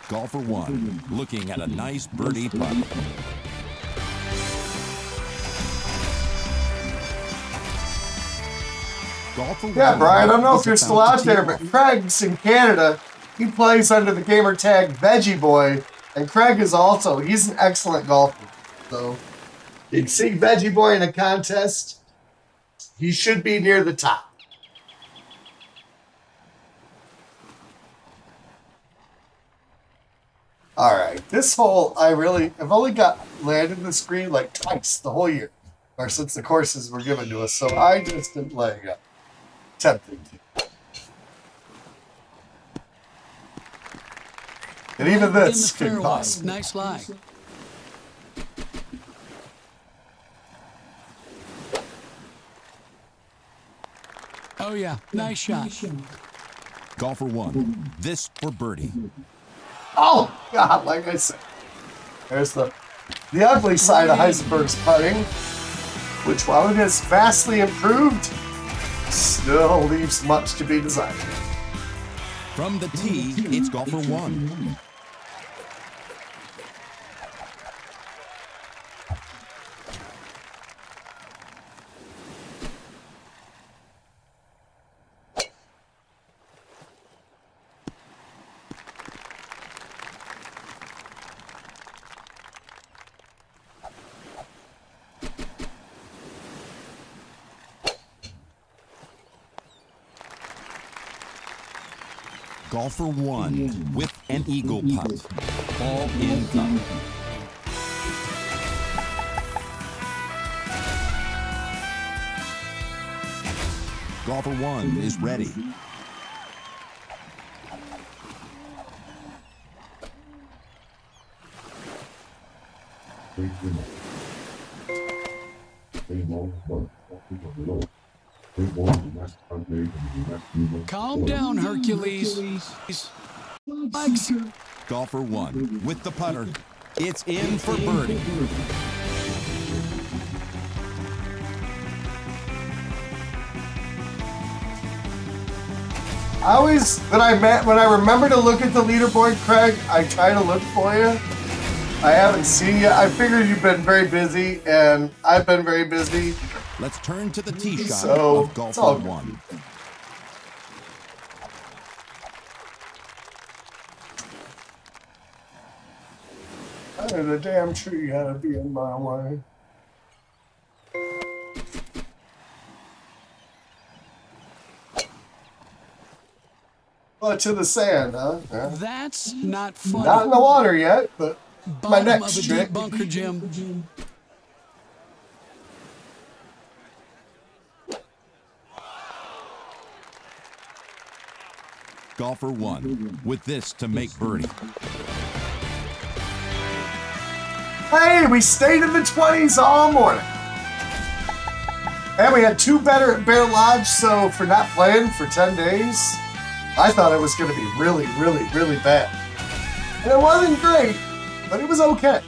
Golfer 1 looking at a nice birdie putt. Golfer 1
Yeah, Brian, I don't know if
is
you're
about
still
to
out
tee
there, but
off.
Craig's in Canada. He plays under the gamer tag Veggie Boy, and Craig is also, he's an excellent golfer. So, you can see Veggie Boy in a contest. He should be near the top. All right, this hole, I've only got landed this green like twice the whole year, or since the courses were given to us, so I just didn't lay up. Tempting to. And even
In the
this could
fairway.
cost me.
Nice lie. Oh yeah, nice shot.
Golfer 1, this for birdie.
Oh, God, like I said. There's the ugly side of Heisenberg's putting, which, while it has vastly improved, still leaves much to be desired.
From the tee, it's golfer 1. Golfer 1 with an eagle putt. Ball in cup. Golfer 1 is ready.
Calm down, Hercules. Legs.
Golfer 1 with the putter. It's in for birdie.
I always, when I remember to look at the leaderboard, Craig, I try to look for you. I haven't seen you. I figured you've been very busy, and I've been very busy.
Let's turn to the tee shot
So,
of
it's
golfer
all
1.
The damn tree had to be in my way. Oh, to the sand, huh? Yeah.
That's not funny.
Not in the water yet, but my
Bottom
next
of a
trick.
deep bunker, Jim.
Golfer 1 with this to make birdie.
Hey, we stayed in the 20s all morning. And we had 2 better at Bear Lodge, so for not playing for 10 days, I thought it was going to be really, really, really bad. And it wasn't great, but it was okay.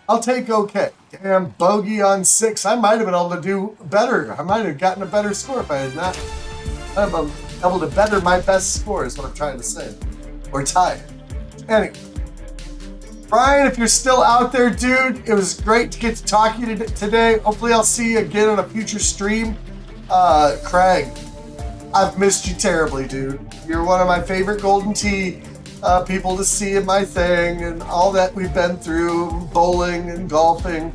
I'll take okay. Damn, bogey on 6. I might have been able to do better. I might have gotten a better score if I had not. I'm able to better my best score is what I'm trying to say. Or tie it. Anyway. Brian, if you're still out there, dude, it was great to get to talk to you today. Hopefully I'll see you again on a future stream. Craig, I've missed you terribly, dude. You're one of my favorite Golden Tee people to see in my thing and all that we've been through, bowling and golfing.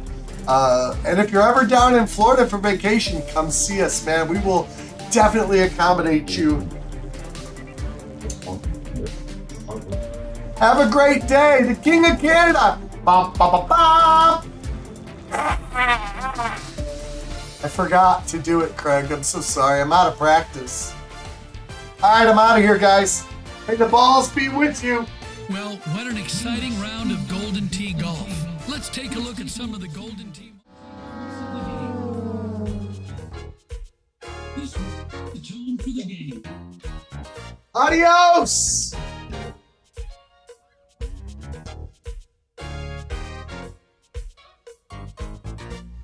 And if you're ever down in Florida for vacation, come see us, man. We will definitely accommodate you. Have a great day. The King of Canada. Bum, bum, bum, bum. I forgot to do it, Craig. I'm so sorry. I'm out of practice. All right, I'm out of here, guys. May the balls be with you.
Well, what an exciting round of Golden Tee golf. Let's take a look at some of the Golden Tee. This is the tone for the game.
Adios.